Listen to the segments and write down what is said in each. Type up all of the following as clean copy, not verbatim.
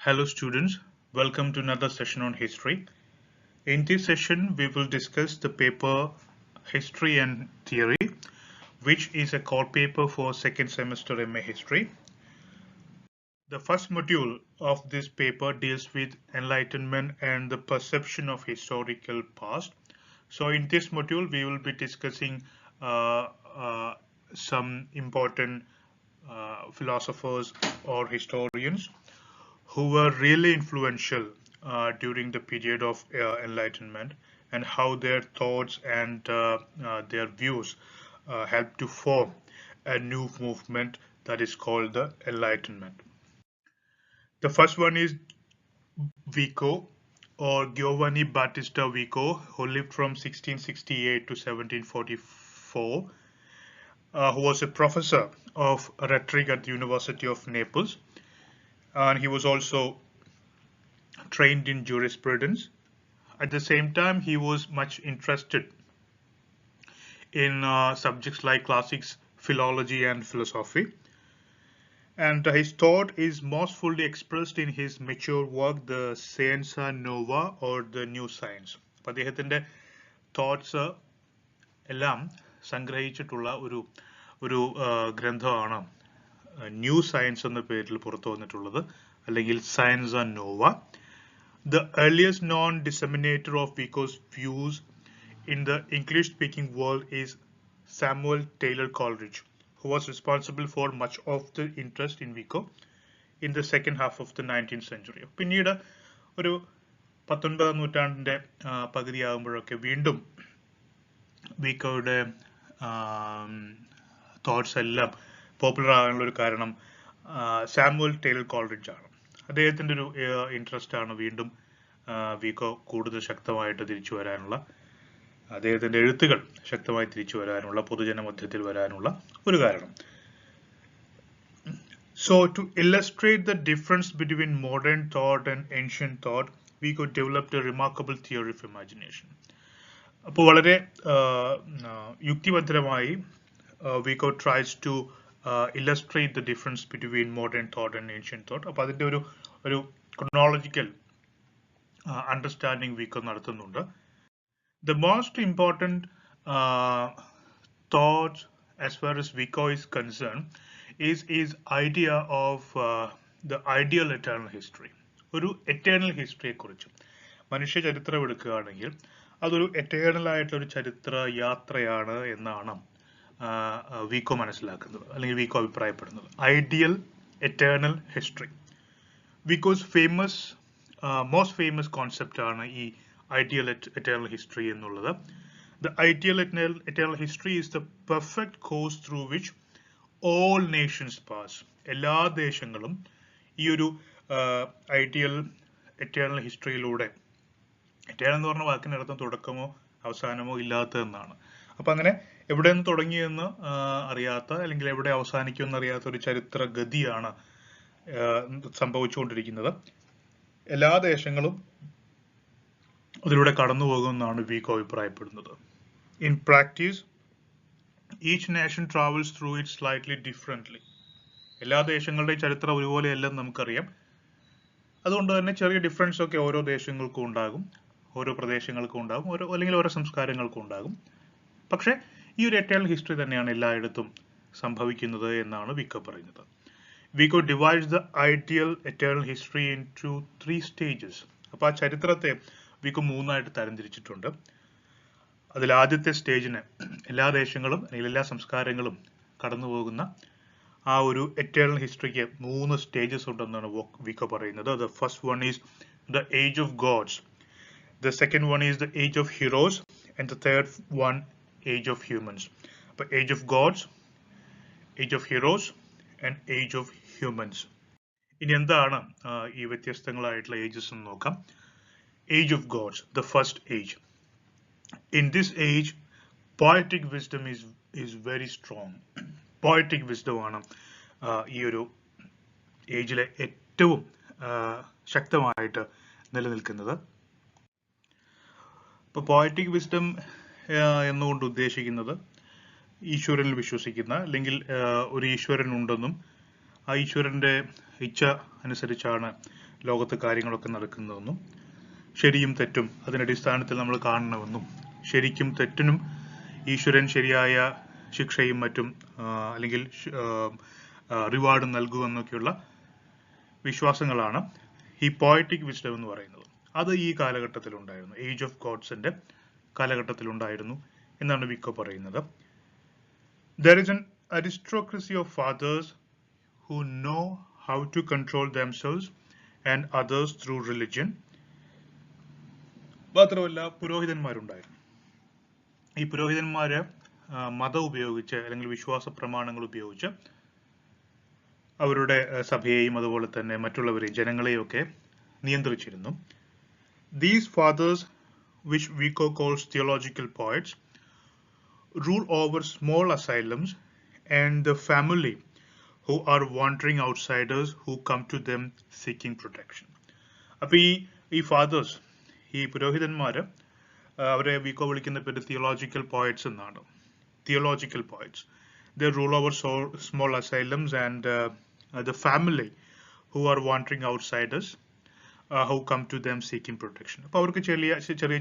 Hello students, welcome to another session on history. In this session, we will discuss the paper History and Theory, which is a core paper for second semester MA History. The first module of this paper deals with enlightenment and the perception of historical past. So in this module, we will be discussing some important philosophers or historians who were really influential during the period of Enlightenment, and how their thoughts and their views helped to form a new movement that is called the Enlightenment. The first one is Vico, or Giovanni Battista Vico, who lived from 1668 to 1744, who was a professor of rhetoric at the University of Naples. And he was also trained in jurisprudence. At the same time, he was much interested in subjects like classics, philology, and philosophy. And his thought is most fully expressed in his mature work, the Scienza Nova, or the New Science. അപ്പോൾ അദ്ദേഹത്തിന്റെ thoughts എല്ലാം സംഗ്രഹിച്ചിട്ടുള്ള ഒരു ഗ്രന്ഥമാണ് new science എന്ന പേരിൽ പുറത്തു വന്നിട്ടുള്ളത്, അല്ലെങ്കിൽ Scienza Nuova. The earliest known disseminator of Vico's views in the English-speaking world is Samuel Taylor Coleridge, who was responsible for much of the interest in Vico in the second half of the 19th century. പിന്നീട് ഒരു 19ാം നൂറ്റാണ്ടിന്റെ പകുതിയാകുമ്പോഴൊക്കെ വീണ്ടും വിക്കോയുടെ thoughts എല്ലാം popular ആകാനുള്ള ഒരു കാരണം Samuel Taylor Coleridge ആണ്. അദ്ദേഹത്തിന്റെ ഒരു ഇൻട്രസ്റ്റ് ആണ് വീണ്ടും വിക്കോ കൂടുതൽ ശക്തമായിട്ട് തിരിച്ചു വരാനുള്ള, അദ്ദേഹത്തിന്റെ എഴുത്തുകൾ ശക്തമായി തിരിച്ചു വരാനുള്ള, പൊതുജന മധ്യത്തിൽ വരാനുള്ള ഒരു കാരണം. So to illustrate the difference between modern thought and ancient thought, Vico developed a remarkable theory of imagination. അപ്പോൾ വളരെ യുക്തിഭദ്രമായി Vico tries to illustrate the difference between modern thought and ancient thought. അപ്പോൾ അതിന്റെ ഒരു chronological understanding Vico നടത്തുന്നുണ്ട്. The most important thought as far as Vico is concerned is his idea of the ideal eternal history. ഒരു eternal history കുറിച്ച് മനുഷ്യ ചരിത്രം എടുക്കുകയാണെങ്കിൽ അതൊരു eternal ആയിട്ടുള്ള ഒരു ചരിത്ര യാത്രയാണ് എന്നാണ് വിക്കോ മനസ്സിലാക്കുന്നത്, അല്ലെങ്കിൽ വിക്കോ അഭിപ്രായപ്പെടുന്നത്. Ideal eternal history Vico's most famous concept ആണ് ഈ ഐഡിയൽ എറ്റേണൽ ഹിസ്റ്ററി എന്നുള്ളത്. The ideal eternal history is the perfect course through which all nations pass. എല്ലാ ദേശങ്ങളും ഈ ഒരു ഐഡിയൽ എറ്റേണൽ ഹിസ്റ്ററിയിലൂടെ, എറ്റേണൽ എന്ന് പറഞ്ഞ വാക്കിനർത്ഥം തുടക്കമോ അവസാനമോ ഇല്ലാത്തതെന്നാണ്. അപ്പൊ അങ്ങനെ എവിടെ നിന്ന് തുടങ്ങിയെന്ന് അറിയാത്ത, അല്ലെങ്കിൽ എവിടെ അവസാനിക്കുമെന്ന് അറിയാത്ത ഒരു ചരിത്ര ഗതിയാണ് സംഭവിച്ചുകൊണ്ടിരിക്കുന്നത്. എല്ലാ ദേശങ്ങളും അതിലൂടെ കടന്നു പോകുമെന്നാണ് വിക്കോ അഭിപ്രായപ്പെടുന്നത്. In practice each nation travels through it slightly differently. എല്ലാ ദേശങ്ങളുടെയും ചരിത്രം ഒരുപോലെയല്ലെന്ന് നമുക്കറിയാം. അതുകൊണ്ട് തന്നെ ചെറിയ ഡിഫറൻസ് ഒക്കെ ഓരോ ദേശങ്ങൾക്കും ഉണ്ടാകും, ഓരോ പ്രദേശങ്ങൾക്കും ഉണ്ടാകും, അല്ലെങ്കിൽ ഓരോ സംസ്കാരങ്ങൾക്കും ഉണ്ടാകും. പക്ഷെ ഈ ഒരു എറ്റേണൽ ഹിസ്റ്ററി തന്നെയാണ് എല്ലായിടത്തും സംഭവിക്കുന്നത് എന്നാണ് വിക്കോ പറയുന്നത്. Vico divides the ideal eternal history into 3 stages. അപ്പോൾ ആ ചരിത്രത്തെ വിക്കോ 3ആയിട്ട് തരംതിരിച്ചിട്ടുണ്ട്. അതിൽ ആദ്യത്തെ സ്റ്റേജിന് എല്ലാ ദേശങ്ങളും അല്ലെങ്കിൽ എല്ലാ സംസ്കാരങ്ങളും കടന്നു പോകുന്ന ആ ഒരു എറ്റേണൽ ഹിസ്റ്ററിക്ക് 3 സ്റ്റേജസ് ഉണ്ടെന്നാണ് വിക്കോ പറയുന്നത്. The first one is the age of gods, the second one is the age of heroes, and the third one age of humans. അപ്പൊ age of gods, age of heroes and age of humans. ഇനി എന്താണ് ഈ വ്യത്യസ്തങ്ങളായിട്ടുള്ള ages എന്ന് നോക്കാം. Age of gods, the first age. In this age poetic wisdom is very strong. Poetic wisdom ആണ് ഈ ഒരു ഏജിലെ ഏറ്റവും ശക്തമായിട്ട് നിലനിൽക്കുന്നത്. ഇപ്പൊ പോയറ്റിക് വിസ്ഡം എന്നുകൊണ്ട് ഉദ്ദേശിക്കുന്നത് ഈശ്വരനിൽ വിശ്വസിക്കുന്ന, അല്ലെങ്കിൽ ഒരു ഈശ്വരൻ ഉണ്ടെന്നും ആ ഈശ്വരന്റെ ഇച്ഛ അനുസരിച്ചാണ് ലോകത്ത് കാര്യങ്ങളൊക്കെ നടക്കുന്നതെന്നും ശരിയും തെറ്റും അതിനടിസ്ഥാനത്തിൽ നമ്മൾ കാണണമെന്നും ശരിക്കും തെറ്റിനും ഈശ്വരൻ ശരിയായ ശിക്ഷയും മറ്റും അല്ലെങ്കിൽ റിവാർഡ് നൽകുമെന്നൊക്കെയുള്ള വിശ്വാസങ്ങളാണ് ഈ പോയറ്റിക് വിസ്ഡം എന്ന് പറയുന്നത്. അത് ഈ കാലഘട്ടത്തിൽ ഉണ്ടായിരുന്നു, ഏജ് ഓഫ് ഗോഡ്സിന്റെ കാലഘട്ടത്തിൽ ഉണ്ടായിരുന്നു എന്നാണ് വിക്കോ പറയുന്നത്. There is an aristocracy of fathers who know how to control themselves and others through religion. മാത്രമല്ല പുരോഹിതന്മാരുണ്ടായിരുന്നു. ഈ പുരോഹിതന്മാര് മതം ഉപയോഗിച്ച് അല്ലെങ്കിൽ വിശ്വാസ പ്രമാണങ്ങൾ ഉപയോഗിച്ച് അവരുടെ സഭയെയും അതുപോലെ തന്നെ മറ്റുള്ളവരെയും ജനങ്ങളെയും ഒക്കെ നിയന്ത്രിച്ചിരുന്നു. These fathers, which Vico calls theological poets, rule over small asylums and the family who are wandering outsiders who come to them seeking protection. അപ്പൊ ഈ ഫാദേഴ്സ്, ഈ പുരോഹിതന്മാര്, അവരെ വിക്കോ വിളിക്കുന്ന പേര് തിയോളജിക്കൽ പോയറ്റ്സ് എന്നാണ്. Theological poets. They rule over small asylums and the family who are wandering outsiders who come to them seeking protection. അപ്പൊ അവർക്ക് ചെറിയ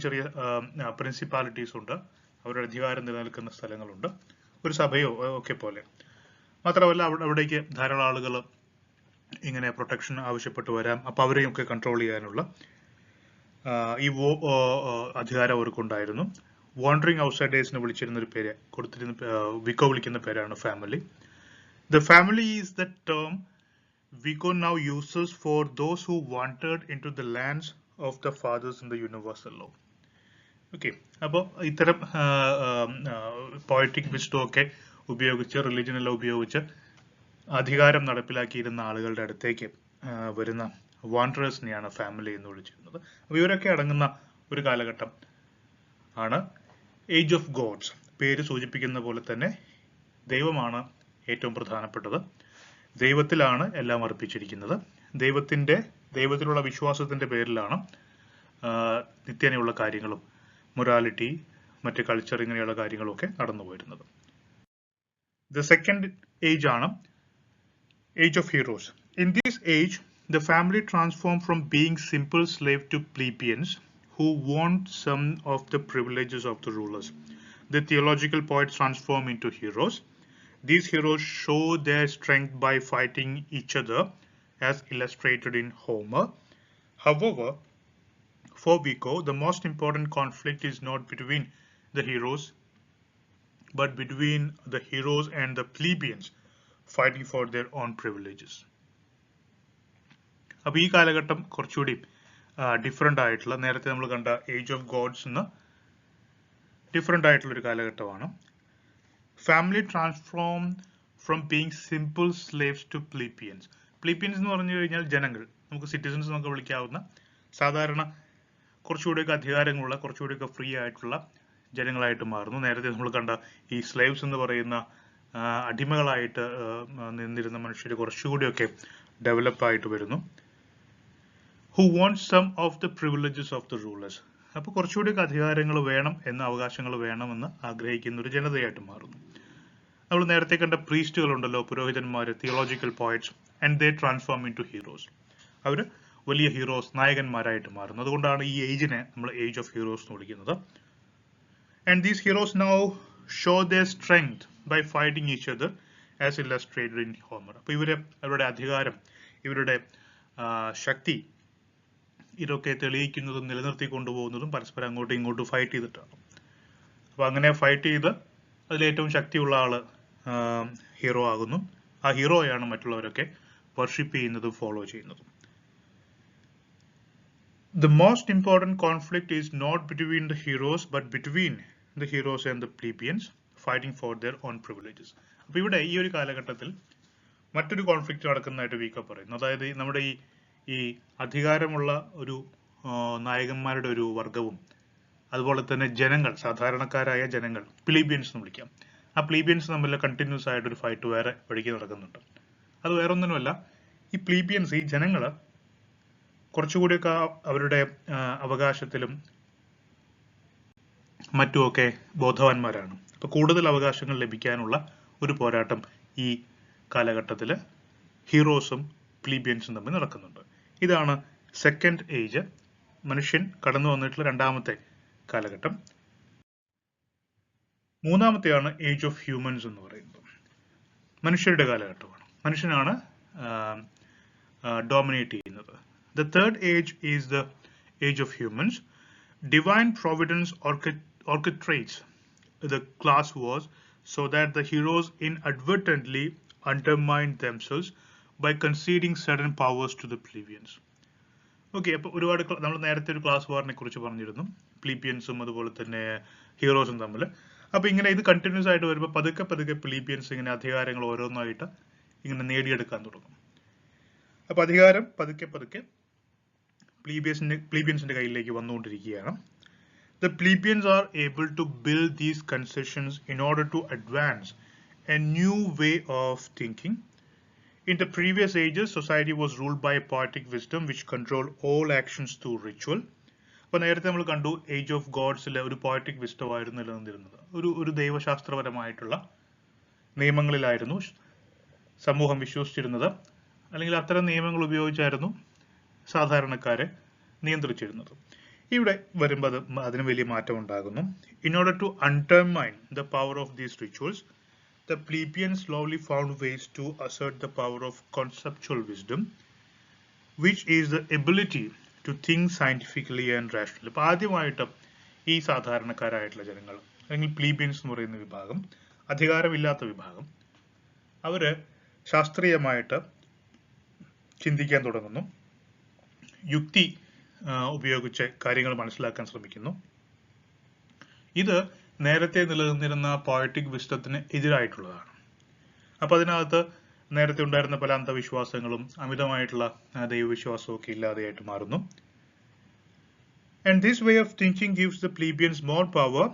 ചെറിയ പ്രിൻസിപ്പാലിറ്റീസ് ഉണ്ട്, അവരുടെ അധികാരം നിലനിൽക്കുന്ന സ്ഥലങ്ങളുണ്ട്, ഒരു സഭയോ ഒക്കെ പോലെ. മാത്രമല്ല അവിടേക്ക് ധാരാളം ആളുകൾ ഇങ്ങനെ പ്രൊട്ടക്ഷൻ ആവശ്യപ്പെട്ട് വരാം. അപ്പൊ അവരെയും ഒക്കെ കൺട്രോൾ ചെയ്യാനുള്ള ഈ അധികാരം അവർക്കുണ്ടായിരുന്നു. വാണ്ടറിങ് ഔട്ട്സൈഡേഴ്സിനെ വിളിച്ചിരുന്ന ഒരു പേര് കൊടുത്തിരുന്ന, വിക്കോ വിളിക്കുന്ന പേരാണ് family. The family is the term Vico now uses for those who wandered into the lands of the fathers in the universal law. Okay, അപ്പോൾ ഇത്തരം പോയറ്റിക് വിസ്ഡം ഒക്കെ ഉപയോഗിച്ച്, റിലിജൻ എല്ലാം ഉപയോഗിച്ച് അധികാരം നടപ്പിലാക്കിയിരുന്ന ആളുകളുടെ അടുത്തേക്ക് വരുന്ന വാണ്ടറേഴ്സിനെയാണ് ഫാമിലി എന്ന് വിളിച്ചിരുന്നത്. അപ്പോൾ ഇവരൊക്കെ അടങ്ങുന്ന ഒരു കാലഘട്ടം ആണ് ഏജ് ഓഫ് ഗോഡ്സ്. പേര് സൂചിപ്പിക്കുന്ന പോലെ തന്നെ ദൈവമാണ് ഏറ്റവും പ്രധാനപ്പെട്ടത്. ദൈവത്തിലാണ് എല്ലാം അർപ്പിച്ചിരിക്കുന്നത്. ദൈവത്തിലുള്ള വിശ്വാസത്തിന്റെ പേരിലാണ് നിത്യേനയുള്ള കാര്യങ്ങളും മൊറാലിറ്റി, മറ്റ് കൾച്ചർ, ഇങ്ങനെയുള്ള കാര്യങ്ങളൊക്കെ നടന്നു പോയിരുന്നത്. The second age ആണ് age of heroes. In this age, the family transformed from being simple slave to plebeians who want some of the privileges of the rulers. The theological poets transform into heroes. These heroes show their strength by fighting each other, as illustrated in Homer. However, for Vico, the most important conflict is not between the heroes, but between the heroes and the plebeians fighting for their own privileges. അപ്പോൾ ഈ കാലഘട്ടം കുറച്ചുകൂടി different ആയിട്ടുള്ള, നേരത്തെ നമ്മൾ കണ്ട age of gods എന്ന് different ആയിട്ടുള്ള ഒരു കാലഘട്ടമാണ്. Family transform from being simple slaves to plebeians. Plebeians എന്ന് പറഞ്ഞു കഴിഞ്ഞാൽ ജനങ്ങൾ, നമുക്ക് സിറ്റിസൺസ് എന്നൊക്കെ വിളിക്കാവുന്ന സാധാരണ കുറച്ചുകൂടിയൊക്കെ അധികാരങ്ങളുള്ള, കുറച്ചുകൂടിയൊക്കെ ഫ്രീ ആയിട്ടുള്ള ജനങ്ങളായിട്ട് മാറുന്നു. നേരത്തെ നമ്മൾ കണ്ട ഈ സ്ലേവ്സ് എന്ന് പറയുന്ന അടിമകളായിട്ട് നിന്നിരുന്ന മനുഷ്യർ കുറച്ചുകൂടിയൊക്കെ ഡെവലപ്പ് ആയിട്ട് വരുന്നു. Who want some of the privileges of the rulers. അപ്പോൾ കുറച്ചുകൂടിയൊക്കെ അധികാരങ്ങൾ വേണം എന്ന, അവകാശങ്ങൾ വേണമെന്ന് ആഗ്രഹിക്കുന്ന ഒരു ജനതയായിട്ട് മാറുന്നു. നമ്മൾ നേരത്തെ കണ്ട പ്രീസ്റ്റുകൾ ഉണ്ടല്ലോ, പുരോഹിതന്മാർ, theological poets, and they transform into heroes. അവർ വലിയ ഹീറോസ്, നായകന്മാരായിട്ട് മാറുന്നു. അതുകൊണ്ടാണ് ഈ ഏജിനെ നമ്മൾ ഏജ് ഓഫ് ഹീറോസ് എന്ന് വിളിക്കുന്നത്. And these heroes now show their strength by fighting each other as illustrated in Homer. അപ്പോൾ അവരുടെ അധികാരം, ഇവരുടെ ശക്തി, ഇതൊക്കെ തെളിയിക്കുന്നതും നിലനിർത്തി കൊണ്ടുപോകുന്നതും പരസ്പരം അങ്ങോട്ടും ഇങ്ങോട്ടും ഫൈറ്റ് ചെയ്തിട്ടാണ്. അപ്പോൾ അങ്ങനെ ഫൈറ്റ് ചെയ്ത് അതിലേറ്റവും ശക്തിയുള്ള ആള് ഹീറോ ആകുന്നു. ആ ഹീറോയാണ് മറ്റുള്ളവരൊക്കെ വർഷിപ്പ് ചെയ്യുന്നതും ഫോളോ ചെയ്യുന്നതും. The most important conflict is not between the heroes but between the heroes and the plebeians fighting for their own privileges. അപ്പോൾ ഇവിടെ ഈ ഒരു കാലഘട്ടത്തിൽ മറ്റൊരു കോൺഫ്ലിക്റ്റ് നടക്കുന്നതായിട്ട് വീക്ക പറയുന്നു. അതായത് നമ്മുടെ ഈ അധികാരമുള്ള ഒരു നായകന്മാരുടെ ഒരു വർഗവും അതുപോലെ തന്നെ ജനങ്ങൾ, സാധാരണക്കാരായ ജനങ്ങൾ, പ്ലീബിയൻസ് എന്ന് വിളിക്കാം, ആ പ്ലീബിയൻസ് തമ്മിൽ കണ്ടിന്യൂസ് ആയിട്ടൊരു ഫൈറ്റ് വേറെ വഴിക്ക് നടക്കുന്നുണ്ട്. അത് വേറെ ഒന്നിനുമല്ല, ഈ പ്ലീബിയൻസ്, ഈ ജനങ്ങൾ കുറച്ചുകൂടിയൊക്കെ അവരുടെ അവകാശത്തിലും മറ്റുമൊക്കെ ബോധവാന്മാരാണ്. അപ്പൊ കൂടുതൽ അവകാശങ്ങൾ ലഭിക്കാനുള്ള ഒരു പോരാട്ടം ഈ കാലഘട്ടത്തിൽ ഹീറോസും പ്ലീബിയൻസും തമ്മിൽ നടക്കുന്നുണ്ട്. ഇതാണ് സെക്കൻഡ് ഏജ്, മനുഷ്യൻ കടന്നു വന്നിട്ടുള്ള രണ്ടാമത്തെ കാലഘട്ടം. മൂന്നാമത്തെയാണ് ഏജ് ഓഫ് ഹ്യൂമൻസ് എന്ന് പറയുന്നത്. മനുഷ്യരുടെ കാലഘട്ടമാണ്. മനുഷ്യനാണ് ഡോമിനേറ്റ് ചെയ്യുന്നത്. The third age is the age of humans. Divine providence orchestrates the class wars so that the heroes inadvertently undermine themselves by conceding certain powers to the plebeians. Okay, അപ്പോൾ ഒരുപാട് നമ്മൾ നേരത്തെ ഒരു ക്ലാസ് വാറിനെ കുറിച്ച് പറഞ്ഞിരുന്നു, പ്ലീബിയൻസും അതുപോലെ തന്നെ ഹീറോസും തമ്മിൽ. അപ്പോൾ ഇങ്ങനെ ഇത് കണ്ടിന്യൂസ് ആയിട്ട് വരുമ്പോൾ പതുക്കെ പതുക്കെ പ്ലീബിയൻസ് ഇങ്ങനെ അധികാരങ്ങൾ ഓരോന്നായിട്ട് ഇങ്ങനെ നേടിയെടുക്കാൻ തുടങ്ങും. അപ്പോൾ അധികാരം പതുക്കെ പതുക്കെ പ്ലീബിയൻസിന്റെ കയ്യിലേക്ക് വന്നുകൊണ്ടിരിക്കുകയാണ്. The plebeians are able to build these concessions in order to advance a new way of thinking. In the previous ages, society was ruled by a poetic wisdom which controlled all actions through ritual. അപ്പോൾ നേരത്തെ നമ്മൾ കണ്ടു age of ഗോഡ്സിലെ ഒരു poetic wisdom ആയിരുന്നു നിലനിന്നിരുന്നത്. ഒരു ദൈവശാസ്ത്രപരമായിട്ടുള്ള നിയമങ്ങളിലായിരുന്നു സമൂഹം വിശ്വസിച്ചിരുന്നത്, അല്ലെങ്കിൽ അത്തരം നിയമങ്ങൾ ഉപയോഗിച്ചായിരുന്നു സാധാരണക്കാരെ നിയന്ത്രിച്ചിരുന്നത്. ഇവിടെ വരുമ്പോൾ അതിന് വലിയ മാറ്റം ഉണ്ടാകുന്നു. In order to undermine the power of these rituals, the plebeians slowly found ways to assert the power of conceptual wisdom, which is the ability to think scientifically and rationally. അപ്പോൾ ആദ്യമായിട്ട് ഈ സാധാരണക്കാരായിട്ടുള്ള ജനങ്ങൾ, അല്ലെങ്കിൽ പ്ലീബിയൻസ് എന്ന് പറയുന്ന വിഭാഗം, അധികാരമില്ലാത്ത വിഭാഗം, അവര് ശാസ്ത്രീയമായിട്ട് ചിന്തിക്കാൻ തുടങ്ങുന്നു, യുക്തി ഉപയോഗിച്ച് കാര്യങ്ങൾ മനസ്സിലാക്കാൻ ശ്രമിക്കുന്നു. ഇത് നേരത്തെ നിലനിന്നിരുന്ന പോയറ്റിക് വിസ്റ്റത്തിന് എതിരായിട്ടുള്ളതാണ്. അപ്പോൾ അതിനകത്ത് നേരത്തെ ഉണ്ടായിരുന്ന പല അന്ധവിശ്വാസങ്ങളും അമിതമായിട്ടുള്ള ദൈവവിശ്വാസവും ഒക്കെ ഇല്ലാതെയായിട്ട് മാറുന്നു. And this way of thinking gives the plebeians more power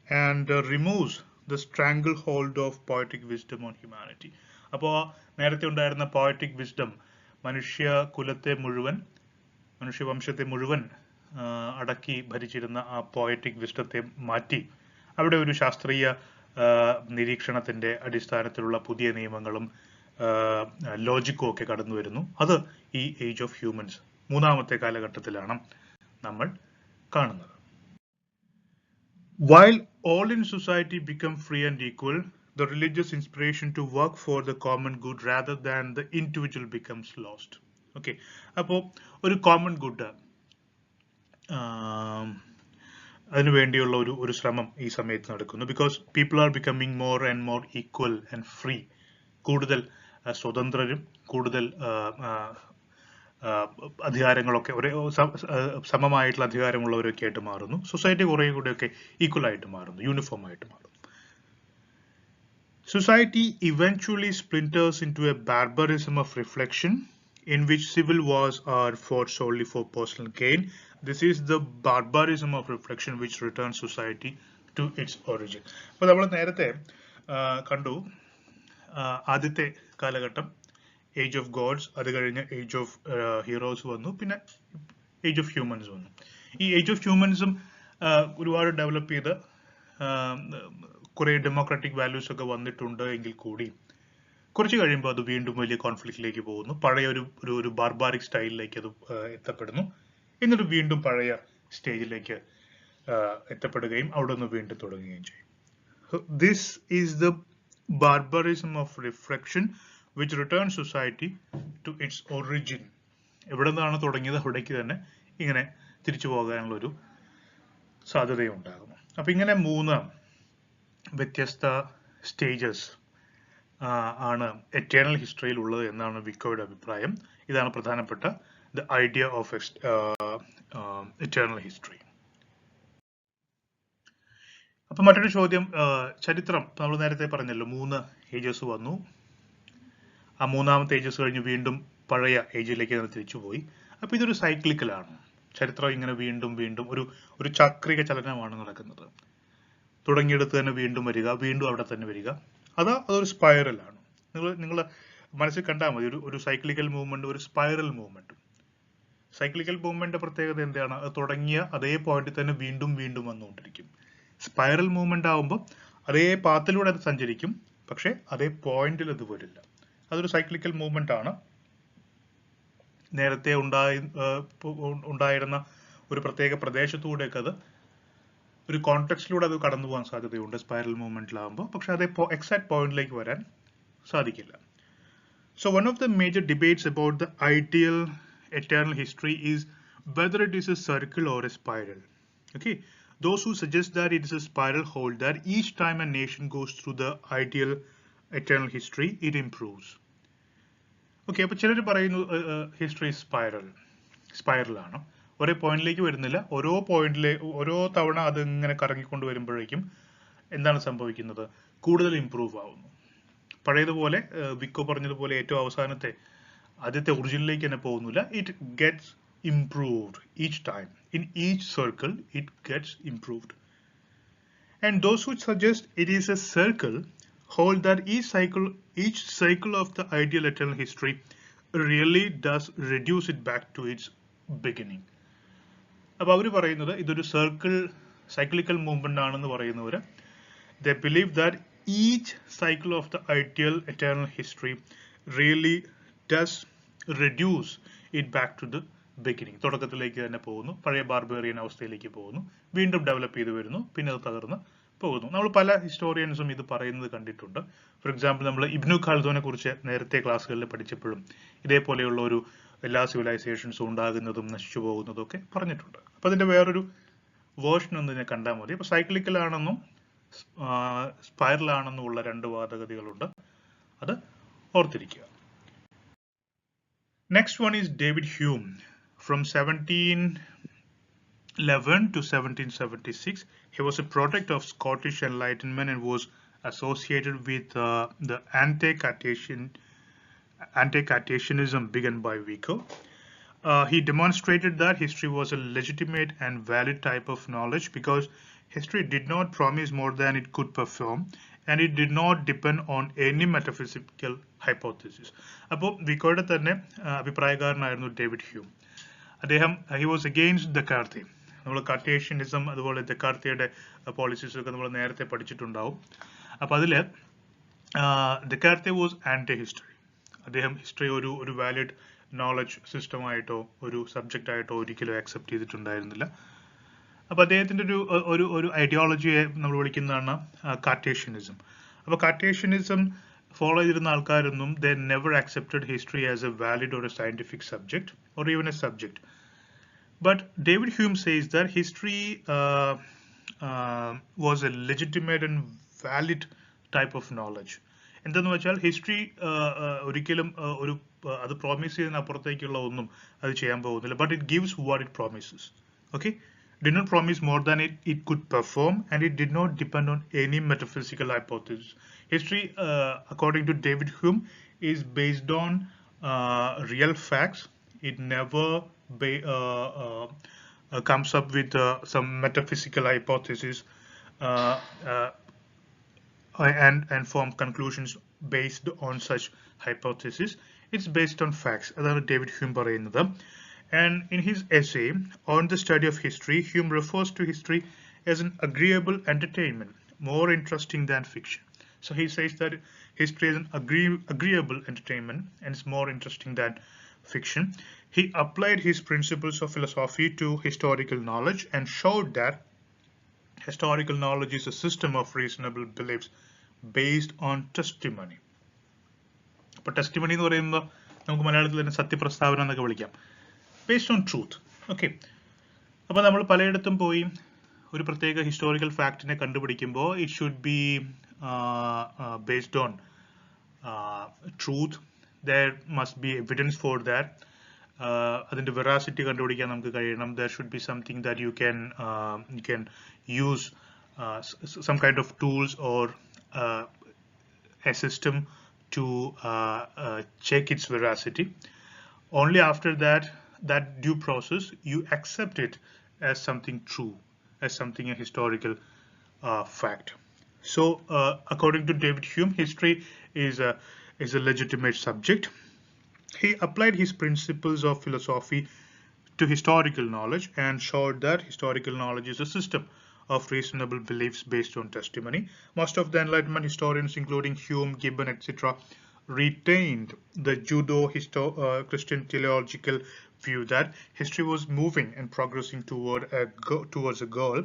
and removes the stranglehold of poetic wisdom on humanity. അപ്പോൾ നേരത്തെ ഉണ്ടായിരുന്ന പോയറ്റിക് വിസ്ഡം മനുഷ്യവംശത്തെ മുഴുവൻ അടക്കി ഭരിച്ചിരുന്ന ആ പോയറ്റിക് വിസ്ഡത്തെ മാറ്റി അവിടെ ഒരു ശാസ്ത്രീയ നിരീക്ഷണത്തിന്റെ അടിസ്ഥാനത്തിലുള്ള പുതിയ നിയമങ്ങളും ലോജിക്കും ഒക്കെ കടന്നു വരുന്നു. അത് ഈ ഏജ് ഓഫ് ഹ്യൂമൻസ് മൂന്നാമത്തെ കാലഘട്ടത്തിലാണ് നമ്മൾ കാണുന്നത്. While all in society become free and equal, the religious inspiration to work for the common good rather than the individual becomes lost. Okay, അപ്പോൾ ഒരു കോമൺ ഗുഡ്, അതിനു വേണ്ടിയുള്ള ഒരു ശ്രമം ഈ സമയത്ത് നടക്കുന്നു. Because people are becoming more and more equal and free. കൂടുതൽ സ്വതന്ത്രരും കൂടുതൽ അധികാരങ്ങളൊക്കെ ഒരേ സമമായിട്ടുള്ള അധികാരമുള്ളവരൊക്കെ ആയിട്ട് മാറുന്നു. സൊസൈറ്റി കുറേ കൂടെയൊക്കെ ഈക്വൽ ആയിട്ട് മാറുന്നു, യൂണിഫോം ആയിട്ട് മാറുന്നു. Society eventually splinters into a barbarism of reflection in which civil wars are fought solely for personal gain. This is the barbarism of reflection which returns society to its origin. അപ്പോൾ നമ്മൾ നേരത്തെ കണ്ടു ആദ്യത്തെ കാലഘട്ടം age of God's, അത് കഴിഞ്ഞ് age of heroes വന്നു, പിന്നെ ഏജ് ഓഫ് ഹ്യൂമൻസ് വന്നു. ഈ ഏജ് ഓഫ് ഹ്യൂമൻസും ഒരുപാട് ഡെവലപ്പ് ചെയ്ത് കുറെ ഡെമോക്രാറ്റിക് വാല്യൂസ് ഒക്കെ വന്നിട്ടുണ്ട് എങ്കിൽ കൂടി കുറച്ച് കഴിയുമ്പോൾ അത് വീണ്ടും വലിയ കോൺഫ്ലിക്റ്റിലേക്ക് പോകുന്നു. പഴയ ഒരു ബാർബാറിക് സ്റ്റൈലിലേക്ക് അത് എത്തപ്പെടുന്നു. എന്നിട്ട് വീണ്ടും പഴയ സ്റ്റേജിലേക്ക് എത്തപ്പെടുകയും അവിടെ നിന്ന് വീണ്ടും തുടങ്ങുകയും ചെയ്യും. This is the barbarism of reflection which return society to its origin. എവിടെ നിന്നാണ് തുടങ്ങിയത് അവിടേക്ക് തന്നെ ഇങ്ങനെ തിരിച്ചു പോകാനുള്ള ഒരു സാധ്യതയുണ്ടാകുന്നു. അപ്പൊ ഇങ്ങനെ 3 വ്യത്യസ്ത സ്റ്റേജസ് ആണ് എറ്റേണൽ ഹിസ്റ്ററിയിൽ ഉള്ളത് എന്നാണ് വിക്കോയുടെ അഭിപ്രായം. ഇതാണ് പ്രധാനപ്പെട്ട the idea of eternal history. അപ്പൊ മറ്റൊരു ചോദ്യം, ചരിത്രം നമ്മൾ നേരത്തെ പറഞ്ഞല്ലോ 3 ഏജസ് വന്നു. ആ മൂന്നാമത്തെ ഏജസ് കഴിഞ്ഞ് വീണ്ടും പഴയ ഏജിലേക്ക് തിരിച്ചുപോയി. അപ്പൊ ഇതൊരു സൈക്ലിക്കലാണ്. ചരിത്രം ഇങ്ങനെ വീണ്ടും വീണ്ടും ഒരു ചക്രിക ചലനമാണ് നടക്കുന്നത്. തുടങ്ങിയെടുത്ത് തന്നെ വീണ്ടും വരിക, വീണ്ടും അവിടെ തന്നെ വരിക. അതൊരു സ്പൈറലാണ്. നിങ്ങൾ മനസ്സിൽ കണ്ടാൽ മതി, ഒരു സൈക്ലിക്കൽ മൂവ്മെന്റ്, ഒരു സ്പൈറൽ മൂവ്മെന്റ്. സൈക്ലിക്കൽ മൂവ്മെന്റ് പ്രത്യേകത എന്താണ്? അത് തുടങ്ങിയ അതേ പോയിന്റിൽ തന്നെ വീണ്ടും വീണ്ടും വന്നുകൊണ്ടിരിക്കും. സ്പൈറൽ മൂവ്മെന്റ് ആവുമ്പോൾ അതേ പാത്തിലൂടെ അത് സഞ്ചരിക്കും, പക്ഷെ അതേ പോയിന്റിൽ അത് വരില്ല. അതൊരു സൈക്ലിക്കൽ മൂവ്മെന്റ് ആണ്. നേരത്തെ ഉണ്ടായിരുന്ന ഒരു പ്രത്യേക പ്രദേശത്തൂടെയൊക്കെ അത് ഒരു കോണ്ടെക്സ്റ്റിലൂടെ അത് കടന്നു പോകാൻ സാധ്യതയുണ്ട് സ്പൈറൽ മൂവ്മെന്റിലാകുമ്പോൾ. പക്ഷെ അതേ എക്സാക്ട് പോയിന്റിലേക്ക് വരാൻ സാധിക്കില്ല. So one of the major debates about the ideal eternal history is whether it is a circle or a spiral. Okay, those who suggest that it is a spiral hold that each time a nation goes through the ideal eternal history, it improves. Okay, അപ്പോൾ ചിലർ പറയുന്നു history സ്പൈറലാണ്, ഒരേ പോയിന്റിലേക്ക് വരുന്നില്ല, ഓരോ തവണ അത് ഇങ്ങനെ കറങ്ങിക്കൊണ്ട് വരുമ്പോഴേക്കും എന്താണ് സംഭവിക്കുന്നത്, കൂടുതൽ ഇംപ്രൂവ് ആവുന്നു. പഴയതുപോലെ വിക്കോ പറഞ്ഞതുപോലെ ഏറ്റവും അവസാനത്തെ ആദ്യത്തെ ഒറിജിനിലേക്ക് തന്നെ പോകുന്നില്ല. It gets improved each time. In each circle it gets improved. And those who suggest it is a circle hold that each cycle of the ideal eternal history really does reduce it back to its beginning. അപ്പോൾ അവർ പറയുന്നത് ഇതൊരു cyclical movement ആണെന്ന് പറയുന്നവർ, they believe that each cycle of the ideal eternal history really does reduce it back to the beginning. തുടക്കത്തിലേക്ക് തന്നെ പോകുന്നു, പഴയ barbarian അവസ്ഥയിലേക്ക് പോകുന്നു, വീണ്ടും ഡെവലപ്പ് ചെയ്ത് വരുന്നു, പിന്നെ അത് തകർന്ന് പോകുന്നു. നമ്മൾ പല ഹിസ്റ്റോറിയൻസും ഇത് പറയുന്നത് കണ്ടിട്ടുണ്ട്. ഫോർ എക്സാമ്പിൾ, നമ്മൾ ഇബ്നു ഖൽദൂനെ കുറിച്ച് നേരത്തെ ക്ലാസ്സുകളിൽ പഠിച്ചപ്പോഴും ഇതേപോലെയുള്ള ഒരു എല്ലാ സിവിലൈസേഷൻസും ഉണ്ടാകുന്നതും നശിച്ചു പോകുന്നതും ഒക്കെ പറഞ്ഞിട്ടുണ്ട്. അപ്പൊ അതിന്റെ വേറൊരു വേർഷൻ ഒന്ന് ഇതിനെ കണ്ടാൽ മതി. അപ്പൊ സൈക്ലിക്കൽ ആണെന്നും സ്പൈറൽ ആണെന്നുമുള്ള രണ്ട് വാദഗതികളുണ്ട്, അത് ഓർത്തിരിക്കുക. Next one is David Hume. From 1711 to 1776, he was a product of Scottish Enlightenment and was associated with the anti-Cartesianism begun by Vico. He demonstrated that history was a legitimate and valid type of knowledge because history did not promise more than it could perform, and it did not depend on any metaphysical hypothesis. അപ്പോൾ വിക്കോയുടെ തന്നെ അഭിപ്രായക്കാരനായിരുന്നു David Hume. അദ്ദേഹം he was against Descartes. നമ്മൾ കാർട്ടേഷ്യനിസം അതുപോലെ ഡെക്കാർത്തിയുടെ policies ഒക്കെ നമ്മൾ നേരത്തെ പഠിച്ചിട്ടുണ്ടാവും. അപ്പോൾ അതിൽ ഡെക്കാർത്തെ വാസ് ആന്റി ഹിസ്റ്ററി. അദ്ദേഹം ഹിസ്റ്ററി ഒരു വാലിഡ് നോളജ് സിസ്റ്റമായിട്ടോ ഒരു സബ്ജക്റ്റ് ആയിട്ടോ ഒരിക്കലും ആക്സെപ്റ്റ് ചെയ്തിട്ടുണ്ടായിരുന്നില്ല. അപ്പൊ അദ്ദേഹത്തിന്റെ ഒരു ഐഡിയോളജിയെ നമ്മൾ വിളിക്കുന്നതാണ് കാർട്ടേഷ്യനിസം. അപ്പൊ കാർട്ടേഷ്യനിസം ഫോളോ ചെയ്തിരുന്ന ആൾക്കാരൊന്നും they never accepted history as A valid or A scientific subject or even A subject. But David Hume says that history was a legitimate and valid type of knowledge. എന്താന്ന് വെച്ചാൽ ഹിസ്റ്ററി ഒരിക്കലും അത് promise ചെയ്യുന്നതിനപ്പുറത്തേക്കുള്ള ഒന്നും അത് ചെയ്യാൻ പോകുന്നില്ല. But it gives what it promises. Okay, did not promise more than it could perform, and it did not depend on any metaphysical hypothesis. History, according to David Hume, is based on real facts. It never comes up with some metaphysical hypothesis and form conclusions based on such hypothesis. It's based on facts. അതാണ് David Hume പറയുന്നത്. And in his essay on the study of history, Hume refers to history as an agreeable entertainment, more interesting than fiction. So he says that history is an agreeable entertainment and it's more interesting than fiction. He applied his principles of philosophy to historical knowledge and showed that historical knowledge is a system of reasonable beliefs based on testimony. But testimony എന്ന് പറയുമ്പോൾ നമുക്ക് മലയാളത്തിൽ തന്നെ സത്യപ്രസ്താവന എന്നൊക്കെ വിളിക്കാം. Based on truth. Okay. അപ്പോൾ നമ്മൾ പലയിടത്തും പോയി ഒരു പ്രത്യേക historical ഫാക്റ്റിനെ കണ്ടുപിടിക്കുമ്പോൾ it should be based on truth. There must be evidence for that. അതിന്റെ വെറാസിറ്റി കണ്ടുപിടിക്കാൻ നമുക്ക് കഴിയണം. There should be something that you can use some kind of tools or a system to check its veracity. Only after that due process you accept it as something true, as something a historical fact. So according to David Hume, history is a legitimate subject. He applied his principles of philosophy to historical knowledge and showed that historical knowledge is a system of reasonable beliefs based on testimony. Most of the Enlightenment historians, including Hume, Gibbon, etc., retained the Christian teleological view that history was moving and progressing towards a goal,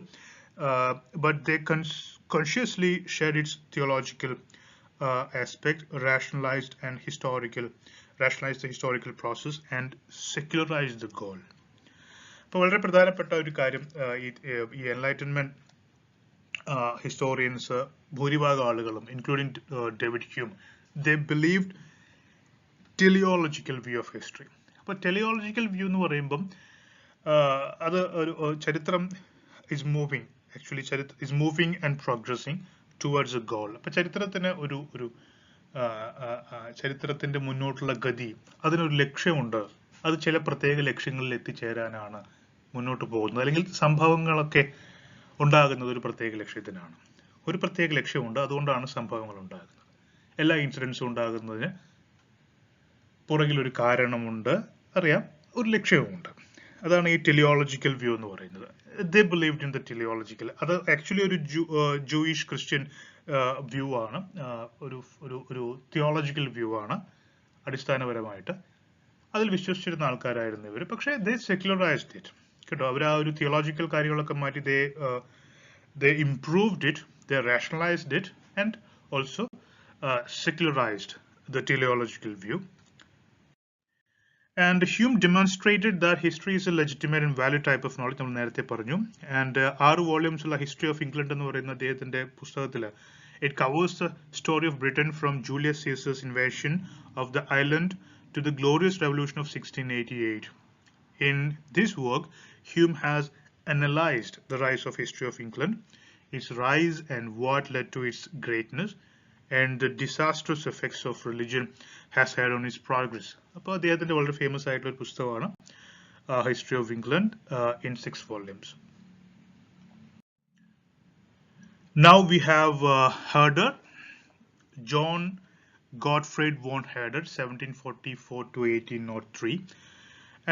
but they consciously shared its theological aspect, rationalized the historical process, and secularized the goal. അപ്പോൾ വളരെ പ്രധാനപ്പെട്ട ഒരു കാര്യം ഈ enlightenment historians, ഭൂരിഭാഗം ആളുകളും, including David Hume, they believed teleological view of history. അപ്പോൾ teleological view എന്ന് പറയുമ്പം അത് ഒരു ചരിത്രം is moving and progressing towards a goal. അപ്പോൾ ചരിത്രത്തിന് ചരിത്രത്തിന്റെ മുന്നോട്ടുള്ള ഗതി, അതിനൊരു ലക്ഷ്യമുണ്ട്. അത് ചില പ്രത്യേക ലക്ഷ്യങ്ങളിൽ എത്തിച്ചേരാനാണ് മുന്നോട്ട് പോകുന്നത്. അല്ലെങ്കിൽ സംഭവങ്ങളൊക്കെ ഉണ്ടാകുന്നത് ഒരു പ്രത്യേക ലക്ഷ്യത്തിനാണ്. ഒരു പ്രത്യേക ലക്ഷ്യമുണ്ട്, അതുകൊണ്ടാണ് സംഭവങ്ങൾ ഉണ്ടാകുന്നത്. എല്ലാ ഇൻസിഡൻസും ഉണ്ടാകുന്നതിന് പുറകിൽ ഒരു കാരണമുണ്ട്, അറിയാം, ഒരു ലക്ഷ്യവുമുണ്ട്. അതാണ് ഈ ടെലിയോളജിക്കൽ വ്യൂ എന്ന് പറയുന്നത്. They believed in the teleological. അത് ആക്ച്വലി ഒരു ജൂയിഷ് ക്രിസ്ത്യൻ വ്യൂ ആണ്, ഒരു തിയോളജിക്കൽ വ്യൂ ആണ് അടിസ്ഥാനപരമായിട്ട്. അതിൽ വിശ്വസിച്ചിരുന്ന ആൾക്കാരായിരുന്നു ഇവർ. പക്ഷേ they secularized it. കേട്ടോ, അവർ ആ ഒരു തിയോളജിക്കൽ കാര്യങ്ങളൊക്കെ മാറ്റി they improved it, they rationalized it, and also secularized the teleological view. And Hume demonstrated that history is a legitimate and valid type of knowledge. നമ്മൾ നേരത്തെ പറഞ്ഞു. And 6 volumes ഉള്ള history of England എന്ന് പറയുന്ന അദ്ദേഹത്തിന്റെ പുസ്തകത്തിൽ it covers the story of Britain from Julius Caesar's invasion of the island to the glorious revolution of 1688. In this work, Hume has analyzed the rise of history of England, its rise and what led to its greatness, and the disastrous effects of religion has had on its progress. അപ്പോൾ അദ്ദേഹത്തിന്റെ വളരെ famous ആയിട്ടുള്ള ഒരു പുസ്തകമാണ് history of England in 6 volumes. Now we have Herder, John Gottfried von Herder, 1744 to 1803.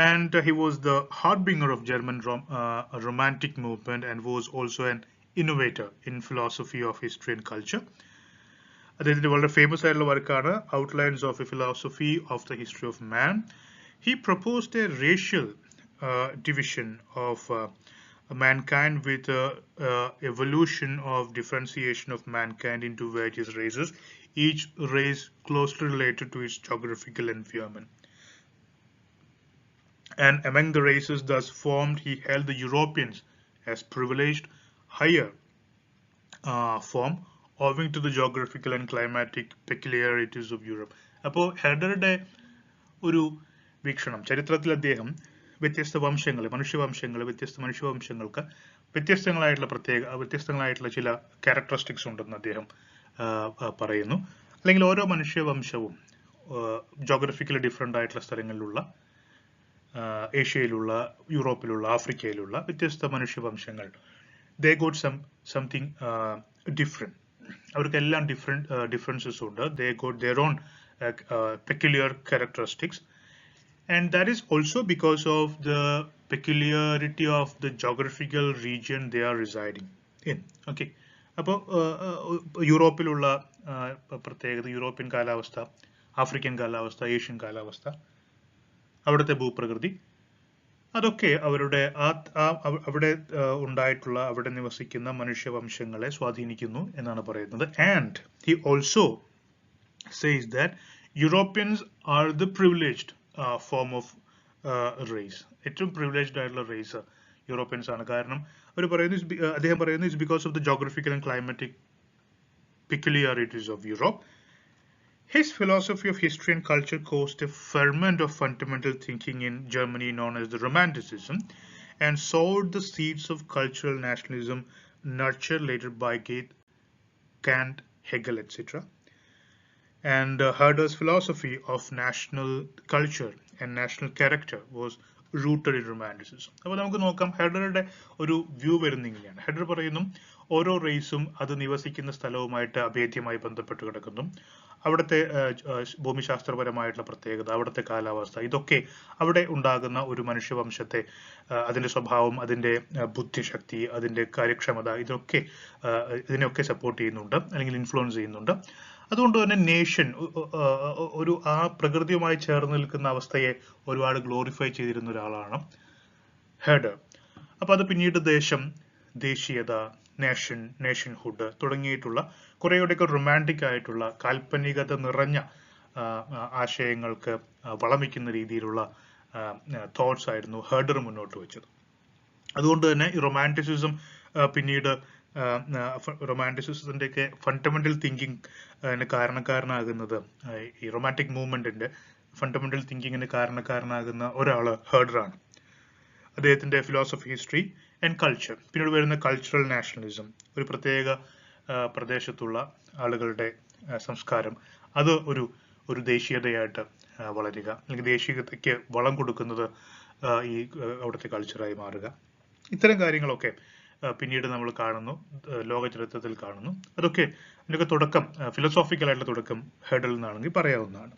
And he was the harbinger of German romantic movement and was also an innovator in philosophy of history and culture. അദ്ദേഹത്തിന്റെ വളരെ famous ആയിട്ടുള്ള വർക്കാണ് outlines of A philosophy of the history of man. He proposed a racial division of mankind with evolution of differentiation of mankind into various races, each race closely related to its geographical environment. And among the races thus formed, he held the Europeans as privileged higher form owing to the geographical and climatic peculiarities of Europe. അപ്പോൾ ഹെഡറുടെ ഒരു വീക്ഷണം, ചരിത്രത്തിൽ അദ്ദേഹം വ്യത്യസ്ത മനുഷ്യവംശങ്ങൾക്ക് വ്യത്യസ്തങ്ങളായിട്ടുള്ള ചില characteristics ഉണ്ടെന്ന് അദ്ദേഹം പറയുന്നു. അല്ലെങ്കിൽ ഓരോ മനുഷ്യവംശവും ജോഗ്രഫിക്കലി ഡിഫറെൻ്റ് ആയിട്ടുള്ള സ്ഥലങ്ങളിലുള്ള ഏഷ്യയിലുള്ള, യൂറോപ്പിലുള്ള, ആഫ്രിക്കയിലുള്ള വ്യത്യസ്ത മനുഷ്യവംശങ്ങൾ, they got something different. അവർക്കെല്ലാം differences ഉണ്ട്. They got their own peculiar characteristics, and that is also because of the peculiarity of the geographical region they are residing in. Okay, അപ്പോൾ യൂറോപ്പിലുള്ള പ്രത്യേകത, യൂറോപ്യൻ കാലാവസ്ഥ, African കാലാവസ്ഥ, Asian കാലാവസ്ഥ, അവിടുത്തെ ഭൂപ്രകൃതി, അതൊക്കെ അവിടെ ഉണ്ടായിട്ടുള്ള, അവിടെ നിവസിക്കുന്ന മനുഷ്യവംശങ്ങളെ സ്വാധീനിക്കുന്നു എന്നാണ് പറയുന്നത്. And he also says that Europeans are the privileged form of race. ഏറ്റവും privileged ആയിട്ടുള്ള റേസ് യൂറോപ്യൻസ് ആണ്. കാരണം അദ്ദേഹം പറയുന്നു is because of the geographical and climatic peculiarities of Europe. His philosophy of history and culture caused a ferment of fundamental thinking in Germany known as the Romanticism, and sowed the seeds of cultural nationalism nurtured later by Goethe, Kant, Hegel, etc. And Herder's philosophy of national culture and national character was rooted in Romanticism. അപ്പോൾ നമുക്ക് നോക്കാം, ഹെഡറുടെ ഒരു view വരുന്നിങ്ങനെയാണ്. Header പറയുന്നു ഓരോ റേസും അത് നിവസിക്കുന്ന സ്ഥലവുമായിട്ട് അഭേദ്യമായി ബന്ധപ്പെട്ട് കിടക്കുന്നു. അവിടുത്തെ ഭൂമിശാസ്ത്രപരമായിട്ടുള്ള പ്രത്യേകത, അവിടുത്തെ കാലാവസ്ഥ, ഇതൊക്കെ അവിടെ ഉണ്ടാകുന്ന ഒരു മനുഷ്യവംശത്തെ, അതിന്റെ സ്വഭാവം, അതിന്റെ ബുദ്ധിശക്തി, അതിന്റെ കാര്യക്ഷമത, ഇതിനെയൊക്കെ സപ്പോർട്ട് ചെയ്യുന്നുണ്ട് അല്ലെങ്കിൽ ഇൻഫ്ലുവൻസ് ചെയ്യുന്നുണ്ട്. അതുകൊണ്ട് തന്നെ നേഷൻ ഒരു ആ പ്രകൃതിയുമായി ചേർന്ന് നിൽക്കുന്ന അവസ്ഥയെ ഒരുപാട് ഗ്ലോറിഫൈ ചെയ്തിരുന്ന ഒരാളാണ് ഹെഡർ. അപ്പൊ അത് പിന്നീട് ദേശം, ദേശീയത, നേഷൻഹുഡ് തുടങ്ങിയിട്ടുള്ള കുറേയൂടെയൊക്കെ റൊമാൻറ്റിക് ആയിട്ടുള്ള കാൽപ്പനികത നിറഞ്ഞ ആശയങ്ങൾക്ക് വളമിക്കുന്ന രീതിയിലുള്ള തോട്ട്സ് ആയിരുന്നു ഹെഡർ മുന്നോട്ട് വെച്ചത്. അതുകൊണ്ട് തന്നെ ഈ റൊമാൻറ്റിസിസം പിന്നീട് റൊമാൻറ്റിസിസത്തിന്റെയൊക്കെ ഫണ്ടമെന്റൽ തിങ്കിങ് കാരണക്കാരനാകുന്നത്, ഈ റൊമാൻറ്റിക് മൂവ്മെന്റിന്റെ ഫണ്ടമെന്റൽ തിങ്കിങ്ങിന് കാരണക്കാരനാകുന്ന ഒരാള് ഹെഡറാണ്. അദ്ദേഹത്തിന്റെ ഫിലോസഫി, ഹിസ്റ്ററി ആൻഡ് കൾച്ചർ, പിന്നീട് വരുന്ന കൾച്ചറൽ നാഷണലിസം, ഒരു പ്രത്യേക പ്രദേശത്തുള്ള ആളുകളുടെ സംസ്കാരം, അത് ഒരു ദേശീയതയായിട്ട് വളരുക, അല്ലെങ്കിൽ ദേശീയതയ്ക്ക് വളം കൊടുക്കുന്നത് ഈ അവിടുത്തെ കൾച്ചറായി മാറുക. ഇത്തരം കാര്യങ്ങളൊക്കെ പിന്നീട് നമ്മൾ കാണുന്നു, ലോക ചരിത്രത്തിൽ കാണുന്നു. അതിനൊക്കെ തുടക്കം, ഫിലോസോഫിക്കൽ ആയിട്ടുള്ള തുടക്കം ഹെഡറിൽ നിന്നാണെങ്കിൽ പറയാവുന്നതാണ്.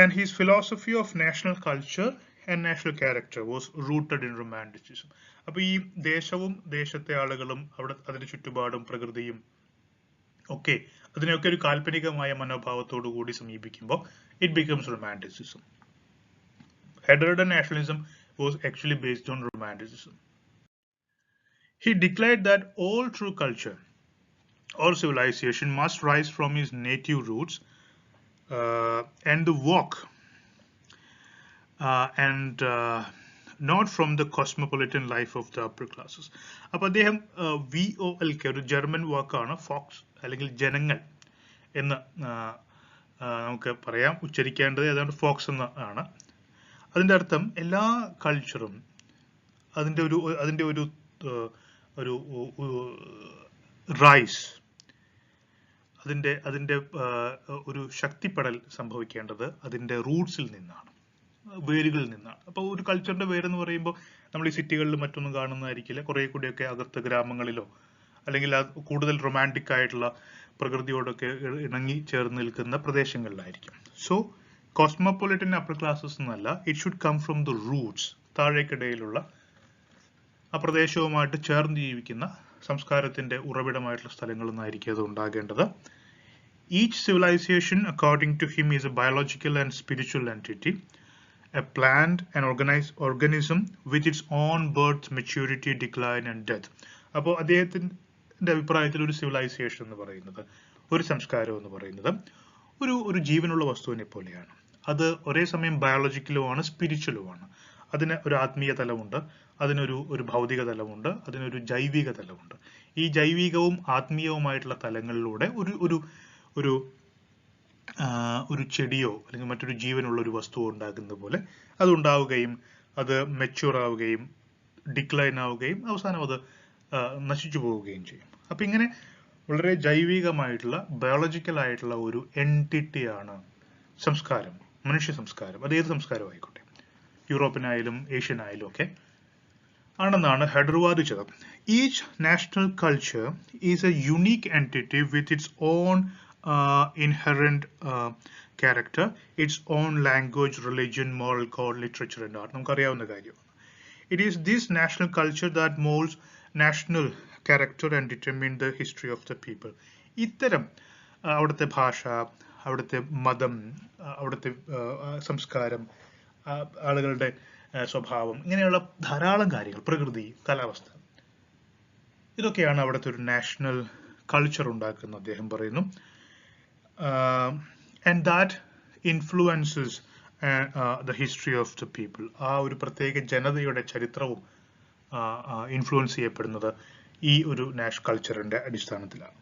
And his philosophy of national culture and national character was rooted in Romanticism. അപ്പൊ ഈ ദേശവും ദേശത്തെ ആളുകളും അതിന്റെ ചുറ്റുപാടും പ്രകൃതിയും ഒക്കെ അതിനെയൊക്കെ ഒരു കാൽപ്പനികമായ മനോഭാവത്തോടു കൂടി സമീപിക്കുമ്പോൾ it becomes Romanticism. Heidegger's nationalism was actually based on Romanticism. He declared that all true culture or civilization must rise from his native roots and the walk and not from the cosmopolitan life of the upper classes. അപ്പോൾ അദ്ദേഹം VOLK ഒരു German വാക്കാണ്, Fox അല്ലെങ്കിൽ ജനങ്ങൾ എന്ന് നമുക്ക് പറയാം. ഉച്ചരിക്കേണ്ടത് ഏതാണ്ട് ഫോക്സ് എന്ന് ആണ്. അതിന്റെ അർത്ഥം എല്ലാ കൾച്ചറും അതിന്റെ ഒരു റൈസ്, അതിന്റെ ഒരു ശക്തിപ്പെടൽ സംഭവിക്കേണ്ടത് അതിന്റെ റൂട്ട്സിൽ നിന്നാണ്, വേരുകളിൽ നിന്നാണ്. അപ്പോൾ ഒരു കൾച്ചറിന്റെ വേരെന്ന് പറയുമ്പോൾ നമ്മൾ ഈ സിറ്റികളിൽ മറ്റൊന്നും കാണുന്നതായിരിക്കില്ല. കുറെ കൂടിയൊക്കെ അകത്ത് ഗ്രാമങ്ങളിലോ അല്ലെങ്കിൽ കൂടുതൽ റൊമാൻറ്റിക് ആയിട്ടുള്ള പ്രകൃതിയോടൊക്കെ ഇണങ്ങി ചേർന്ന് നിൽക്കുന്ന പ്രദേശങ്ങളിലായിരിക്കും. സോ കോസ്മോപൊളിറ്റൻ അപ്പർ ക്ലാസസ് എന്നല്ല, it should come from the roots, താഴേക്കിടയിലുള്ള ആ പ്രദേശവുമായിട്ട് ചേർന്ന് ജീവിക്കുന്ന സംസ്കാരത്തിന്റെ ഉറവിടമായിട്ടുള്ള സ്ഥലങ്ങളിൽ നിന്നായിരിക്കും അത് ഉണ്ടാകേണ്ടത്. Each civilization, according to him, is a biological and spiritual entity, a planned and organized organism with its own birth, maturity, decline and death. അപ്പോൾ അദ്ദേഹത്തിന്റെ അഭിപ്രായത്തിൽ ഒരു സിവിലൈസേഷൻ എന്ന് പറയുന്നത്, ഒരു സംസ്കാരം എന്ന് പറയുന്നത് ഒരു ജീവനുള്ള വസ്തുവിനെ പോലെയാണ്. അത് ഒരേ സമയം ബയോളജിക്കലുമാണ്, സ്പിരിച്വലുമാണ്. അതിന് ഒരു ആത്മീയ തലമുണ്ട്, അതിനൊരു ഭൗതിക തലമുണ്ട്, അതിനൊരു ജൈവിക തലമുണ്ട്. ഈ ജൈവികവും ആത്മീയവുമായിട്ടുള്ള തലങ്ങളിലൂടെ ഒരു ചെടിയോ അല്ലെങ്കിൽ മറ്റൊരു ജീവനുള്ള ഒരു വസ്തുവോ ഉണ്ടാകുന്ന പോലെ അത് ഉണ്ടാവുകയും അത് മെച്യൂർ ആവുകയും ഡിക്ലൈൻ ആവുകയും അവസാനം അത് നശിച്ചു പോവുകയും ചെയ്യും. അപ്പൊ ഇങ്ങനെ വളരെ ജൈവികമായിട്ടുള്ള ബയോളജിക്കൽ ആയിട്ടുള്ള ഒരു എൻറ്റിറ്റിയാണ് സംസ്കാരം, മനുഷ്യ സംസ്കാരം. അത് ഏത് സംസ്കാരം ആയിക്കോട്ടെ, യൂറോപ്പിനായാലും ഏഷ്യനായാലും ഒക്കെ ആണെന്നാണ് ഹെഡർ വാദിച്ചത്. Each national culture is a unique entity with its own inherent character, its own language, religion, moral code, literature and art. നമുക്കറിയാവുന്ന കാര്യമാണ്. It is this national culture that molds national character and determine the history of the people. ഇത്തരം അവിടുത്തെ ഭാഷ, അവിടുത്തെ മതം, അവിടുത്തെ സംസ്കാരം, ആളുകളുടെ സ്വഭാവം, ഇങ്ങനെയുള്ള ധാരാളം കാര്യങ്ങൾ, പ്രകൃതി, കാലാവസ്ഥ, ഇതൊക്കെയാണ് അവിടുത്തെ ഒരു നാഷണൽ കൾച്ചർ ഉണ്ടാക്കുന്നത് അദ്ദേഹം പറയുന്നു. And that influences the history of the people. ആ ഒരു പ്രത്യേക ജനതയുടെ ചരിത്രവും ഇൻഫ്ലുവൻസ് ചെയ്യപ്പെടുന്നത് ഈ ഒരു നാഷണൽ കൾച്ചറിന്റെ അടിസ്ഥാനത്തിലാണ്.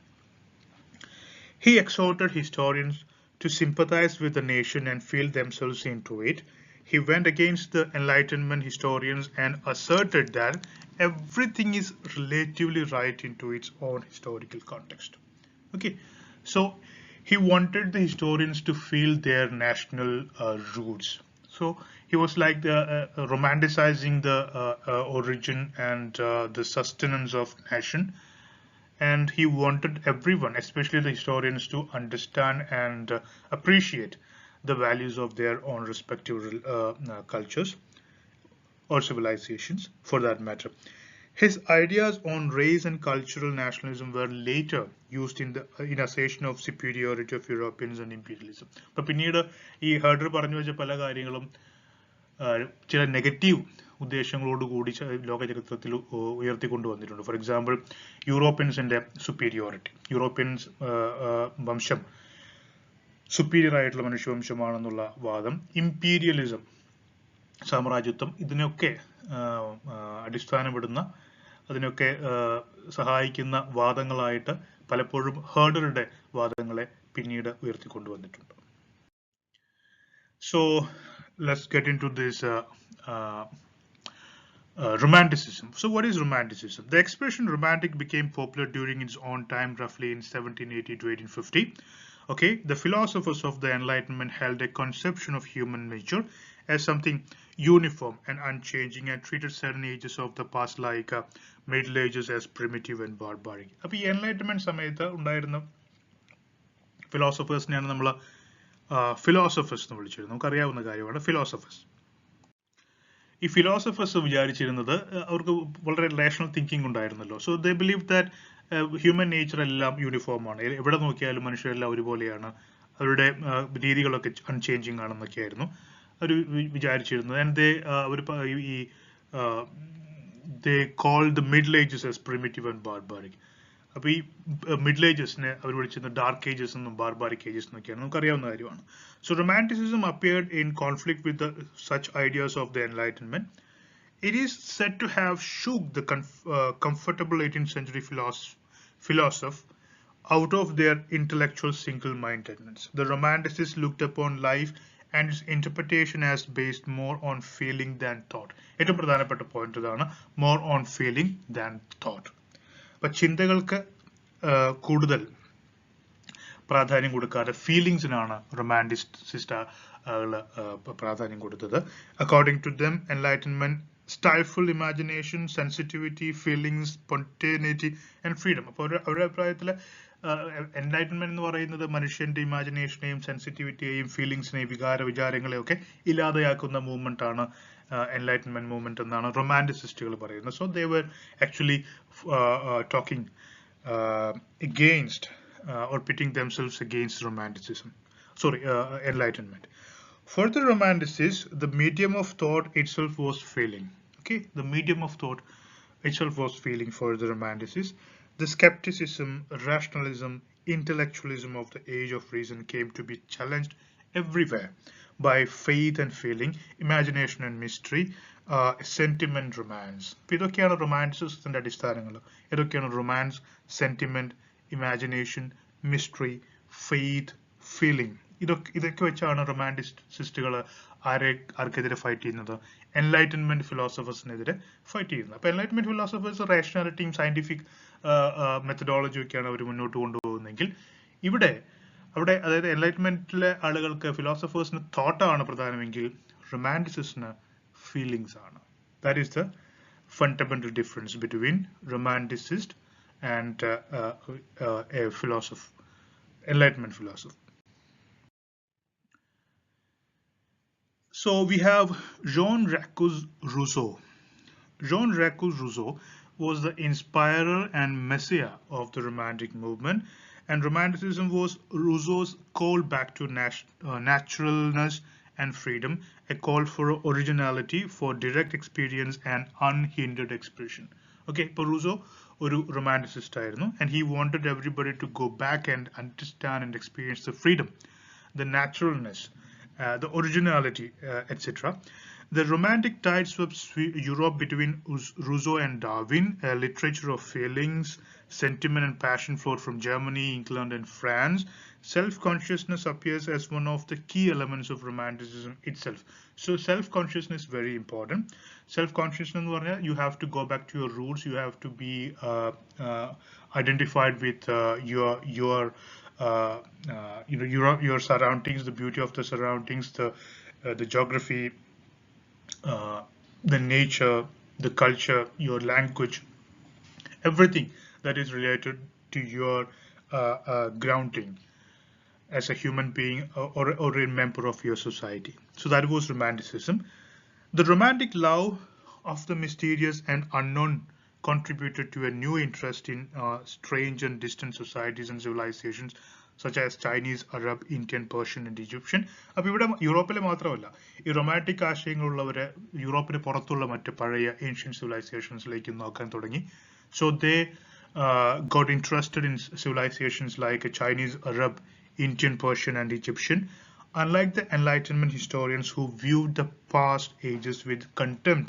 He exhorted historians to sympathize with the nation and feel themselves into it. He went against the Enlightenment historians and asserted that everything is relatively right into its own historical context. Okay, so he wanted the historians to feel their national roots. So he was like romanticizing the origin and the sustenance of nation, and he wanted everyone, especially the historians, to understand and appreciate the values of their own respective cultures or civilizations for that matter. His ideas on race and cultural nationalism were later used in assertion of superiority of Europeans and imperialism. അപ്പോൾ പിന്നീട് ഈ ഹെർഡർ പറഞ്ഞു വെച്ച പല കാര്യങ്ങളും ചില negative ഉദ്ദേശങ്ങളോടുകൂടി ലോക ചരിത്രത്തിൽ ഉയർത്തിക്കൊണ്ടുവന്നിട്ടുണ്ട്. ഫോർ എക്സാമ്പിൾ യൂറോപ്യൻസിന്റെ സുപ്പീരിയോറിറ്റി, യൂറോപ്യൻസ് വംശം സുപ്പീരിയർ ആയിട്ടുള്ള മനുഷ്യവംശമാണെന്നുള്ള വാദം, ഇമ്പീരിയലിസം സാമ്രാജ്യത്വം, ഇതിനൊക്കെ അടിസ്ഥാനപ്പെടുന്ന അതിനൊക്കെ സഹായിക്കുന്ന വാദങ്ങളായിട്ട് പലപ്പോഴും ഹേർഡറുടെ വാദങ്ങളെ പിന്നീട് ഉയർത്തിക്കൊണ്ടുവന്നിട്ടുണ്ട്. So let's get into this Romanticism. So what is Romanticism? The expression romantic became popular during its own time, roughly in 1780 to 1850. Okay, the philosophers of the Enlightenment held a conception of human nature as something uniform and unchanging, and treated certain ages of the past like Middle Ages as primitive and barbaric. അപ്പോൾ ഈ Enlightenment സമയത്ത് ഉണ്ടായിരുന്ന ഫിലോസഫേഴ്സിനെയാണ് നമ്മൾ philosophers എന്ന് വിളിച്ചിരുന്നത്. നമുക്കറിയാവുന്ന കാര്യമാണ് philosophers. ഈ ഫിലോസഫേഴ്സ് വിചാരിച്ചിരുന്നത് അവർക്ക് വളരെ റേഷണൽ തിങ്കിങ് ഉണ്ടായിരുന്നല്ലോ. So they believe that human nature എല്ലാം യൂണിഫോം ആണ്, എവിടെ നോക്കിയാലും മനുഷ്യരെല്ലാം ഒരുപോലെയാണ്, അവരുടെ രീതികളൊക്കെ അൺചേഞ്ചിങ് ആണെന്നൊക്കെയായിരുന്നു അവർ വിചാരിച്ചിരുന്നത്. And they called the middle ages as primitive and barbaric. അപ്പോൾ ഈ മിഡിൽ ഏജസിനെ അവർ വിളിച്ചിരുന്നത് ഡാർക്ക് ഏജസ് എന്നും ബാർബാരിക് ഏജസ് എന്നൊക്കെയാണ്, നമുക്കറിയാവുന്ന കാര്യമാണ്. So Romanticism appeared in conflict with such ideas of the Enlightenment. It is said to have shook the comfortable 18th century philosophy out of their intellectual single-mindedness. The Romanticists looked upon life and its interpretation as based more on feeling than thought. ഏറ്റവും പ്രധാനപ്പെട്ട point ഇതാണ്, more on feeling than thought. അപ്പോൾ ചിന്തകൾക്ക് കൂടുതൽ പ്രാധാന്യം കൊടുക്കാതെ ഫീലിംഗ്സിനാണ് romanticist പ്രാധാന്യം കൊടുത്തത്. According to them enlightenment stifled imagination, sensitivity, feelings, spontaneity and freedom. അപ്പോൾ അവരുടെ അഭിപ്രായത്തിൽ എൻലൈറ്റൻമെന്റ് എന്ന് പറയുന്നത് മനുഷ്യന്റെ ഇമാജിനേഷനെയും സെൻസിറ്റിവിറ്റിയെയും ഫീലിംഗ്സിനെയും വിചാരങ്ങളെയും ഒക്കെ ഇല്ലാതെയാക്കുന്ന മൂവ്മെന്റ് ആണ് എൻലൈറ്റൻമെന്റ് മൂവ്മെന്റ് എന്നാണ് റൊമാന്റിസിസ്റ്റുകൾ പറയുന്നത്. So they were actually talking against or pitting themselves against Enlightenment. For the Romanticists, the medium of thought itself was failing. Okay, the medium of thought itself was failing for the Romanticists. The skepticism, rationalism, intellectualism of the age of reason came to be challenged everywhere by faith and feeling, imagination and mystery, sentiment, romance. ഇതൊക്കെയാണ് റൊമാൻറ്റിസിസത്തിന്റെ അടിസ്ഥാനങ്ങൾ. ഇതൊക്കെയാണ് romance, sentiment, imagination, mystery, faith, feeling. ഇതൊക്കെ വെച്ചാണ് റൊമാന്റിസിസ്റ്റുകൾ ആർക്കെതിരെ fight ചെയ്യുന്നത്? Enlightenment ഫിലോസഫേഴ്സിനെതിരെ ഫൈറ്റ് ചെയ്യുന്നത്. അപ്പൊ എൻലൈറ്റൻമെന്റ് ഫിലോസഫേഴ്സ് റേഷണാലിറ്റിയും സയന്റിഫിക് മെത്തഡോളജിയും ഒക്കെയാണ് അവർ മുന്നോട്ട് കൊണ്ടുപോകുന്നതെങ്കിൽ അവിടെ അതായത് എൻലൈറ്റൻമെന്റിലെ ആളുകൾക്ക് ഫിലോസഫേഴ്സിന് തോട്ടാണ് പ്രധാനമെങ്കിൽ റൊമാന്റിസിസ്റ്റിന് ഫീലിംഗ്സ് ആണ്. That is the fundamental difference between romanticist and a philosopher, Enlightenment philosopher. So we have Jean-Jacques Rousseau. Jean-Jacques Rousseau was the inspirer and messiah of the Romantic movement, and Romanticism was Rousseau's call back to naturalness and freedom, a call for originality, for direct experience and unhindered expression. Okay, but Rousseau ഒരു റൊമാന്റിസിസ്റ്റ് ആയിരുന്നു, and he wanted everybody to go back and understand and experience the freedom, the naturalness, the originality, etc. The Romantic tide swept Europe between Rousseau and Darwin. A literature of feelings, sentiment and passion flowed from Germany, England and France. Self-consciousness appears as one of the key elements of Romanticism itself. So self-consciousness is very important. Self-consciousness, you have to go back to your roots. You have to be identified with your surroundings, the beauty of the surroundings, the geography, the nature, the culture, your language, everything that is related to your grounding as a human being or a member of your society. So that was Romanticism. The romantic love of the mysterious and unknown contributed to a new interest in strange and distant societies and civilizations such as Chinese, Arab, Indian, Persian and Egyptian. അപ്പോൾ ഇവിടെ യൂറോപ്പിലെ മാത്രമല്ല ഈ romantic ആശയങ്ങളുള്ളവരെ യൂറോപ്പിന് പുറത്തുള്ള മറ്റ് പഴയ ancient സിവിലൈസേഷൻസിലേക്ക് നോക്കാൻ തുടങ്ങി. So they got interested in civilizations like Chinese, Arab, Indian, Persian and Egyptian. Unlike the Enlightenment historians who viewed the past ages with contempt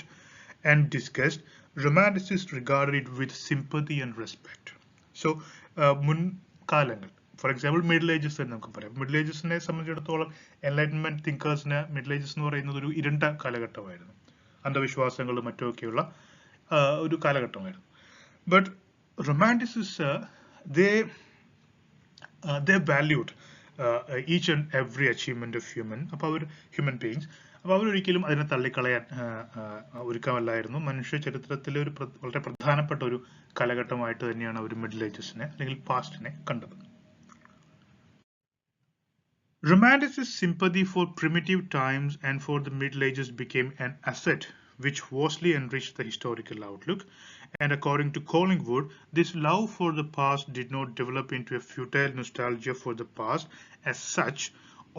and disgust, Romanticists regarded it with sympathy and respect. So, മുൻകാലങ്ങൾ, for example, Middle Ages തന്നെ നമുക്ക് പറയാം. Middle Agesനെ സംബന്ധിച്ചിടത്തോളം Enlightenment thinkersനെ Middle Ages എന്ന് പറയുന്നത് ഒരു ഇരുണ്ട കാലഘട്ടമായിരുന്നു. അന്ധവിശ്വാസങ്ങളും മറ്റുമൊക്കെയുള്ള ഒരു കാലഘട്ടമായിരുന്നു. But Romanticists, they valued each and every achievement of human beings. അപ്പോൾ അവരൊരിക്കലും അതിനെ തള്ളിക്കളയാൻ ഒരുക്കമല്ലായിരുന്നു. മനുഷ്യ ചരിത്രത്തിലെ ഒരു വളരെ പ്രധാനപ്പെട്ട ഒരു കാലഘട്ടമായിട്ട് തന്നെയാണ് അവർ മിഡിൽ ഏജസിനെ അല്ലെങ്കിൽ പാസ്റ്റിനെ കണ്ടത്. Romanticist sympathy for primitive times and for the Middle Ages became an asset which vastly enriched the historical outlook. And according to Collingwood, this love for the past did not develop into a futile nostalgia for the past as such,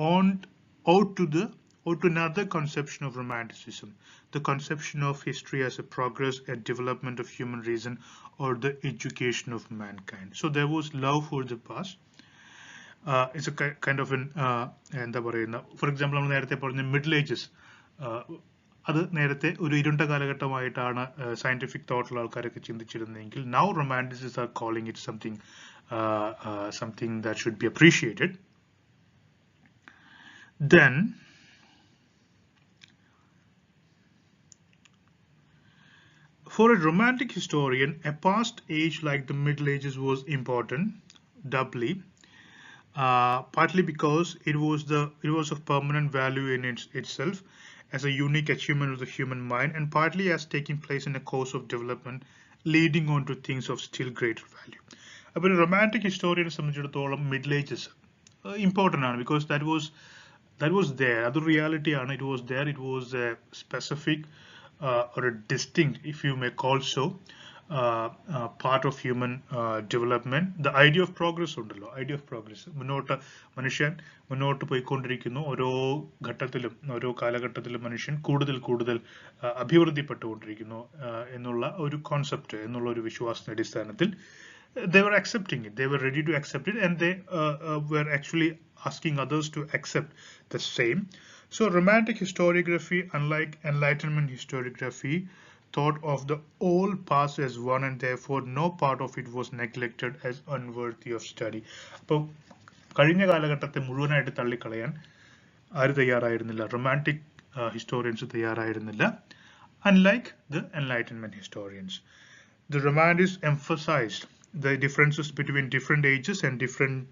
owed to another conception of Romanticism, the conception of history as a progress and development of human reason or the education of mankind. So there was love for the past. It's a kind of an, for example, Middle Ages. അത് നേരത്തെ ഒരു ഇരുണ്ട കാലഘട്ടമായിട്ടാണ് scientific തോട്ടുള്ള ആൾക്കാരൊക്കെ ചിന്തിച്ചിരുന്നെങ്കിൽ now romanticists are calling it something that should be appreciated. Then for a romantic historian, a past age like the Middle Ages was important, doubly, partly because it was of permanent value in itself as a unique achievement of the human mind, and partly as taking place in a course of development leading on to things of still greater value. അപ്പോൾ romantic historians സംബന്ധിച്ചിടത്തോളം Middle Ages important ആണ്, because that was there. അത് reality ആണ്. It was there. It was a specific or a distinct, if you may call so, part of human development. The idea of progress ഉണ്ടല്ലോ, idea of progress. മനുഷ്യൻ മുന്നോട്ട് പോയിക്കൊണ്ടിരിക്കുന്നു. ഓരോ ഘട്ടത്തിലും ഓരോ കാലഘട്ടത്തിലും മനുഷ്യൻ കൂടുതൽ അഭിവൃദ്ധിപ്പെട്ടുകൊണ്ടിരിക്കുന്നു എന്നുള്ള ഒരു കോൺസെപ്റ്റ്, എന്നുള്ള ഒരു വിശ്വാസത്തിന്റെ അടിസ്ഥാനത്തിൽ they were accepting it. They were ready to accept it, and they were actually asking others to accept the same. So romantic historiography, unlike Enlightenment historiography, thought of the whole past as one, and therefore no part of it was neglected as unworthy of study. അപ്പോൾ കഴിഞ്ഞ കാലഘട്ടത്തെ മുഴുവനായിട്ട് തള്ളിക്കളയാൻ ആര് തയ്യാറായിരുന്നില്ല? Romantic historians തയ്യാറായിരുന്നില്ല, unlike the Enlightenment historians. The Romanticists emphasized the differences between different ages and different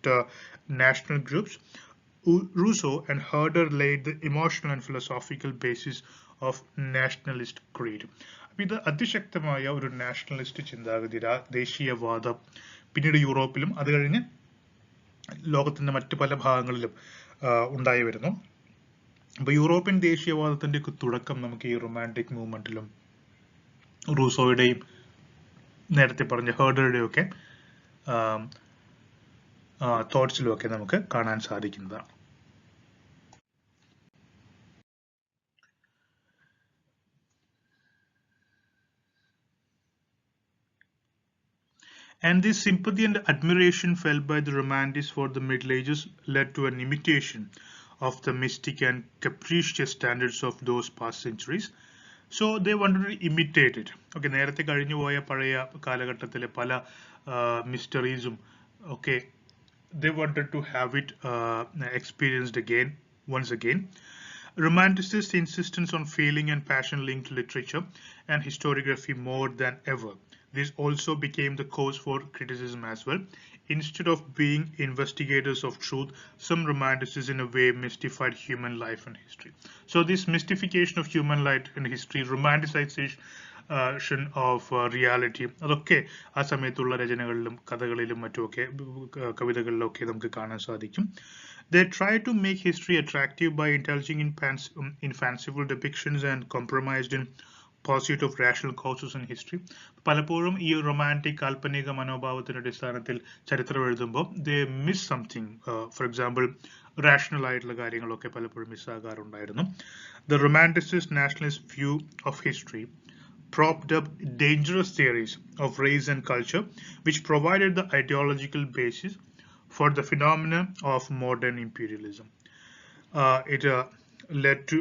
national groups. Rousseau and Herder laid the emotional and philosophical basis of nationalist creed. ഇത് അതിശക്തമായ ഒരു നാഷണലിസ്റ്റ് ചിന്താഗതി, ദേശീയവാദം പിന്നീട് യൂറോപ്പിലും അത് കഴിഞ്ഞ് ലോകത്തിന്റെ മറ്റു പല ഭാഗങ്ങളിലും ഉണ്ടായി വരുന്നു. അപ്പൊ യൂറോപ്യൻ ദേശീയവാദത്തിന്റെ തുടക്കം നമുക്ക് ഈ റൊമാൻറ്റിക് മൂവ്മെന്റിലും റൂസോയുടെയും നേരത്തെ പറഞ്ഞ ഹേർഡറുടെയും ഒക്കെ തോട്ട്സിലും ഒക്കെ നമുക്ക് കാണാൻ സാധിക്കുന്നതാണ്. And this sympathy and admiration felt by the Romanticists for the Middle Ages led to an imitation of the mystic and capricious standards of those past centuries. So they wanted to imitate it. Okay, നേരത്തെ കഴിഞ്ഞു പോയ പഴയ കാലഘട്ടത്തിലെ പല മിസ്റ്ററീസും ഒക്കെ they wanted to have it experienced once again. Romanticist insistence on feeling and passion linked literature and historiography more than ever. This also became the cause for criticism as well. Instead of being investigators of truth, some romanticists in a way mystified human life and history. So this mystification of human life and history, romanticization of reality, അതൊക്കെ ആ സമയത്തുള്ള രചനകളിലും കഥകളിലും മറ്റുമൊക്കെ കവിതകളിലും ഒക്കെ നമുക്ക് കാണാൻ സാധിക്കും. They try to make history attractive by indulging in fanciful depictions and compromised in pursuit of rational causes in history. പലപ്പോഴും ഈ റൊമാൻറ്റിക് കാൽപ്പനിക മനോഭാവത്തിന്റെ അടിസ്ഥാനത്തിൽ ചരിത്രം എഴുതുമ്പോൾ they miss something. For example, rational ആയിട്ടുള്ള കാര്യങ്ങളൊക്കെ പലപ്പോഴും മിസ്സാകാറുണ്ടായിരുന്നു. The romanticist nationalist view of history propped up dangerous theories of race and culture, which provided the ideological basis for the phenomena of modern imperialism. It led to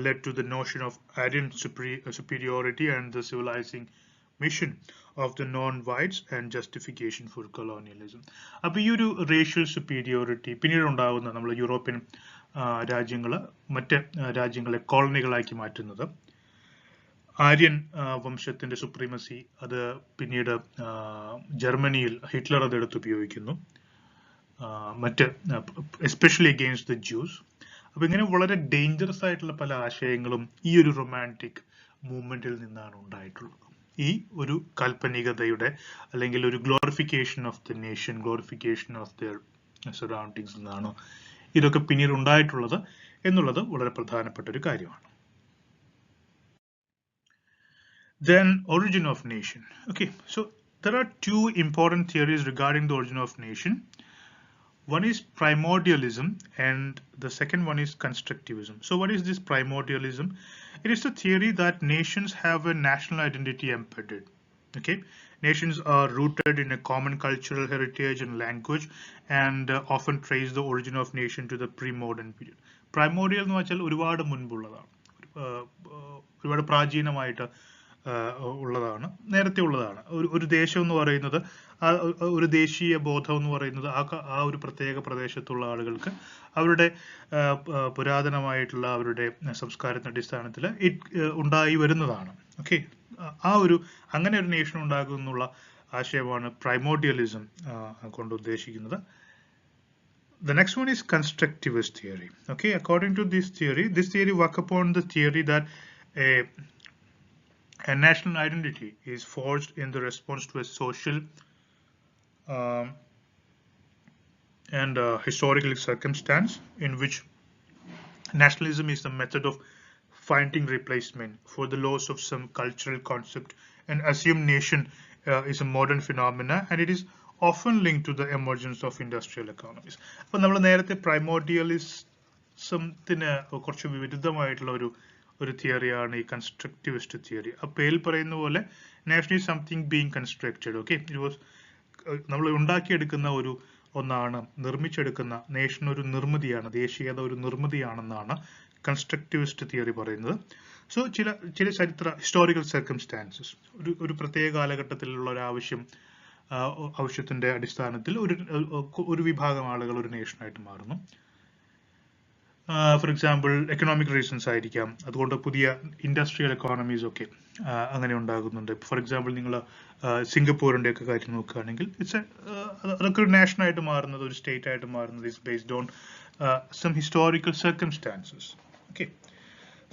led to the notion of Aryan superiority and the civilizing mission of the non-whites and justification for colonialism. അപ്പോൾ ഈ ഒരു racial superiority പിന്നീട് ഉണ്ടാകുന്ന നമ്മൾ European രാജ്യങ്ങൾ മറ്റ് രാജ്യങ്ങളെ കോളനികളാക്കി മാറ്റുന്നത് ആര്യൻ വംശത്തിന്റെ സുപ്രീമസി അത് പിന്നീട് ജർമ്മനിയിൽ ഹിറ്റ്ലർ അത് എടുത്തുപയോഗിക്കുന്നു മറ്റ് എസ്പെഷ്യലി അഗെയിൻസ്റ്റ് ദ ജ്യൂസ്. അപ്പൊ ഇങ്ങനെ വളരെ ഡേഞ്ചറസ് ആയിട്ടുള്ള പല ആശയങ്ങളും ഈ ഒരു റൊമാൻറ്റിക് മൂവ്മെന്റിൽ നിന്നാണ് ഉണ്ടായിട്ടുള്ളത്. ഈ ഒരു കാൽപ്പനികതയുടെ അല്ലെങ്കിൽ ഒരു glorification of the nation, glorification of there surroundings നിന്നാണ് ഇതൊക്കെ പിന്നീട് ഉണ്ടായിട്ടുള്ളത് എന്നുള്ളത് വളരെ പ്രധാനപ്പെട്ട ഒരു കാര്യമാണ്. Then origin of nation. Okay, so there are two important theories regarding the origin of nation. One is primordialism and the second one is constructivism. So what is this primordialism? It is the theory that nations have a national identity embedded. Okay, nations are rooted in a common cultural heritage and language and often trace the origin of nation to the pre-modern period. Primordial എന്ന് വെച്ചാൽ ഒരുപാട് മുൻപുള്ളതാണ്, ഒരുപാട് പ്രാചീനമായിട്ട് ഉള്ളതാണ്, നേരത്തെ ഉള്ളതാണ്. ഒരു ദേശം എന്ന് പറയുന്നത് ഒരു ദേശീയ ബോധം എന്ന് പറയുന്നത് ആ ഒരു പ്രത്യേക പ്രദേശത്തുള്ള ആളുകൾക്ക് അവരുടെ പുരാതനമായിട്ടുള്ള അവരുടെ സംസ്കാരത്തിന്റെ അടിസ്ഥാനത്തിൽ ഉണ്ടായി വരുന്നതാണ്. ഓക്കെ, അങ്ങനെ ഒരു നേഷൻ ഉണ്ടാകും എന്നുള്ള ആശയമാണ് primordialism കൊണ്ട് ഉദ്ദേശിക്കുന്നത്. The next one is constructivist theory. Okay, according to this theory work upon the theory that a national identity is forged in the response to a social and historical circumstance in which nationalism is the method of finding replacement for the loss of some cultural concept and assumed nation is a modern phenomena and it is often linked to the emergence of industrial economies. അപ്പോൾ നമ്മൾ നേരത്തെ പ്രൈമോർഡിയലിസത്തിന് കുറച്ച് വിരുദ്ധമായിട്ടുള്ള ഒരു തിയറിയാണ് ഈ constructivist theory. ആ പേരിൽ പറയുന്ന പോലെ nation is something being constructed. Okay, it was നമ്മൾ ഉണ്ടാക്കിയെടുക്കുന്ന ഒന്നാണ്, നിർമ്മിച്ചെടുക്കുന്ന നേഷൻ ഒരു നിർമ്മിതിയാണ്, ദേശീയത ഒരു നിർമ്മിതിയാണെന്നാണ് കൺസ്ട്രക്റ്റിവിസ്റ്റ് തിയറി പറയുന്നത്. സോ ചില ഹിസ്റ്റോറിക്കൽ സർക്കംസ്റ്റാൻസസ്, ഒരു പ്രത്യേക കാലഘട്ടത്തിലുള്ള ഒരു ആവശ്യത്തിന്റെ അടിസ്ഥാനത്തിൽ ഒരു വിഭാഗം ആളുകൾ ഒരു നേഷനായിട്ട് മാറുന്നു. ഫോർ എക്സാമ്പിൾ എക്കണോമിക് റീസൺസ് ആയിരിക്കാം, അതുകൊണ്ട് പുതിയ ഇൻഡസ്ട്രിയൽ എക്കോണമീസ് ഒക്കെ അങ്ങനെ ഉണ്ടാകുന്നുണ്ട്. ഫോർ എക്സാമ്പിൾ നിങ്ങൾ സിംഗപ്പൂരിന്റെ ഒക്കെ കാര്യം നോക്കുകയാണെങ്കിൽ അതൊക്കെ ഒരു നാഷനായിട്ട് മാറുന്നത്, ഒരു സ്റ്റേറ്റ് ആയിട്ട് മാറുന്നത് is based on some historical circumstances. Okay,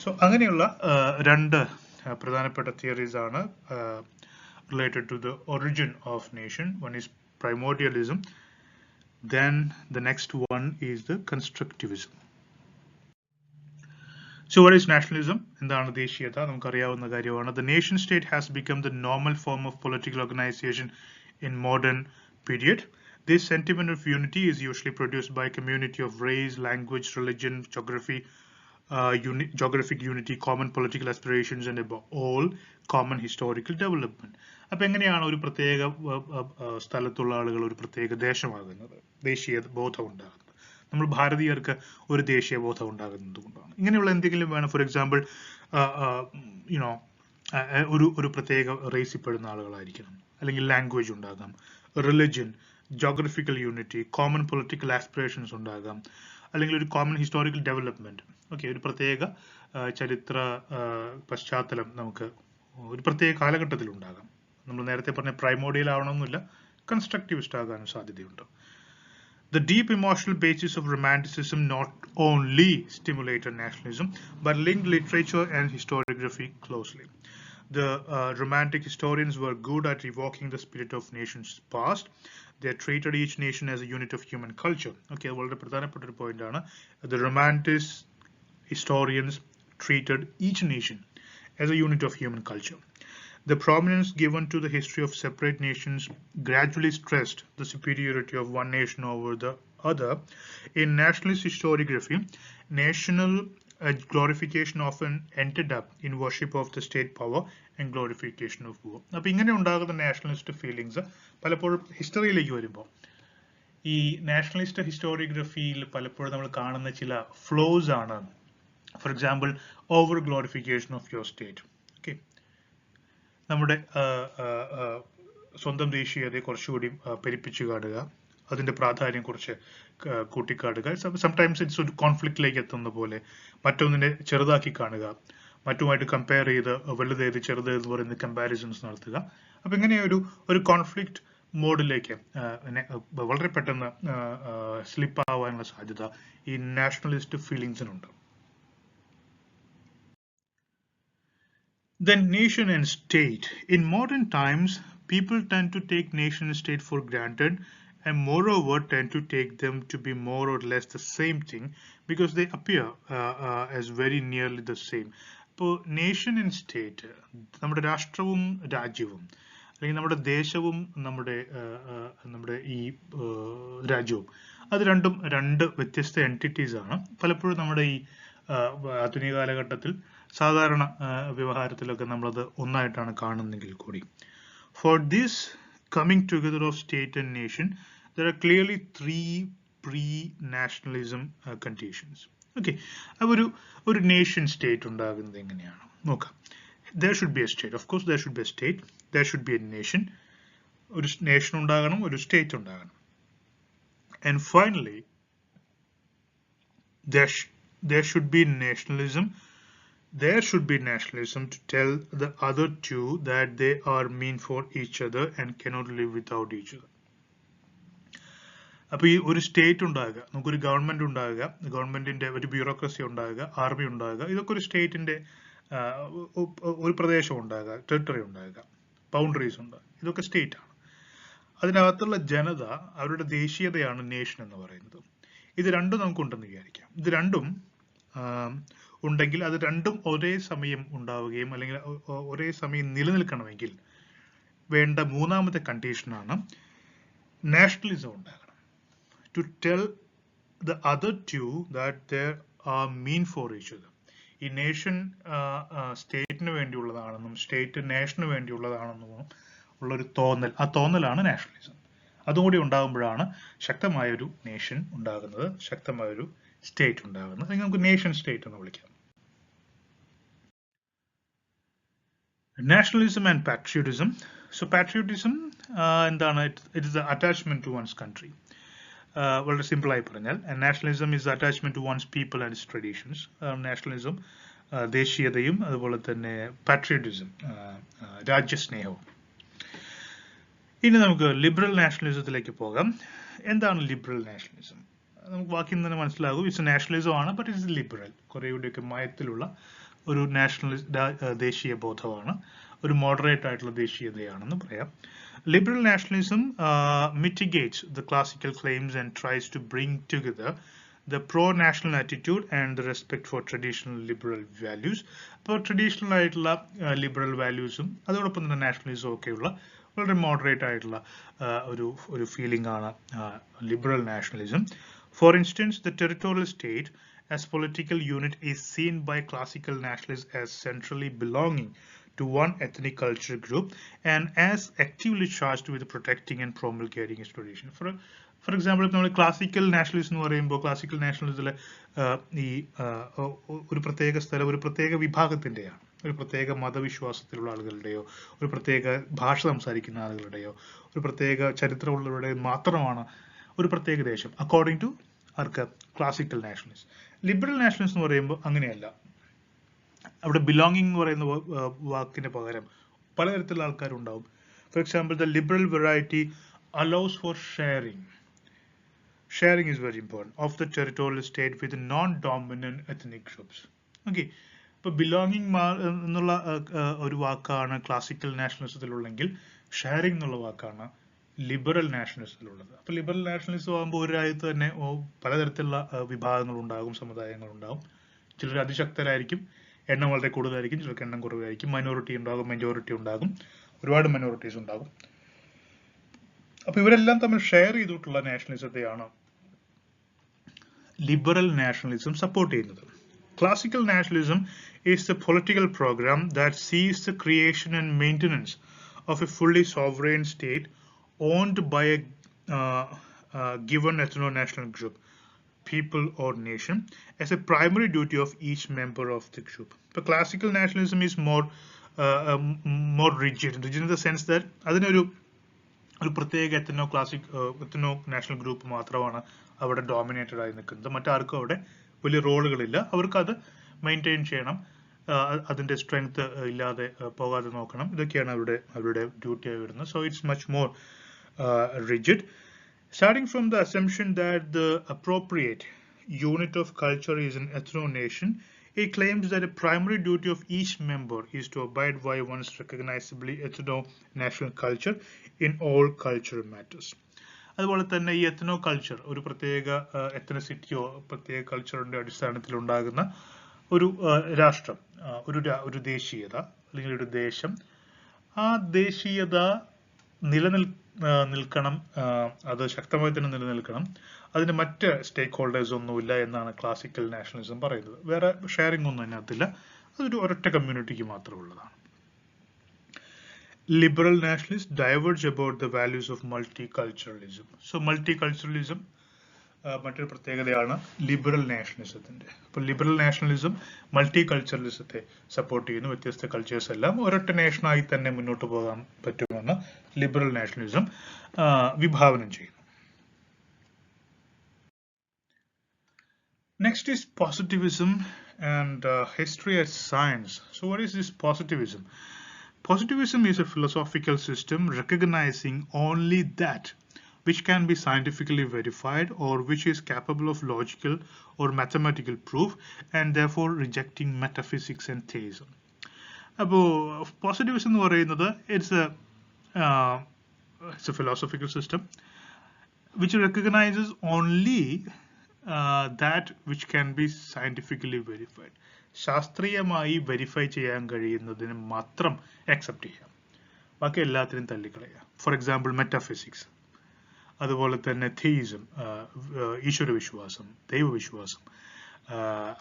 so അങ്ങനെയുള്ള രണ്ട് പ്രധാനപ്പെട്ട തിയറീസ് ആണ് related to the origin of nation. One is primordialism, then the next one is the constructivism. So what is nationalism? എന്താണ് ദേശീയത? നമുക്കറിയാവുന്ന കാര്യമാണ്. The nation state has become the normal form of political organization in modern period. This sentiment of unity is usually produced by a community of race, language, religion, geographic unity, common political aspirations and above all common historical development. അപ്പൊ എങ്ങനെയാണ് ഒരു പ്രത്യേക സ്ഥലത്തുള്ള ആളുകൾ ഒരു പ്രത്യേക ദേശമാകുന്നത്, ദേശീയ ബോധം ഉണ്ടാകുന്നത്? നമ്മൾ ഭാരതീയർക്ക് ഒരു ദേശീയ ബോധം ഉണ്ടാകുന്നത് കൊണ്ടാണ്. ഇങ്ങനെയുള്ള എന്തെങ്കിലും വേണം. ഫോർ എക്സാമ്പിൾ ഒരു പ്രത്യേക റേസിൽ പെടുന്ന ആളുകളായിരിക്കണം, അല്ലെങ്കിൽ ലാംഗ്വേജ് ഉണ്ടാകാം, religion, geographical unity, common political aspirations ഉണ്ടാകാം, അല്ലെങ്കിൽ ഒരു കോമൺ ഹിസ്റ്റോറിക്കൽ ഡെവലപ്മെന്റ്. ഓക്കെ, ഒരു പ്രത്യേക ചരിത്ര പശ്ചാത്തലം നമുക്ക് ഒരു പ്രത്യേക കാലഘട്ടത്തിൽ ഉണ്ടാകാം. നമ്മൾ നേരത്തെ പറഞ്ഞ പ്രൈമോഡിയൽ ആവണമെന്നില്ല, കൺസ്ട്രക്റ്റിവിസ്റ്റ് ആകാനും സാധ്യതയുണ്ട്. The deep emotional basis of Romanticism not only stimulated nationalism but linked literature and historiography closely. The Romantic historians were good at evoking the spirit of nations past. They treated each nation as a unit of human culture. Okay, വളരെ പ്രധാനപ്പെട്ട ഒരു point ആണ്. The Romantic historians treated each nation as a unit of human culture. The prominence given to the history of separate nations gradually stressed the superiority of one nation over the other. In nationalist historiography, national glorification often ended up in worship of the state power and glorification of war. അപ്പോൾ ഇങ്ങനെ ഉണ്ടാകുന്ന nationalist feelings പലപ്പോഴും ഹിസ്റ്ററിയിലേക്ക് വരുമ്പോൾ ഈ nationalist ഹിസ്റ്റോറിയോഗ്രഫിയിൽ പലപ്പോഴും നമ്മൾ കാണുന്ന ചില ഫ്ലോസ് ആണ്. For example, over glorification of your state. Okay, നമ്മുടെ സ്വന്തം ദേശീയതയെ കുറച്ചുകൂടി പെരുപ്പിച്ചു കാണുക, അതിന്റെ പ്രാധാന്യം കുറച്ച് കൂട്ടിക്കാട്ടുക. സംടൈംസ് ഇറ്റ്സ് ഒരു കോൺഫ്ലിക്റ്റിലേക്ക് എത്തുന്ന പോലെ മറ്റൊന്നിനെ ചെറുതാക്കി കാണുക, മറ്റുമായിട്ട് കമ്പയർ ചെയ്ത് വലുതേത് ചെറുതേത് പറയുന്ന കമ്പാരിസൺസ് നടത്തുക. അപ്പൊ ഇങ്ങനെ ഒരു കോൺഫ്ലിക്റ്റ് മോഡിലേക്ക് വളരെ പെട്ടെന്ന് സ്ലിപ്പ് ആവാനുള്ള സാധ്യത ഈ nationalist ഫീലിങ്സിനുണ്ട്. Then nation and state. In modern times, people tend to take nation and state for granted, and moreover tend to take them to be more or less the same thing because they appear as very nearly the same. ഇപ്പോൾ nation and state, നമ്മുടെ രാഷ്ട്രവും രാജ്യവും അല്ലെങ്കിൽ നമ്മുടെ ദേശവും നമ്മുടെ ഈ രാജ്യവും, അത് രണ്ടും രണ്ട് വ്യത്യസ്ത എൻറ്റിറ്റീസ് ആണ്. പലപ്പോഴും നമ്മുടെ ഈ ആധുനിക കാലഘട്ടത്തിൽ സാധാരണ വ്യവഹാരത്തിലൊക്കെ നമ്മളത് ഒന്നായിട്ടാണ് കാണുന്നെങ്കിൽ കൂടി. For this coming together of state and nation, there are clearly three pre-nationalism conditions. Okay, അപ്പോൾ ഒരു നേഷൻ സ്റ്റേറ്റ് ഉണ്ടാകുന്നത് എങ്ങനെയാണ് നോക്കാം. There should be a state. Of course, there should be a state. There should be a nation. ഒരു nation ഉണ്ടാകണം, ഒരു state ഉണ്ടാകണം. And finally, there should be nationalism. There should be nationalism to tell the other two that they are mean for each other and cannot live without each other. അപ്പോൾ ഈ ഒരു state ഉണ്ടാകുക, നമുക്കൊരു government ഉണ്ടാകുക, ഗവൺമെന്റിന്റെ ഒരു bureaucracy ഉണ്ടാകുക, army ഉണ്ടാകുക, ഇതൊക്കെ ഒരു സ്റ്റേറ്റിന്റെ ഒരു പ്രദേശം ഉണ്ടാകുക, ടെറിട്ടറി ഉണ്ടാകുക, ബൗണ്ടറീസ് ഉണ്ടാകുക, ഇതൊക്കെ സ്റ്റേറ്റ് ആണ്. അതിനകത്തുള്ള ജനത അവരുടെ ദേശീയതയാണ് നേഷൻ എന്ന് പറയുന്നത്. ഇത് രണ്ടും നമുക്കുണ്ടെന്ന് വിചാരിക്കാം. ഇത് രണ്ടും ഉണ്ടെങ്കിൽ അത് രണ്ടും ഒരേ സമയം ഉണ്ടാവുകയും അല്ലെങ്കിൽ ഒരേ സമയം നിലനിൽക്കണമെങ്കിൽ വേണ്ട മൂന്നാമത്തെ കണ്ടീഷനാണ് നാഷണലിസം ഉണ്ടാകണം. To tell the other to that there are meant for each other. ഈ നേഷൻ സ്റ്റേറ്റിന് വേണ്ടിയുള്ളതാണെന്നും സ്റ്റേറ്റ് നേഷന് വേണ്ടിയുള്ളതാണെന്നും ഉള്ളൊരു തോന്നൽ, ആ തോന്നലാണ് നാഷണലിസം. അതുകൂടി ഉണ്ടാകുമ്പോഴാണ് ശക്തമായൊരു നേഷൻ ഉണ്ടാകുന്നത്, ശക്തമായൊരു സ്റ്റേറ്റ് ഉണ്ടാകുന്നത്. അല്ലെങ്കിൽ നമുക്ക് നേഷൻ സ്റ്റേറ്റ് എന്ന് വിളിക്കാം. Nationalism and patriotism. So patriotism എന്താണ്? It is the attachment to one's country. വളരെ സിമ്പിൾ ആയി പറഞ്ഞാൽ, and nationalism is the attachment to one's people and its traditions. Nationalism ദേശീയതയും അതുപോലെ തന്നെ patriotism രാജ്യസ്നേഹവും. ഇനി നമുക്ക് ലിബറൽ നാഷണലിസത്തിലേക്ക് പോകാം. എന്താണ് ലിബറൽ നാഷണലിസം? നമുക്ക് വാക്കിൽ നിന്ന് തന്നെ മനസ്സിലാകും, ഇറ്റ്സ് നാഷണലിസം ആണ്, ബട്ട് ഇറ്റ്സ് ലിബറൽ. കുറേയൂടെയൊക്കെ മയത്തിലുള്ള ഒരു ദേശീയ ബോധമാണ്, ഒരു മോഡറേറ്റ് ആയിട്ടുള്ള ദേശീയതയാണെന്ന് പറയാം. Liberal nationalism mitigates the classical claims and tries to bring together the pro-national attitude and the respect for traditional liberal values. അപ്പോൾ ട്രഡീഷണൽ ആയിട്ടുള്ള ലിബറൽ വാല്യൂസും അതോടൊപ്പം തന്നെ നാഷണലിസം ഒക്കെയുള്ള വളരെ മോഡറേറ്റ് ആയിട്ടുള്ള ഒരു ഫീലിംഗ് ആണ് liberal nationalism. For instance, the territorial state as political unit is seen by classical nationalists as centrally belonging to one ethnic culture group and as actively charged with protecting and promulgating its tradition. For example, നമ്മൾ classical nationalist എന്ന് പറയുമ്പോൾ classical നാഷണലിസത്തിലെ ഈ ഒരു പ്രത്യേക സ്ഥലം ഒരു പ്രത്യേക വിഭാഗത്തിന്റെയാണ്, ഒരു പ്രത്യേക മതവിശ്വാസത്തിലുള്ള ആളുകളുടെയോ ഒരു പ്രത്യേക ഭാഷ സംസാരിക്കുന്ന ആളുകളുടെയോ ഒരു പ്രത്യേക ചരിത്രമുള്ളവരുടെയോ മാത്രമാണ് ഒരു പ്രത്യേക ദേശം, അക്കോർഡിംഗ് ടു ആർക്ക് ക്ലാസിക്കൽ നാഷണലിസ്റ്റ്. ലിബറൽ നാഷണലിസ്റ്റ് എന്ന് പറയുമ്പോൾ അങ്ങനെയല്ല. അവിടെ ബിലോങ്ങിങ് എന്ന് പറയുന്ന വാക്കിന് പകരം പലതരത്തിലുള്ള ആൾക്കാരുണ്ടാവും. For example, the liberal variety allows for sharing. Sharing is very important of the territorial state with non dominant ethnic groups. Okay, ഇപ്പൊ ബിലോങ്ങിങ് എന്നുള്ള ഒരു വാക്കാണ് ക്ലാസിക്കൽ നാഷണലിസത്തിലുള്ളെങ്കിൽ ഷെയറിംഗ് എന്നുള്ള വാക്കാണ് ലിബറൽ നാഷണലിസത്തിലുള്ളത്. അപ്പൊ ലിബറൽ നാഷണലിസം ആകുമ്പോൾ ഒരു രാജ്യത്ത് തന്നെ പലതരത്തിലുള്ള വിഭാഗങ്ങളുണ്ടാകും, സമുദായങ്ങളുണ്ടാകും. ചിലർ അതിശക്തരായിരിക്കും, എണ്ണം വളരെ കൂടുതലായിരിക്കും, ചിലർക്ക് എണ്ണം കുറവായിരിക്കും. മൈനോറിറ്റി ഉണ്ടാകും, മെജോറിറ്റി ഉണ്ടാകും, ഒരുപാട് മൈനോറിറ്റീസ് ഉണ്ടാകും. അപ്പൊ ഇവരെല്ലാം തമ്മിൽ ഷെയർ ചെയ്തിട്ടുള്ള നാഷണലിസത്തെയാണ് liberal nationalism support ചെയ്യുന്നത്. Classical nationalism is the political program that sees the creation and maintenance of a fully sovereign state owned by a given ethno-national group, people or nation as a primary duty of each member of the group. But classical nationalism is more rigid in the sense that അതിനൊരു പ്രത്യേക എത്തനോ national group മാത്രമാണ് അവിടെ dominated ആയി നിൽക്കുന്നത്. മറ്റാർക്കും അവിടെ വലിയ റോളുകളില്ല. അവർക്ക് അത് മെയിൻറ്റെയിൻ ചെയ്യണം, അതിന്റെ സ്ട്രെങ്ത് ഇല്ലാതെ പോകാതെ നോക്കണം. ഇതൊക്കെയാണ് അവരുടെ ഡ്യൂട്ടി ആയി വരുന്നത്. So it's much more rigid. Starting from the assumption that the appropriate unit of culture is an ethno-nation, it claims that a primary duty of each member is to abide by one's recognizably ethno-national culture in all cultural matters. അതുപോലെ തന്നെ ഈ എത്നോ culture ഒരു പ്രത്യേക എത്നസിറ്റിയോ പ്രത്യേക കൾച്ചറിന്റെ അടിസ്ഥാനത്തിൽ ഉണ്ടാകുന്ന ഒരു രാഷ്ട്രം, ഒരു ദേശീയത അല്ലെങ്കിൽ ഒരു ദേശം, ആ ദേശീയത നിൽക്കണം, അത് ശക്തമായി തന്നെ നിലനിൽക്കണം. അതിന് മറ്റ് സ്റ്റേക്ക് ഹോൾഡേഴ്സ് ഒന്നുമില്ല എന്നാണ് ക്ലാസിക്കൽ നാഷണലിസം പറയുന്നത്. വേറെ ഷെയറിംഗ് ഒന്നും അതിനകത്തില്ല, അതൊരു ഒരൊറ്റ കമ്മ്യൂണിറ്റിക്ക് മാത്രമുള്ളതാണ്. Liberal nationalists diverge about the values of multiculturalism. So multiculturalism മറ്റൊരു പ്രത്യേകതയാണ് ലിബറൽ നാഷണലിസത്തിന്റെ. അപ്പോൾ ലിബറൽ നാഷണലിസം മൾട്ടികൾച്ചറലിസത്തെ സപ്പോർട്ട് ചെയ്യുന്നു. വ്യത്യസ്ത കൾച്ചേഴ്സ് എല്ലാം ഒരൊറ്റ നേഷനായി തന്നെ മുന്നോട്ട് പോകാൻ പറ്റുമെന്ന് ലിബറൽ നാഷണലിസം വിഭാവനം ചെയ്യുന്നു. Next is positivism and history as science. So what is this positivism? Positivism is a philosophical system recognizing only that which can be scientifically verified or which is capable of logical or mathematical proof, and therefore rejecting metaphysics and theism. അപ്പോൾ positivism എന്ന് പറയുന്നത് it's a philosophical system which recognizes only that which can be scientifically verified. ശാസ്ത്രീയമായി verify ചെയ്യാൻ കഴിയുന്നതിന് മാത്രം accept ചെയ്യാം, ബാക്കി എല്ലാത്തിനും തള്ളിക്കളയാം. ഫോർ എക്സാമ്പിൾ മെറ്റാഫിസിക്സ്, അതുപോലെ തന്നെ തീയിസം, ഈശ്വരവിശ്വാസം, ദൈവവിശ്വാസം,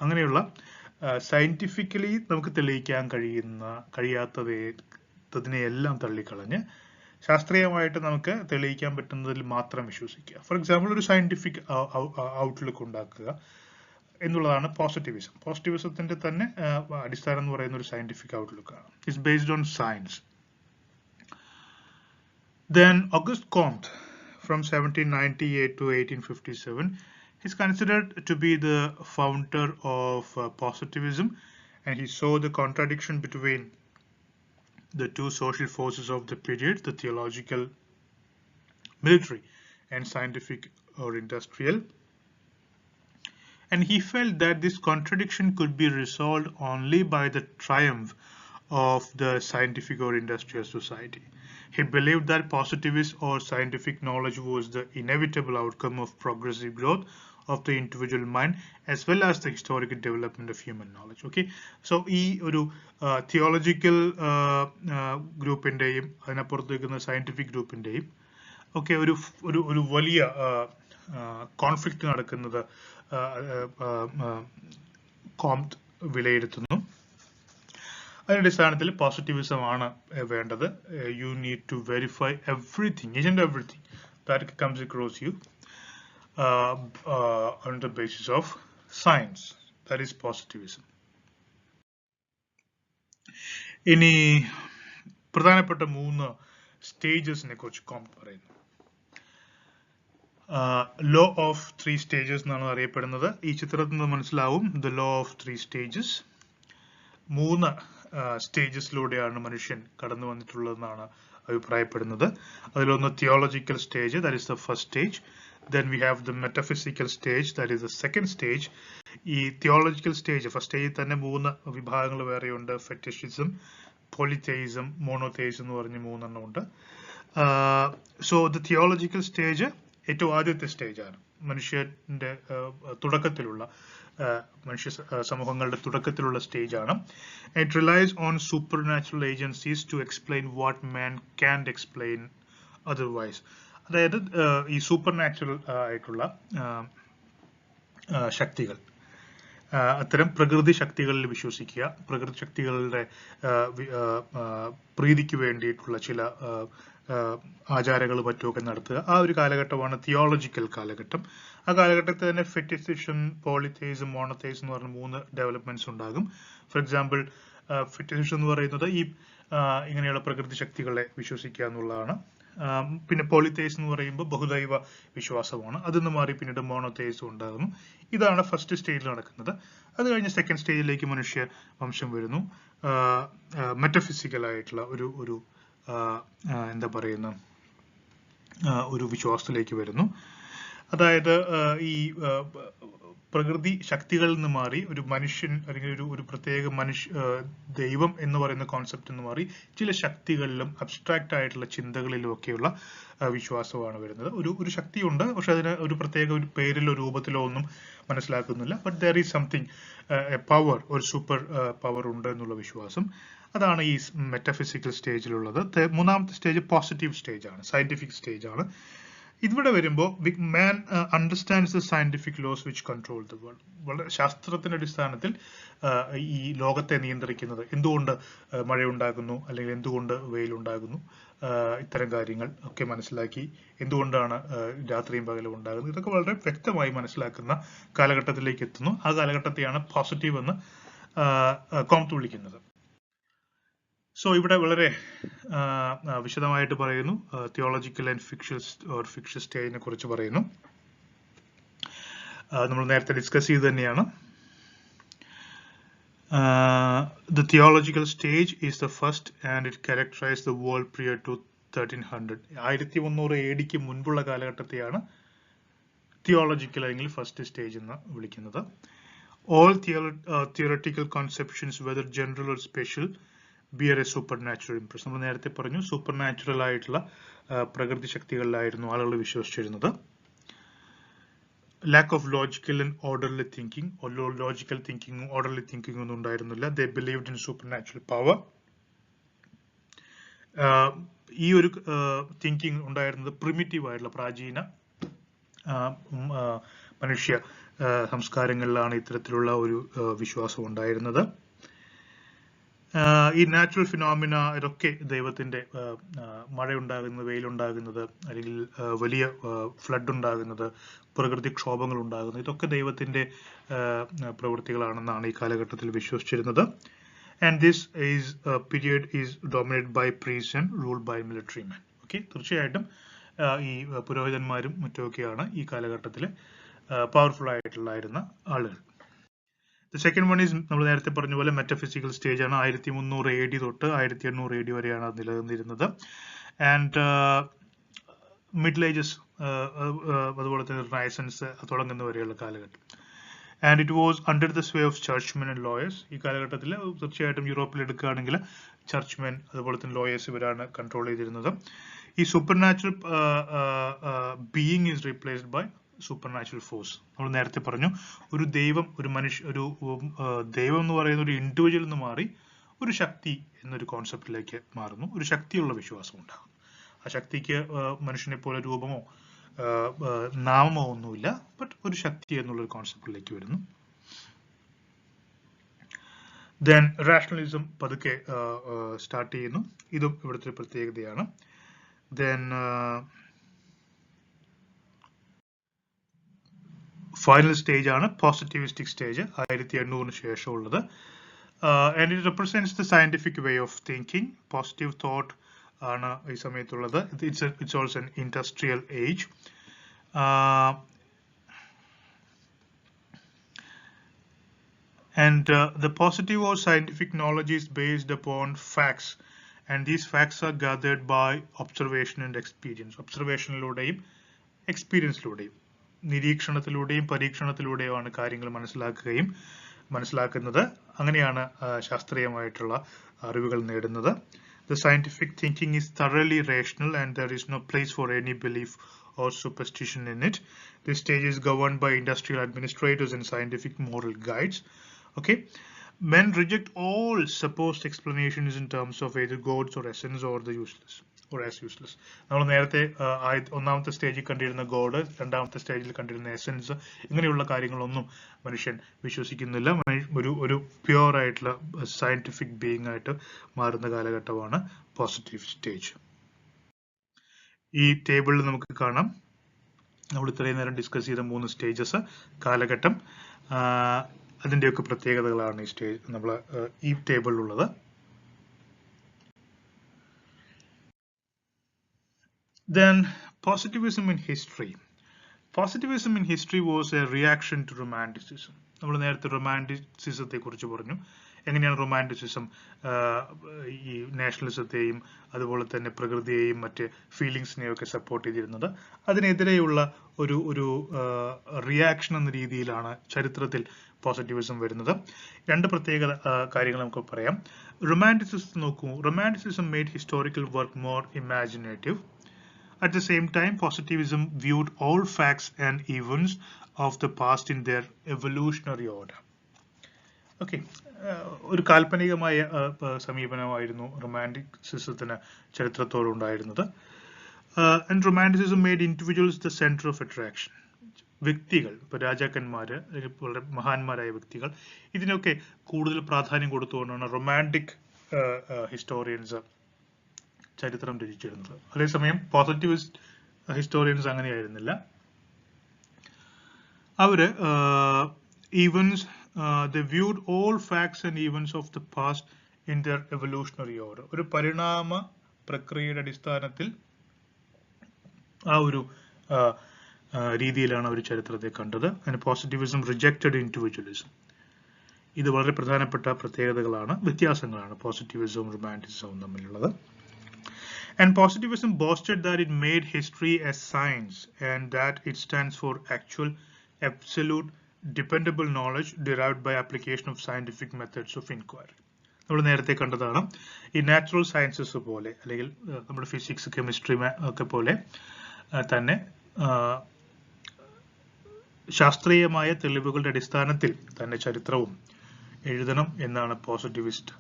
അങ്ങനെയുള്ള സയന്റിഫിക്കലി നമുക്ക് തെളിയിക്കാൻ കഴിയാത്തതിനെയെല്ലാം തള്ളിക്കളഞ്ഞ് ശാസ്ത്രീയമായിട്ട് നമുക്ക് തെളിയിക്കാൻ പറ്റുന്നതിൽ മാത്രം വിശ്വസിക്കുക. ഫോർ എക്സാമ്പിൾ ഒരു സയന്റിഫിക് ഔട്ട്ലുക്ക് ഉണ്ടാക്കുക എന്നുള്ളതാണ് പോസിറ്റിവിസം. പോസിറ്റിവിസത്തിന്റെ തന്നെ അടിസ്ഥാനം എന്ന് പറയുന്ന ഒരു സയന്റിഫിക് ഔട്ട്ലുക്ക് ആണ്. It's based on science. Then Auguste Comte from 1798 to 1857 is considered to be the founder of positivism, and he saw the contradiction between the two social forces of the period, the theological, military, and scientific or industrial. And he felt that this contradiction could be resolved only by the triumph of the scientific or industrial society. He believed that positivist or scientific knowledge was the inevitable outcome of progressive growth of the individual mind as well as the historical development of human knowledge. Okay, so ഈ ഒരു theological ഗ്രൂപ്പിന്റെയും അതിനപ്പുറത്തേക്കുന്ന scientific ഗ്രൂപ്പിന്റെയും ഒക്കെ ഒരു വലിയ conflict നടക്കുന്നത് കോംറ്റ് വിലയിരുത്തുന്നു. അതിന്റെ അടിസ്ഥാനത്തിൽ positivism ആണ് വേണ്ടത്. You need to verify everything, each and everything that comes across you on the basis of science. That is positivism. ഇനി പ്രധാനപ്പെട്ട 3 സ്റ്റേജസിനെ കുറിച്ച് കോംറ്റ് പറയുന്നു. ലോ ഓഫ് 3 സ്റ്റേജസ് എന്നാണ് അറിയപ്പെടുന്നത്. ഈ ചിത്രത്തിൽ നിന്ന് മനസ്സിലാവും ദ ലോ ഓഫ് 3 സ്റ്റേജസ്. 3 സ്റ്റേജസിലൂടെയാണ് മനുഷ്യൻ കടന്നു വന്നിട്ടുള്ളതെന്നാണ് അഭിപ്രായപ്പെടുന്നത്. അതിലൊന്ന് theological stage, that is the first stage. Then we have the metaphysical stage, that is the second stage. ഈ തിയോളജിക്കൽ സ്റ്റേജ്, ഫസ്റ്റ് സ്റ്റേജിൽ തന്നെ 3 വിഭാഗങ്ങൾ വേറെയുണ്ട്. ഫെറ്റിഷിസം, പോളിതെയിസം, മോണോതെയിസം എന്ന് പറഞ്ഞ് 3 എണ്ണം ഉണ്ട്. സോ ദ തിയോളജിക്കൽ സ്റ്റേജ് ഏറ്റവും ആദ്യത്തെ സ്റ്റേജാണ്, മനുഷ്യന്റെ തുടക്കത്തിലുള്ള മനുഷ്യ സമൂഹങ്ങളുടെ തുടക്കത്തിലുള്ള സ്റ്റേജ് ആണ്. It relies on super natural agencies to explain what man can't explain otherwise. അതായത് ഈ സൂപ്പർ നാച്ചുറൽ ആയിട്ടുള്ള ശക്തികൾ, അത്തരം പ്രകൃതി ശക്തികളിൽ വിശ്വസിക്കുക, പ്രകൃതി ശക്തികളുടെ പ്രീതിക്ക് വേണ്ടിയിട്ടുള്ള ചില ആചാരങ്ങളും മറ്റുമൊക്കെ നടത്തുക. ആ ഒരു കാലഘട്ടമാണ് തിയോളജിക്കൽ കാലഘട്ടം. ആ കാലഘട്ടത്തിൽ തന്നെ ഫെറ്റിസിസം, പോളിതെയിസം, മോണോതെയിസം എന്ന് പറഞ്ഞ 3 ഡെവലപ്മെന്റ്സ് ഉണ്ടാകും. ഫോർ എക്സാമ്പിൾ, ഫെറ്റിസിസം എന്ന് പറയുന്നത് ഈ ഇങ്ങനെയുള്ള പ്രകൃതി ശക്തികളെ വിശ്വസിക്കുക എന്നുള്ളതാണ്. പിന്നെ പോളിതെയിസം എന്ന് പറയുമ്പോൾ ബഹുദൈവ വിശ്വാസമാണ്. അതിൽ മാറി പിന്നീട് മോണോതെയിസം ഉണ്ടാകുന്നു. ഇതാണ് ഫസ്റ്റ് സ്റ്റേജിൽ നടക്കുന്നത്. അത് കഴിഞ്ഞ് സെക്കൻഡ് സ്റ്റേജിലേക്ക് മനുഷ്യ വംശം വരുന്നു. മെറ്റഫിസിക്കൽ ആയിട്ടുള്ള ഒരു എന്താ പറയുന്ന ഒരു വിശ്വാസത്തിലേക്ക് വരുന്നു. അതായത് ഈ പ്രകൃതി ശക്തികളിൽ നിന്ന് മാറി ഒരു മനുഷ്യൻ അല്ലെങ്കിൽ ഒരു പ്രത്യേക ദൈവം എന്ന് പറയുന്ന കോൺസെപ്റ്റ് എന്ന് മാറി ചില ശക്തികളിലും അബ്സ്ട്രാക്റ്റ് ആയിട്ടുള്ള ചിന്തകളിലും ഒക്കെയുള്ള വിശ്വാസമാണ് വരുന്നത്. ഒരു ശക്തിയുണ്ട്, പക്ഷെ അതിന് ഒരു പ്രത്യേക ഒരു പേരിലോ രൂപത്തിലോ ഒന്നും മനസ്സിലാക്കുന്നില്ല. But there is something, a power, ഒരു സൂപ്പർ പവർ ഉണ്ട് എന്നുള്ള വിശ്വാസം. അതാണ് ഈ മെറ്റഫിസിക്കൽ സ്റ്റേജിലുള്ളത്. മൂന്നാമത്തെ സ്റ്റേജ് പോസിറ്റീവ് സ്റ്റേജ് ആണ്, സയന്റിഫിക് സ്റ്റേജ് ആണ്. ഇവിടെ വരുമ്പോൾ man understands the scientific laws which control the world. വളരെ ശാസ്ത്രത്തിന്റെ അടിസ്ഥാനത്തിൽ ഈ ലോകത്തെ നിയന്ത്രിക്കുന്നത്, എന്തുകൊണ്ട് മഴയുണ്ടാകുന്നു അല്ലെങ്കിൽ എന്തുകൊണ്ട് വെയിലുണ്ടാകുന്നു, ഇത്തരം കാര്യങ്ങൾ ഒക്കെ മനസ്സിലാക്കി എന്തുകൊണ്ടാണ് രാത്രിയും പകലും ഉണ്ടാകുന്നത്, ഇതൊക്കെ വളരെ വ്യക്തമായി മനസ്സിലാക്കുന്ന കാലഘട്ടത്തിലേക്ക് എത്തുന്നു. ആ കാലഘട്ടത്തെയാണ് പോസിറ്റീവ് എന്ന് കോംത്ത് വിളിക്കുന്നത്. സോ ഇവിടെ വളരെ വിശദമായിട്ട് പറയുന്നു, തിയോളജിക്കൽ ആൻഡ് ഫിക്ഷൻ സ്റ്റേജിനെ കുറിച്ച് പറയുന്നു. നമ്മൾ നേരത്തെ ഡിസ്കസ് ചെയ്ത് തന്നെയാണ്. The theological stage is the first and it characterized the world prior to 1300. 1300 AD മുൻപുള്ള കാലഘട്ടത്തെയാണ് തിയോളജിക്കൽ അല്ലെങ്കിൽ ഫസ്റ്റ് സ്റ്റേജ് എന്ന് വിളിക്കുന്നത്. All theoretical conceptions, whether general or special, bear a supernatural impress. നമ്മൾ നേരത്തെ പറഞ്ഞു, സൂപ്പർ നാച്ചുറൽ ആയിട്ടുള്ള പ്രകൃതി ശക്തികളിലായിരുന്നു ആളുകൾ വിശ്വസിച്ചിരുന്നത്. Lack of logical and orderly thinking, logical തിങ്കിങ്ങും ഓർഡർലി തിങ്കിങ്ങും ഒന്നും ഉണ്ടായിരുന്നില്ല. They believed in supernatural power. ഈ ഒരു തിങ്കിങ് ഉണ്ടായിരുന്നത് പ്രിമിറ്റീവ് ആയിട്ടുള്ള പ്രാചീന മനുഷ്യ സംസ്കാരങ്ങളിലാണ് ഇത്തരത്തിലുള്ള ഒരു വിശ്വാസം ഉണ്ടായിരുന്നത്. ഈ നാച്ചുറൽ ഫിനോമിന, ഇതൊക്കെ ദൈവത്തിന്റെ മഴയുണ്ടാകുന്നത്, വെയിലുണ്ടാകുന്നത്, അല്ലെങ്കിൽ വലിയ ഫ്ലഡ് ഉണ്ടാകുന്നത്, പ്രകൃതിക്ഷോഭങ്ങൾ ഉണ്ടാകുന്നത്, ഇതൊക്കെ ദൈവത്തിന്റെ പ്രവൃത്തികളാണെന്നാണ് ഈ കാലഘട്ടത്തിൽ വിശ്വസിച്ചിരുന്നത്. And this period is dominated by priest and ruled by military man. Okay, തീർച്ചയായിട്ടും ഈ പുരോഹിതന്മാരും മറ്റുമൊക്കെയാണ് ഈ കാലഘട്ടത്തിൽ പവർഫുൾ ആയിട്ടുള്ളായിരുന്ന ആളുകൾ. The second one is നമ്മൾ നേരത്തെ പറഞ്ഞ പോലെ മെറ്റഫിസിക്കൽ സ്റ്റേജ് ആണ്. 1300 AD തൊട്ട് 1800 AD വരെയാണ് അത് നിലനിന്നിരുന്നത്. ആൻഡ് മിഡിൽ ഏജസ്, അതുപോലെ തന്നെ റൈസൻസ് തുടങ്ങുന്ന വരെയുള്ള കാലഘട്ടം. And it was under the sway of churchmen and lawyers. ഈ കാലഘട്ടത്തിൽ തീർച്ചയായിട്ടും യൂറോപ്പിൽ എടുക്കുകയാണെങ്കിൽ ചർച്ച്മെൻ അതുപോലെ തന്നെ ലോയേഴ്സ് ഇവരാണ് കൺട്രോൾ ചെയ്തിരുന്നത്. ഈ super natural being is replaced by super natural force. നമ്മൾ നേരത്തെ പറഞ്ഞു, ഒരു ദൈവം, ഒരു ദൈവം എന്ന് പറയുന്ന ഒരു ഇൻഡിവിജ്വൽ എന്ന് മാറി ഒരു ശക്തി എന്നൊരു കോൺസെപ്റ്റിലേക്ക് മാറുന്നു. ഒരു ശക്തിയുള്ള വിശ്വാസം ഉണ്ടാകും. ആ ശക്തിക്ക് മനുഷ്യനെ പോലെ രൂപമോ നാമമോ ഒന്നുമില്ല, ബട്ട് ഒരു ശക്തി എന്നുള്ളൊരു കോൺസെപ്റ്റിലേക്ക് വരുന്നു. ദെൻ റാഷണലിസം പതുക്കെ സ്റ്റാർട്ട് ചെയ്യുന്നു. ഇതും ഇവിടുത്തെ ഒരു പ്രത്യേകതയാണ്. ദെൻ ഫൈനൽ സ്റ്റേജ് ആണ് പോസിറ്റിവിസ്റ്റിക് സ്റ്റേജ്, 1800 ശേഷമുള്ളത്. And it represents the scientific way of thinking. Positive thought ആണ് ഈ സമയത്തുള്ളത്. It's also an industrial age. And the positive or scientific knowledge is based upon facts, and these facts are gathered by observation and experience. ഒബ്സർവേഷനിലൂടെയും എക്സ്പീരിയൻസിലൂടെയും, നിരീക്ഷണത്തിലൂടെയും പരീക്ഷണത്തിലൂടെയുമാണ് കാര്യങ്ങൾ മനസ്സിലാക്കുന്നത്. അങ്ങനെയാണ് ശാസ്ത്രീയമായിട്ടുള്ള അറിവുകൾ നേടുന്നത്. The scientific thinking is thoroughly rational and there is no place for any belief or superstition in it. This stage is governed by industrial administrators and scientific moral guides. Okay, men reject all supposed explanations in terms of either gods or essence or the useless or as useless. നമ്മൾ നേരത്തെ ഒന്നാമത്തെ സ്റ്റേജിൽ കണ്ടിരുന്ന God, രണ്ടാമത്തെ സ്റ്റേജിൽ കണ്ടിരുന്ന essence, ഇങ്ങനെയുള്ള കാര്യങ്ങളൊന്നും മനുഷ്യൻ വിശ്വസിക്കുന്നില്ല. ഒരു പ്യുവർ ആയിട്ടുള്ള സയന്റിഫിക് ബീയിങ് ആയിട്ട് മാറുന്ന കാലഘട്ടമാണ് പോസിറ്റീവ് സ്റ്റേജ്. ഈ ടേബിളിൽ നമുക്ക് കാണാം നമ്മൾ ഇത്രയും നേരം ഡിസ്കസ് ചെയ്ത 3 സ്റ്റേജസ്, കാലഘട്ടം, അതിൻ്റെയൊക്കെ പ്രത്യേകതകളാണ് ഈ സ്റ്റേജ് നമ്മൾ ഈ ടേബിളിലുള്ളത്. Then positivism in history. Positivism in history was a reaction to Romanticism. നമ്മൾ നേരത്തെ റൊമാൻറ്റിസിസത്തെ കുറിച്ച് പറഞ്ഞു. എങ്ങനെയാണ് റൊമാൻറ്റിസിസം ഈ നാഷണലിസത്തെയും അതുപോലെ തന്നെ പ്രകൃതിയെയും മറ്റ് ഫീലിങ്സിനെയും ഒക്കെ സപ്പോർട്ട് ചെയ്തിരുന്നത്. അതിനെതിരെയുള്ള ഒരു റിയാക്ഷൻ എന്ന രീതിയിലാണ് ചരിത്രത്തിൽ പോസിറ്റിവിസം വരുന്നത്. 2 പ്രത്യേക കാര്യങ്ങൾ നമുക്ക് പറയാം. റൊമാൻറ്റിസിസം നോക്കൂ. Romanticism made historical work more imaginative. At the same time, positivism viewed all facts and events of the past in their evolutionary order. Okay, ഒരു കാൽപ്പനികമായ സമീപനമായിരുന്നു റൊമാൻറ്റിസിസത്തിന് ചരിത്രത്തോട് ഉണ്ടായിരുന്നത്. And romanticism made individuals the center of attraction. വ്യക്തികൾ, ഇപ്പോൾ രാജാക്കന്മാര്, വളരെ മഹാന്മാരായ വ്യക്തികൾ, ഇതിനൊക്കെ കൂടുതൽ പ്രാധാന്യം കൊടുത്തുകൊണ്ടാണ് റൊമാൻറ്റിക് ഹിസ്റ്റോറിയൻസ് ചരിത്രം രചിച്ചിരുന്നത്. അതേസമയം പോസിറ്റിവിസ്റ്റ് ഹിസ്റ്റോറിയൻസ് അങ്ങനെയായിരുന്നില്ല. അവര് events, they viewed all facts and events of the past in their evolutionary order. ഒരു പരിണാമ പ്രക്രിയയുടെ അടിസ്ഥാനത്തിൽ ആ ഒരു രീതിയിലാണ് അവർ ചരിത്രത്തെ കണ്ടത്. And positivism rejected individualism. ഇത് വളരെ പ്രധാനപ്പെട്ട പ്രത്യേകതകളാണ്, വ്യത്യാസങ്ങളാണ് പോസിറ്റിവിസവും റൊമാൻറ്റിസിസവും തമ്മിലുള്ളത്. And positivism boasted that it made history a science and that it stands for actual, absolute, dependable knowledge derived by application of scientific methods of inquiry. നമ്മൾ നേരത്തെ കണ്ടതാണ്, ഈ നാച്ചുറൽ സയൻസസ് പോലെ അല്ലെങ്കിൽ നമ്മുടെ ഫിസിക്സ്, കെമിസ്ട്രി ഒക്കെ പോലെ തന്നെ ശാസ്ത്രീയമായ തെളിവുകളുടെ അടിസ്ഥാനത്തിൽ തന്നെ ചരിത്രവും എഴുതണം എന്നാണ് പോസിറ്റിവിസ്റ്റ്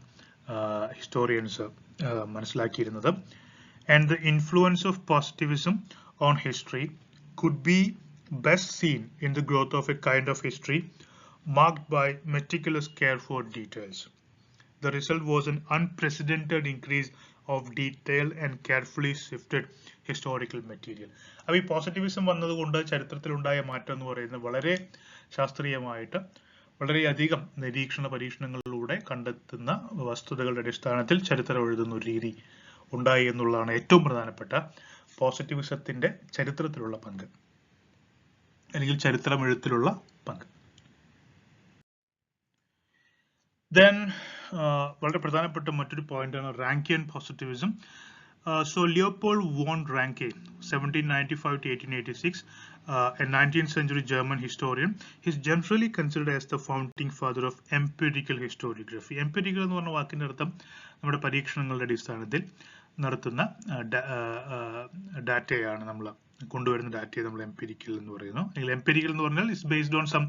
ഹിസ്റ്റോറിയൻസ് മനസ്സിലാക്കിയിരുന്നത്. And the influence of positivism on history could be best seen in the growth of a kind of history marked by meticulous care for details. The result was an unprecedented increase of detailed and carefully sifted historical material. അപ്പോൾ ഈ positivism വന്നതുകൊണ്ട് ചരിത്രത്തിലുണ്ടായ മാറ്റം എന്ന് പറയുന്നത് വളരെ ശാസ്ത്രീയമായിട്ട് വളരെയധികം നിരീക്ഷണ പരീക്ഷണങ്ങളിലൂടെ കണ്ടെത്തുന്ന വസ്തുതകളുടെ അടിസ്ഥാനത്തിൽ ചരിത്രം എഴുതുന്ന ഒരു രീതി ഉണ്ടായി എന്നുള്ളതാണ് ഏറ്റവും പ്രധാനപ്പെട്ട പോസിറ്റിവിസത്തിന്റെ ചരിത്രത്തിലുള്ള പങ്ക് അല്ലെങ്കിൽ ചരിത്രം എഴുത്തിലുള്ള പങ്ക്. Then വളരെ പ്രധാനപ്പെട്ട മറ്റൊരു പോയിന്റാണ് റാങ്കിയൻ positivism. So Leopold von Ranke, 1795 to 1886, a 19th century German historian, he is generally considered as the founding father of empirical historiography. Empirical എന്ന് പറഞ്ഞ വാക്കിന്റെ അർത്ഥം നമ്മുടെ പരീക്ഷണങ്ങളുടെ അടിസ്ഥാനത്തിൽ നടത്തുന്ന ഡാറ്റയാണ്, നമ്മൾ കൊണ്ടുവരുന്ന ഡാറ്റയെ നമ്മൾ എംപിരിക്കൽ എന്ന് പറയുന്നു. അല്ലെങ്കിൽ എംപിരിക്കൽ എന്ന് പറഞ്ഞാൽ it's based on some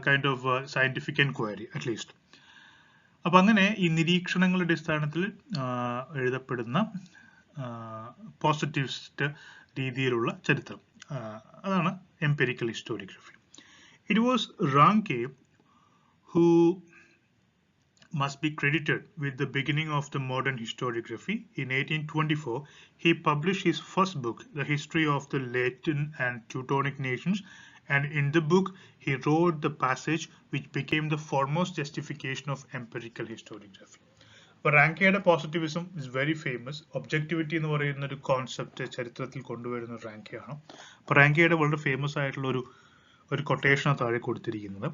kind of scientific enquiry at least. അപ്പൊ അങ്ങനെ ഈ നിരീക്ഷണങ്ങളുടെ അടിസ്ഥാനത്തിൽ എഴുതപ്പെടുന്ന പോസിറ്റിവിസ്റ്റ് രീതിയിലുള്ള ചരിത്രം, അതാണ് empirical historiography. It was Ranke who must be credited with the beginning of the modern historiography. In 1824, he published his first book, The History of the Latin and Teutonic Nations, and in the book he wrote the passage which became the foremost justification of empirical historiography. റാങ്കയുടെ positivism is very famous. Objectivity എന്ന് പറയുന്ന ഒരു concept ചരിത്രത്തിൽ കൊണ്ടുവരുന്ന റാങ്കയാണ്. അപ്പോൾ റാങ്കയുടെ വളരെ famous ആയിട്ടുള്ള ഒരു കൊട്ടേഷൻ താഴെ കൊടുത്തിരിക്കുന്നത്.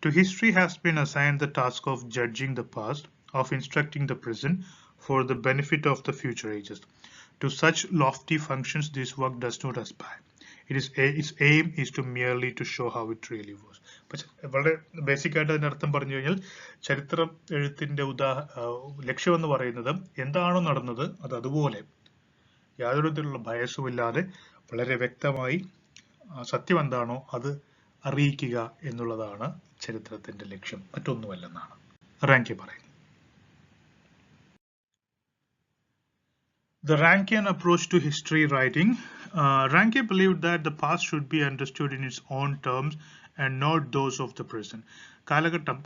To history has been assigned the task of judging the past, of instructing the present for the benefit of the future ages. To such lofty functions this work does not aspire. Its aim is to merely to show how it really was. വളരെ basic ആയിട്ട് അതിന്റെ അർത്ഥം പറഞ്ഞു കഴിഞ്ഞാൽ ചരിത്ര എഴുത്തിന്റെ ലക്ഷ്യം എന്ന് പറയുന്നത് എന്താണോ നടന്നത് അത് അതുപോലെ യാതൊരു തരത്തിലുള്ള ഭയസുമില്ലാതെ വളരെ വ്യക്തമായി സത്യം എന്താണോ അത് അറിയിക്കുക എന്നുള്ളതാണ് ചരിത്രത്തിന്റെ ലക്ഷ്യം, മറ്റൊന്നുമല്ലെന്നാണ് റാങ്കെ പറയുന്നത്. The Rankian approach to history writing. Ranke believed that the past should be understood in its own terms and not those of the present.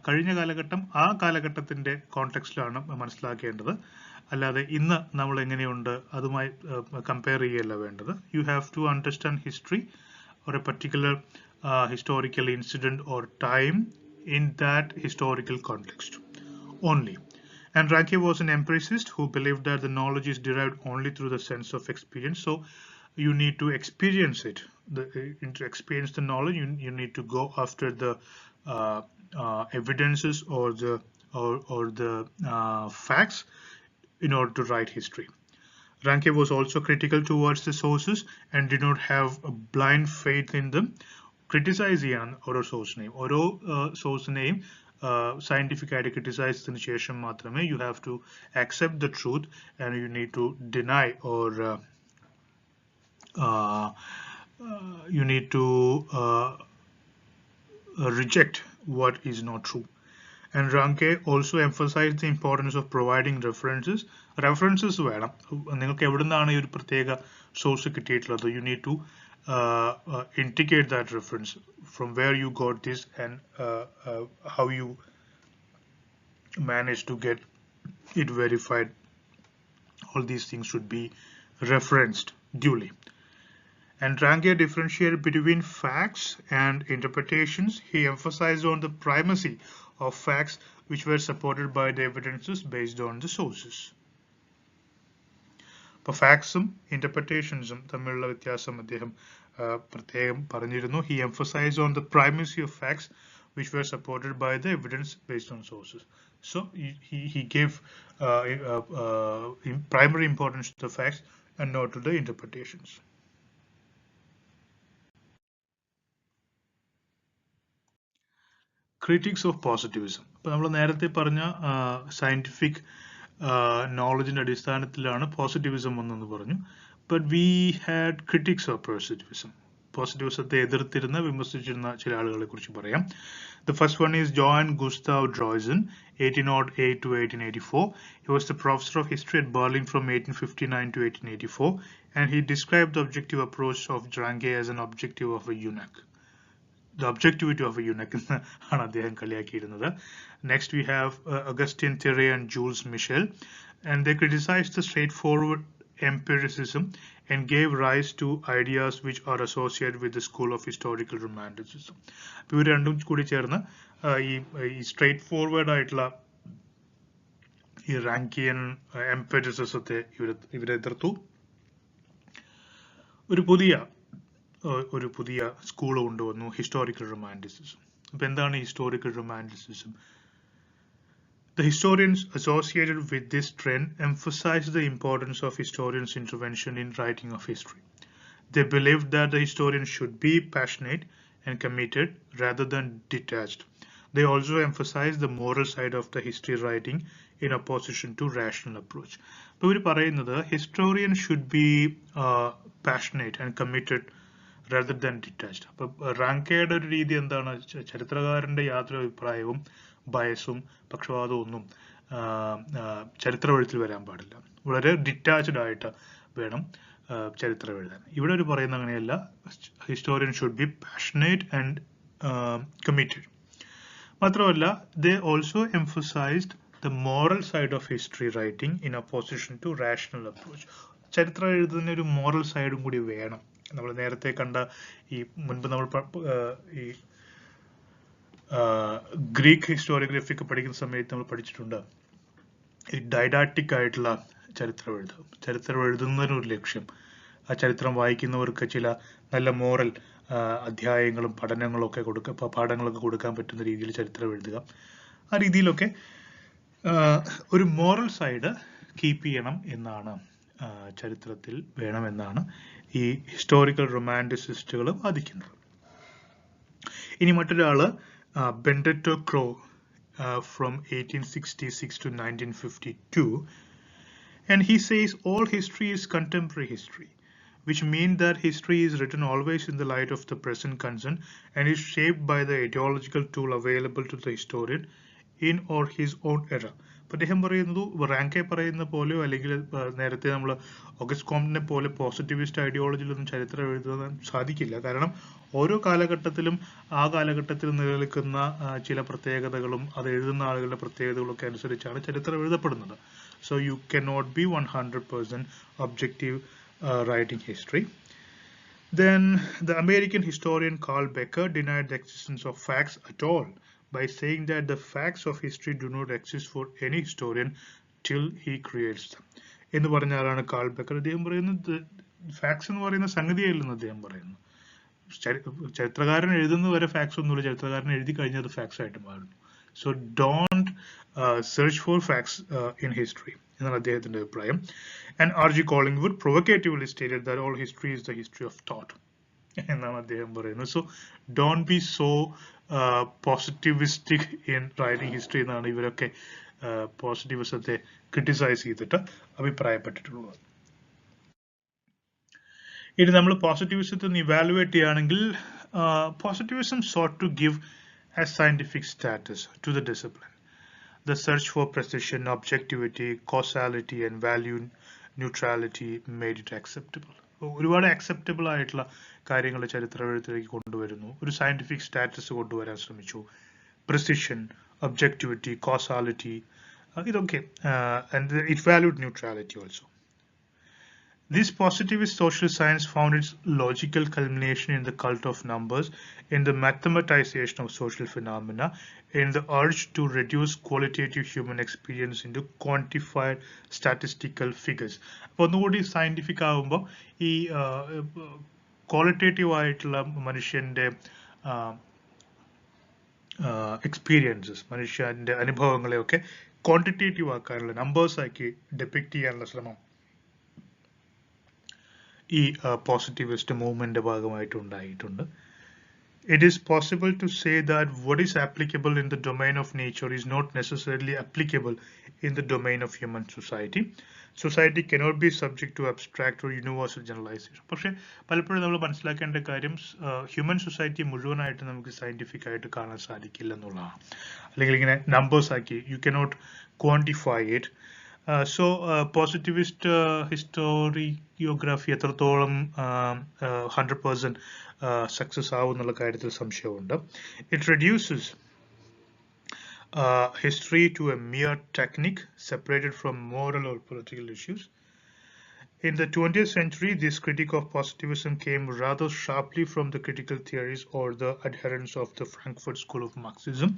കഴിഞ്ഞ കാലഘട്ടം ആ കാലഘട്ടത്തിന്റെ കോണ്ടെക്സ്റ്റിലാണ് മനസ്സിലാക്കേണ്ടത്, അല്ലാതെ ഇന്ന് നമ്മൾ എങ്ങനെയുണ്ട് അതുമായി കമ്പയർ ചെയ്യല്ല വേണ്ടത്. You have to understand history or a particular historical incident or time in that historical context only. And Ranke was an empiricist who believed that the knowledge is derived only through the sense of experience. So you need to experience it. To experience the knowledge, you need to go after the evidences or the facts in order to write history. Ranke was also critical towards the sources and did not have a blind faith in them. Criticize ചെയ്യാൻ ഓരോ സോഴ്സിനെയും scientific ആയിട്ട് criticize ചെയ്തതിനു ശേഷം മാത്രമേ you have to accept the truth and you need to deny or you need to reject what is not true. And Ranke also emphasized the importance of providing references. References വേണം, നിങ്ങൾക്ക് എവിടുന്നാണ് ഈ ഒരു പ്രത്യേക source കിട്ടിയിട്ടുള്ളത്. You need to indicate that reference, from where you got this and how you managed to get it verified. All these things should be referenced duly. And Ranke differentiated between facts and interpretations. He emphasized on the primacy of facts which were supported by the evidences based on the sources. For factsum interpretationsum തമ്മിലുള്ള വ്യത്യാസം അദ്ദേഹം പ്രത്യേകം പറഞ്ഞിരുന്നു. He emphasized on the primacy of facts which were supported by the evidence based on sources. So he gave primary importance to the facts and not to the interpretations. Critics of positivism. ഇപ്പോൾ നമ്മൾ നേരത്തെ പറഞ്ഞ scientific നോളജിന്റെ അടിസ്ഥാനത്തിലാണ് positivism എന്നു പറഞ്ഞു. But we had critics of positivism. പോസിറ്റിവിസത്തെ എതിർത്തിരുന്ന വിമർശിച്ചിരുന്ന ചില ആളുകളെ കുറിച്ച് പറയാം. The first one is Johann Gustav Droysen, 1808 to 1884. He was the professor of history at Berlin from 1859 to 1884, and he described the objective approach of Ranke as an objective of a eunuch. The objectivity of a eunuch ആണ് അദ്ദേഹം കളിയാക്കിയിരുന്നത്. Next we have Augustin Thierry and Jules Michel, and they criticized the straightforward empiricism and gave rise to ideas which are associated with the school of historical romanticism. ഇവർ രണ്ടും കൂടി ചേർന്ന് ഈ straight forward ആയിട്ടുള്ള ഈ റാങ്കിയൻ എംപെരിസിസത്തെ ഇവരെ എതിർത്തു. ഒരു പുതിയ സ്കൂൾ കൊണ്ടുവന്നു, ഹിസ്റ്റോറിക്കൽ റൊമാൻറ്റിസിസം. അപ്പൊ എന്താണ് historical romanticism? The historians associated with this trend emphasized the importance of historians' intervention in writing of history. They believed that the historian should be passionate and committed rather than detached. They also emphasized the moral side of the history writing in opposition to rational approach. അപ്പോൾ ഇവർ പറയുന്നത് historian should be passionate and committed rather than detached. അപ്പോൾ റാങ്കയുടെ ഒരു രീതി എന്താണ്? ചരിത്രകാരന്റെ യാതൊരു അഭിപ്രായവും ബയസും പക്ഷപാതവും ഒന്നും ചരിത്രമെഴുത്തിൽ വരാൻ പാടില്ല. വളരെ ഡിറ്റാച്ച്ഡ് ആയിട്ട് വേണം ചരിത്രം എഴുതാൻ. ഇവിടെ ഒരു പറയുന്ന അങ്ങനെയല്ല. Historian should be passionate and committed. മാത്രമല്ല, they also emphasized the moral side of history writing in opposition to rational approach. ചരിത്രം എഴുതുന്നതിന് ഒരു മോറൽ സൈഡും കൂടി വേണം. നമ്മൾ നേരത്തെ കണ്ട ഈ മുൻപ് നമ്മൾ ഈ ഗ്രീക്ക് ഹിസ്റ്റോറിയോഗ്രഫി ഒക്കെ പഠിക്കുന്ന സമയത്ത് നമ്മൾ പഠിച്ചിട്ടുണ്ട്, ഈ ഡൈഡാക്റ്റിക് ആയിട്ടുള്ള ചരിത്രം എഴുതുന്നതിനൊരു ലക്ഷ്യം. ആ ചരിത്രം വായിക്കുന്നവർക്ക് ചില നല്ല മോറൽ അധ്യായങ്ങളും പാഠങ്ങളൊക്കെ കൊടുക്കാൻ പറ്റുന്ന രീതിയിൽ ചരിത്രം എഴുതുക. ആ രീതിയിലൊക്കെ ഒരു മോറൽ സൈഡ് കീപ്പ് ചെയ്യണം എന്നാണ്, ചരിത്രത്തിൽ വേണമെന്നാണ് ഈ ഹിസ്റ്റോറിക്കൽ റൊമാൻറ്റിസിസ്റ്റുകൾ വാദിക്കുന്നത്. ഇനി മറ്റൊരാള് Benedetto Croce from 1866 to 1952, and he says all history is contemporary history, which means that history is written always in the light of the present concern and is shaped by the ideological tool available to the historian in or his own era. അപ്പോൾ അദ്ദേഹം പറയുന്നത് Ranke പറയുന്ന പോലെയോ അല്ലെങ്കിൽ നേരത്തെ നമ്മൾ August കോംറ്റിനെ പോലെ positivist ഐഡിയോളജിയിലൊന്നും ചരിത്രം എഴുതാൻ സാധിക്കില്ല. കാരണം ഓരോ കാലഘട്ടത്തിലും ആ കാലഘട്ടത്തിൽ നിലനിൽക്കുന്ന ചില പ്രത്യേകതകളും അത് എഴുതുന്ന ആളുകളുടെ പ്രത്യേകതകളും ഒക്കെ അനുസരിച്ചാണ് ചരിത്രം എഴുതപ്പെടുന്നത്. So you cannot be 100% objective writing history. Then the American historian Carl Becker denied the existence of facts at all by saying that the facts of history do not exist for any historian till he creates them. എന്ന് പറഞ്ഞാലാണ് call Baker അദ്ദേഹം പറയുന്നത് facts എന്ന് പറയുന്ന സംഗതിയല്ലെന്ന് അദ്ദേഹം പറയുന്നു. ചരിത്രകാരൻ എഴുതുന്ന വരെ ഫാക്ട്സ് ഒന്നുമില്ല, ചരിത്രകാരൻ എഴുതി കഴിഞ്ഞാൽ അത് ഫാക്ട്സ് ആയിട്ട് മാറുന്നു. So don't search for facts in history എന്നാണ് അദ്ദേഹത്തിന്റെ അഭിപ്രായം. And R.G. Collingwood provocatively stated that all history is the history of thought എന്നാണ് അദ്ദേഹം പറയുന്നത്. So don't be so positivistic in writing history എന്നാണ് ഇവരൊക്കെ പോസിറ്റിവിസത്തെ ക്രിട്ടിസൈസ് ചെയ്തിട്ട് അഭിപ്രായപ്പെട്ടിട്ടുള്ളത്. ഇനി നമ്മൾ പോസിറ്റിവിസത്തെ ഒന്ന് ഇവാലുവേറ്റ് ചെയ്യുകയാണെങ്കിൽ positivism sought to give a scientific status to the discipline. The search for precision, objectivity, causality and value neutrality made it acceptable. ഒരുപാട് acceptable ആയിട്ടുള്ള കാര്യങ്ങൾ ചരിത്ര എഴുത്തിലേക്ക് കൊണ്ടുവരുന്നു. ഒരു സയന്റിഫിക് സ്റ്റാറ്റസ് കൊണ്ടുവരാൻ ശ്രമിച്ചു. Precision, objectivity, causality, ഇതൊക്കെ and it valued neutrality also. This positivist social science found its logical culmination in the cult of numbers, in the mathematization of social phenomena, in the urge to reduce qualitative human experience into quantified statistical figures. അപ്പോൾ ഒന്നുകൂടി scientific ആകുമ്പോൾ ഈ qualitative ആയിട്ടുള്ള മനുഷ്യന്റെ experiences, മനുഷ്യന്റെ അനുഭവങ്ങളെയൊക്കെ quantitative ആക്കാനുള്ള, numbers ആക്കി ഡെപിക്ട് ചെയ്യാനുള്ള ശ്രമം ഈ പോസിറ്റിവിസ്റ്റ് മൂവ്മെന്റ് ഭാഗമായിട്ട് ഉണ്ടായിട്ടുണ്ട്. It is possible to say that what is applicable in the domain of nature is not necessarily applicable in the domain of human society. Society cannot be subject to abstract or universal generalization. പക്ഷെ പലപ്പോഴും നമ്മൾ മനസ്സിലാക്കേണ്ട കാര്യം human society മുഴുവനായിട്ട് നമുക്ക് scientific ആയിട്ട് കാണാൻ സാധിക്കില്ല എന്നുള്ളതാണ്. അല്ലെങ്കിൽ ഇങ്ങനെ നമ്പേഴ്സ് ആക്കി you cannot quantify it. So positivist historiography എത്രത്തോളം 100% സക്സസ് ആവും എന്നുള്ള കാര്യത്തിൽ സംശയമുണ്ട്. It reduces history to a mere technique separated from moral or political issues. In the 20th century, this critique of positivism came rather sharply from the critical theories or the adherents of the Frankfurt School of Marxism.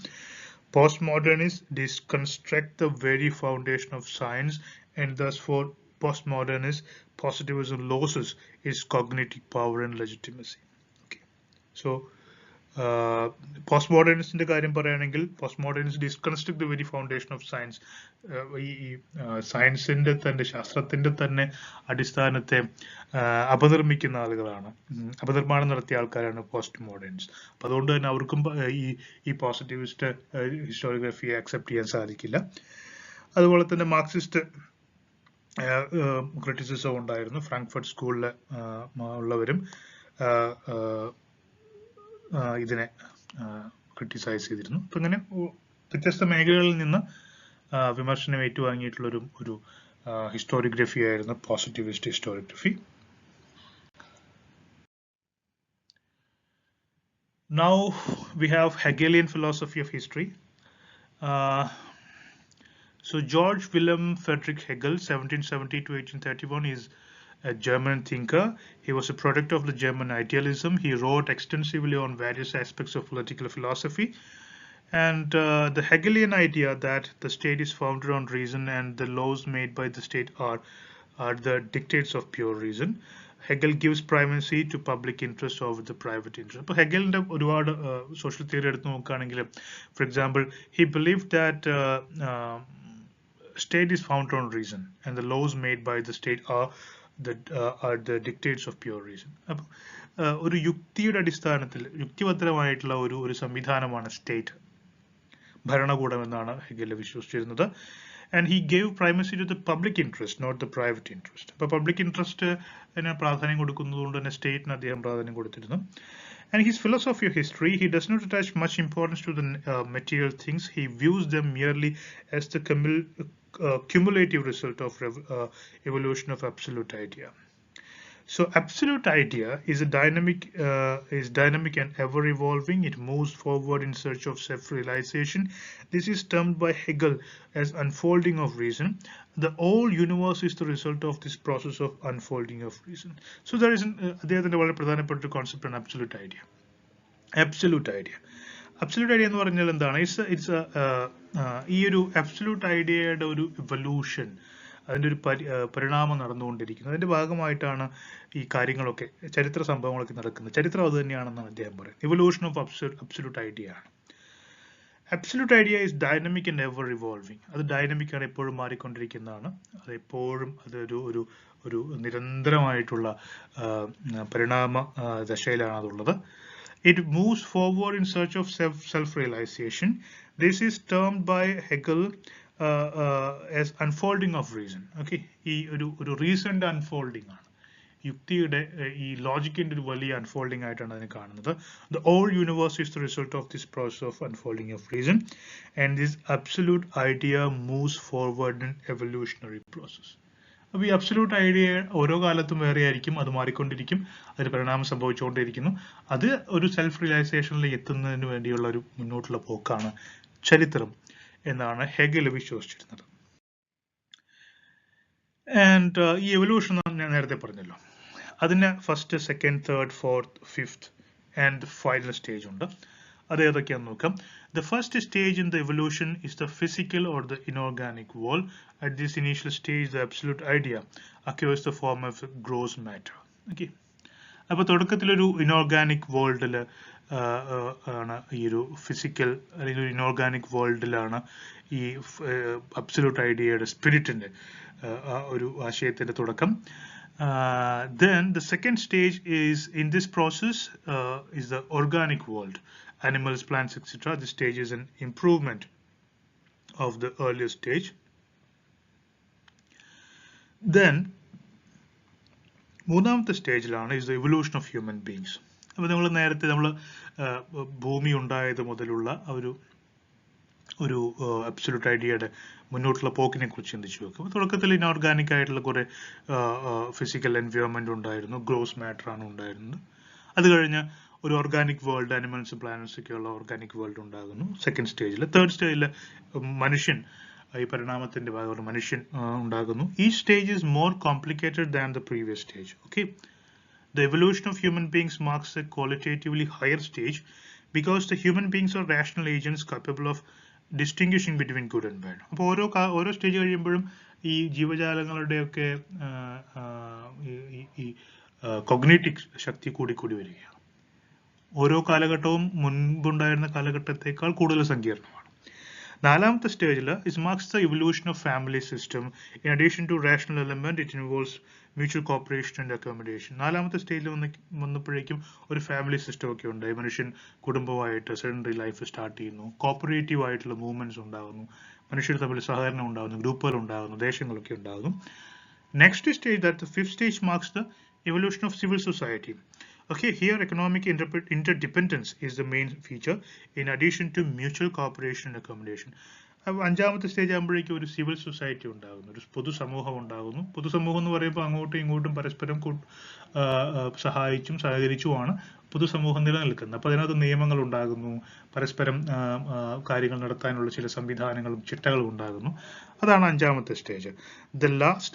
Postmodernists deconstruct the very foundation of science, and thus for postmodernists, positivism loses its cognitive power and legitimacy. Okay. So, postmodernistic കാര്യം പറയുകയാണെങ്കിൽ postmodernists deconstruct the very foundation of science. ഈ സയൻസിന്റെ തന്നെ, ശാസ്ത്രത്തിന്റെ തന്നെ അടിസ്ഥാനത്തെ അപനിർമ്മിക്കുന്ന ആളുകളാണ്, അപനിർമ്മാണം നടത്തിയ ആൾക്കാരാണ് പോസ്റ്റ് മോഡേൺസ്. അപ്പൊ അതുകൊണ്ട് തന്നെ അവർക്കും ഈ പോസിറ്റിവിസ്റ്റ് ഹിസ്റ്റോറിയോഗ്രഫിയെ അക്സെപ്റ്റ് ചെയ്യാൻ സാധിക്കില്ല. അതുപോലെ തന്നെ മാർക്സിസ്റ്റ് ക്രിറ്റിസിസം ഉണ്ടായിരുന്നു. ഫ്രാങ്ക്ഫർട്ട് സ്കൂളിൽ ഉള്ളവരും ഇതിനെ ക്രിട്ടിസൈസ് ചെയ്തിരുന്നു. അപ്പൊ ഇങ്ങനെ വ്യത്യസ്ത മേഖലകളിൽ നിന്ന് വിമർശനം ഏറ്റുവാങ്ങിയിട്ടുള്ള ഒരു ഹിസ്റ്റോറിയോഗ്രഫി ആയിരുന്നു positivist historiography. Now we have Hegelian philosophy of history. So George Wilhelm Friedrich Hegel, 1770 to 1831, is a German thinker. He was a product of the German idealism. He wrote extensively on various aspects of political philosophy. And the Hegelian idea that the state is founded on reason and the laws made by the state are the dictates of pure reason. Hegel gives primacy to public interest over the private interest. അപ്പോൾ ഹെഗലിന്റെ ഒരുപാട് social theory എടുത്ത് നോക്കുകയാണെങ്കിൽ, for example, he believed that state is founded on reason and the laws made by the state are are the dictates of pure reason. അപ്പോൾ ഒരു യുക്തിയുടെ അടിസ്ഥാനത്തിൽ യുക്തിഭദ്രമായിട്ടുള്ള ഒരു സംവിധാനമാണ് state, ഭരണകൂടം എന്നാണ് Hegel വിശ്വസിച്ചിരുന്നത്. And he gave primacy to the public interest, not the private interest. അപ്പോൾ public interest പ്രാധാന്യം കൊടുക്കുന്നതുകൊണ്ട് തന്നെ സ്റ്റേറ്റിന് അദ്ദേഹം പ്രാധാന്യം കൊടുത്തിരുന്നു. And his philosophy of history, he does not attach much importance to the material things. He views them merely as the cumulative result of evolution of absolute idea. So absolute idea is dynamic and ever evolving. It moves forward in search of self-realization. This is termed by Hegel as unfolding of reason. The whole universe is the result of this process of unfolding of reason. So there is അദ്ദേഹത്തിന്റെ വളരെ പ്രധാനപ്പെട്ട concept ആണ് absolute idea. Absolute idea എന്ന് പറഞ്ഞാൽ എന്താണ്? ഈ ഒരു absolute ideaയുടെ ഒരു evolution, അതിൻ്റെ ഒരു പരിണാമം നടന്നുകൊണ്ടിരിക്കുന്നത്. അതിന്റെ ഭാഗമായിട്ടാണ് ഈ കാര്യങ്ങളൊക്കെ, ചരിത്ര സംഭവങ്ങളൊക്കെ നടക്കുന്നത്. ചരിത്രം അത് തന്നെയാണെന്നാണ് അദ്ദേഹം പറയുന്നത്. ഇവല്യൂഷൻ ഓഫ് അബ്സല്യൂട്ട് ഐഡിയ ആണ്. Absolute idea is dynamic and ever revolving. അത് ഡൈനമിക് ആണ്, എപ്പോഴും മാറിക്കൊണ്ടിരിക്കുന്നതാണ്. അത് എപ്പോഴും ഒരു നിരന്തരമായിട്ടുള്ള പരിണാമ ദശയിലാണ് അതുള്ളത്. It moves forward in search of self-realization. This is termed by Hegel as unfolding of reason. Okay, ഈ ഒരു റീസന്റെ അൺഫോൾഡിംഗ് ആണ്, യുക്തിയുടെ ഈ ലോജിക്കിന്റെ ഒരു വലിയ അൺഫോൾഡിംഗ് ആയിട്ടാണ് അതിനെ കാണുന്നത്. The whole universe is the result of this process of unfolding of reason, and this absolute idea moves forward in evolutionary process. അപ്പോൾ ഈ അബ്സല്യൂട്ട് ഐഡിയ ഓരോ കാലത്തും വേറെ ആയിരിക്കും, അത് മാറിക്കൊണ്ടിരിക്കും, അതിന് പരിണാമം സംഭവിച്ചുകൊണ്ടിരിക്കുന്നു. അത് ഒരു സെൽഫ് റിയലൈസേഷനിലേക്ക് എത്തുന്നതിന് വേണ്ടിയുള്ള ഒരു മുന്നോട്ടുള്ള പോക്കാണ് ചരിത്രം എന്നാണ് ഹെഗൽ വിശ്വസിച്ചിരുന്നത്. ആൻഡ് ഈ എവല്യൂഷൻ ഞാൻ നേരത്തെ പറഞ്ഞല്ലോ, അതിന് first, second, third, fourth, fifth and final stage ഉണ്ട്. അത് ഏതൊക്കെയാണെന്ന് നോക്കാം. The first stage in the evolution is the physical or the inorganic world. At this initial stage, the absolute idea acquires the form of gross matter. Okay. അപ്പോൾ തുടക്കത്തിലൊരു inorganic വേൾഡിൽ ആണ് ഈ ഒരു physical അല്ലെങ്കിൽ ഒരു ഇനോർഗാനിക് വേൾഡിലാണ് ഈ അബ്സല്യൂട്ട് ഐഡിയയുടെ സ്പിരിറ്റിന്റെ ഒരു ആശയത്തിന്റെ തുടക്കം. Then the second stage is in this process is the organic world. Animals, plants, etc. This stage is an improvement of the earlier stage. Then മൂന്നാമത്തെ സ്റ്റേജിലാണ് is the evolution of human beings. അപ്പോൾ നമ്മൾ നേരത്തെ ഭൂമി ഉണ്ടായത് മുതലുള്ള ഒരു absolute ഐഡിയയുടെ മുന്നോട്ടുള്ള പോക്കിനെ കുറിച്ച് ചിന്തിച്ചു വെക്കും. തുടക്കത്തിൽ ഇനോർഗാനിക് ആയിട്ടുള്ള കുറെ ഫിസിക്കൽ എൻവയോൺമെന്റ് ഉണ്ടായിരുന്നു, ഗ്രോസ് മാറ്റർ ആണ് ഉണ്ടായിരുന്നത്. അത് കഴിഞ്ഞ് ഒരു ഓർഗാനിക് വേൾഡ്, അനിമൽസ്, പ്ലാനറ്റ്സ് ഒക്കെയുള്ള ഓർഗാനിക് വേൾഡ് ഉണ്ടാകുന്നു സെക്കൻഡ് സ്റ്റേജിൽ. തേർഡ് സ്റ്റേജിൽ മനുഷ്യൻ, ഈ പരിണാമത്തിന്റെ ഭാഗമായിട്ട് മനുഷ്യൻ ഉണ്ടാകുന്നു. ഈ stage is more complicated than the previous stage. Okay, the evolution of human beings marks a qualitatively higher stage because the human beings are rational agents capable of distinguishing between good and bad. അപ്പോൾ ഓരോ stage കഴിയുമ്പോഴും ഈ ജീവജാലങ്ങളുടെയൊക്കെ ഈ cognitive ശക്തി കൂടി വരികയാണ്. ഓരോ കാലഘട്ടവും മുൻപുണ്ടായിരുന്ന കാലഘട്ടത്തേക്കാൾ കൂടുതൽ സങ്കീർണമാണ്. നാലാമത്തെ സ്റ്റേജിൽ is marks the evolution of family system. In addition to rational element, it involves mutual cooperation and accommodation. നാലാമത്തെ സ്റ്റേജിൽ വന്നപ്പോഴേക്കും ഒരു ഫാമിലി സിസ്റ്റം ഒക്കെ ഉണ്ടായി. മനുഷ്യൻ കുടുംബമായിട്ട് സെഡൻഡറി ലൈഫ് സ്റ്റാർട്ട് ചെയ്യുന്നു, കോപ്പറേറ്റീവ് ആയിട്ടുള്ള മൂവ്മെന്റ്സ് ഉണ്ടാകുന്നു, മനുഷ്യർ തമ്മിൽ സഹകരണം ഉണ്ടാകുന്നു, ഗ്രൂപ്പുകൾ ഉണ്ടാകുന്നു, ദേശങ്ങളൊക്കെ ഉണ്ടാകുന്നു. Next stage, that the fifth stage, marks the evolution of civil society. Okay, here economic interdependence is the main feature in addition to mutual cooperation and accommodation. അഞ്ചാമത്തെ സ്റ്റേജ് ആകുമ്പോഴേക്കും ഒരു സിവിൽ സൊസൈറ്റി ഉണ്ടാകുന്നു, ഒരു പൊതുസമൂഹം ഉണ്ടാകുന്നു. പൊതുസമൂഹം എന്ന് പറയുമ്പോൾ അങ്ങോട്ടും ഇങ്ങോട്ടും പരസ്പരം സഹായിച്ചും സഹകരിച്ചുമാണ് പൊതുസമൂഹം നിലനിൽക്കുന്നത്. അപ്പോൾ അതിനകത്ത് നിയമങ്ങൾ ഉണ്ടാകുന്നു, പരസ്പരം കാര്യങ്ങൾ നടത്താനുള്ള ചില സംവിധാനങ്ങളും ചിട്ടകളും ഉണ്ടാകുന്നു. അതാണ് അഞ്ചാമത്തെ stage. The last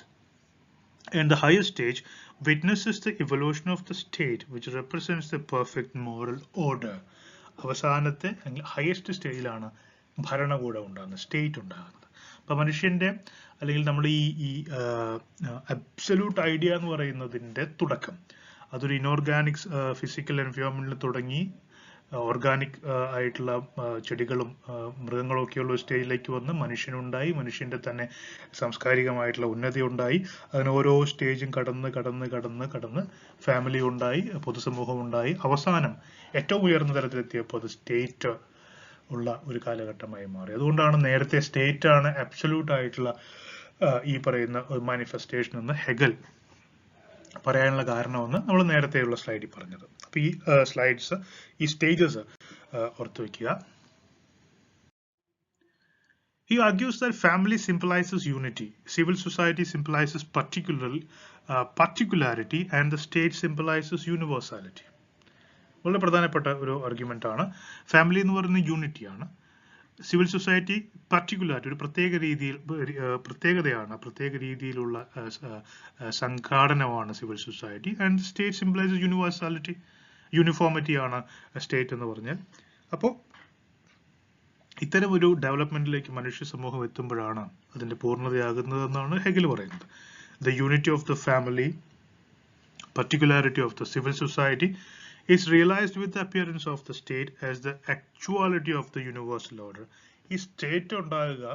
and the highest stage witnesses the evolution of the state which represents the perfect moral order. അവസാനത്തെ ഹയസ്റ്റ് സ്റ്റേജിലാണ് ഭരണകൂടം ഉണ്ടാകുന്നത്, സ്റ്റേറ്റ് ഉണ്ടാകുന്നത്. അപ്പൊ മനുഷ്യന്റെ അല്ലെങ്കിൽ നമ്മൾ ഈ അബ്സല്യൂട്ട് ഐഡിയ എന്ന് പറയുന്നതിന്റെ തുടക്കം അതൊരു ഇനോർഗാനിക് ഫിസിക്കൽ എൻവയോൺമെന്റിൽ തുടങ്ങി ഓർഗാനിക് ആയിട്ടുള്ള ചെടികളും മൃഗങ്ങളും ഒക്കെയുള്ള ഒരു സ്റ്റേജിലേക്ക് വന്ന് മനുഷ്യനുണ്ടായി, മനുഷ്യന്റെ തന്നെ സാംസ്കാരികമായിട്ടുള്ള ഉന്നതി ഉണ്ടായി. അങ്ങനെ ഓരോ സ്റ്റേജും കടന്ന് ഫാമിലി ഉണ്ടായി, പൊതുസമൂഹം ഉണ്ടായി, അവസാനം ഏറ്റവും ഉയർന്ന തലത്തിലെത്തിയപ്പോൾ അത് സ്റ്റേറ്റ് ഉള്ള ഒരു കാലഘട്ടമായി മാറി. അതുകൊണ്ടാണ് നേരത്തെ സ്റ്റേറ്റ് ആണ് അബ്സല്യൂട്ട് ആയിട്ടുള്ള ഈ പറയുന്ന ഒരു മാനിഫെസ്റ്റേഷൻ എന്ന് ഹെഗൽ പറയാനുള്ള കാരണമെന്ന് നമ്മൾ നേരത്തെയുള്ള സ്ലൈഡിൽ പറഞ്ഞത്. അപ്പൊ ഈ സ്ലൈഡ്സ്, ഈ സ്റ്റേജസ് ഓർത്തു വെക്കുക. He argues that family symbolizes unity, civil society symbolizes particularity, and the state symbolizes universality. വളരെ പ്രധാനപ്പെട്ട ഒരു ആർഗ്യുമെന്റ് ആണ്. ഫാമിലി എന്ന് പറയുന്നത് യൂണിറ്റിയാണ്, സിവിൽ സൊസൈറ്റി പർട്ടിക്കുലാരിറ്റി, ഒരു പ്രത്യേക രീതിയിലുള്ള സംഘാടനമാണ് civil society, and state symbolizes universality, uniformity ആണ് സ്റ്റേറ്റ് എന്ന് പറഞ്ഞാൽ. അപ്പോൾ ഇത്തരം ഒരു ഡെവലപ്മെന്റിലേക്ക് മനുഷ്യ സമൂഹം എത്തുമ്പോഴാണ് അതിന്റെ പൂർണ്ണതയാകുന്നതെന്നാണ് ഹെഗൽ പറയുന്നത്. The unity of the family, particularity of the civil society is realized with the appearance of the state as the actuality of the universal order. ഈ സ്റ്റേറ്റ് ഉണ്ടാകുക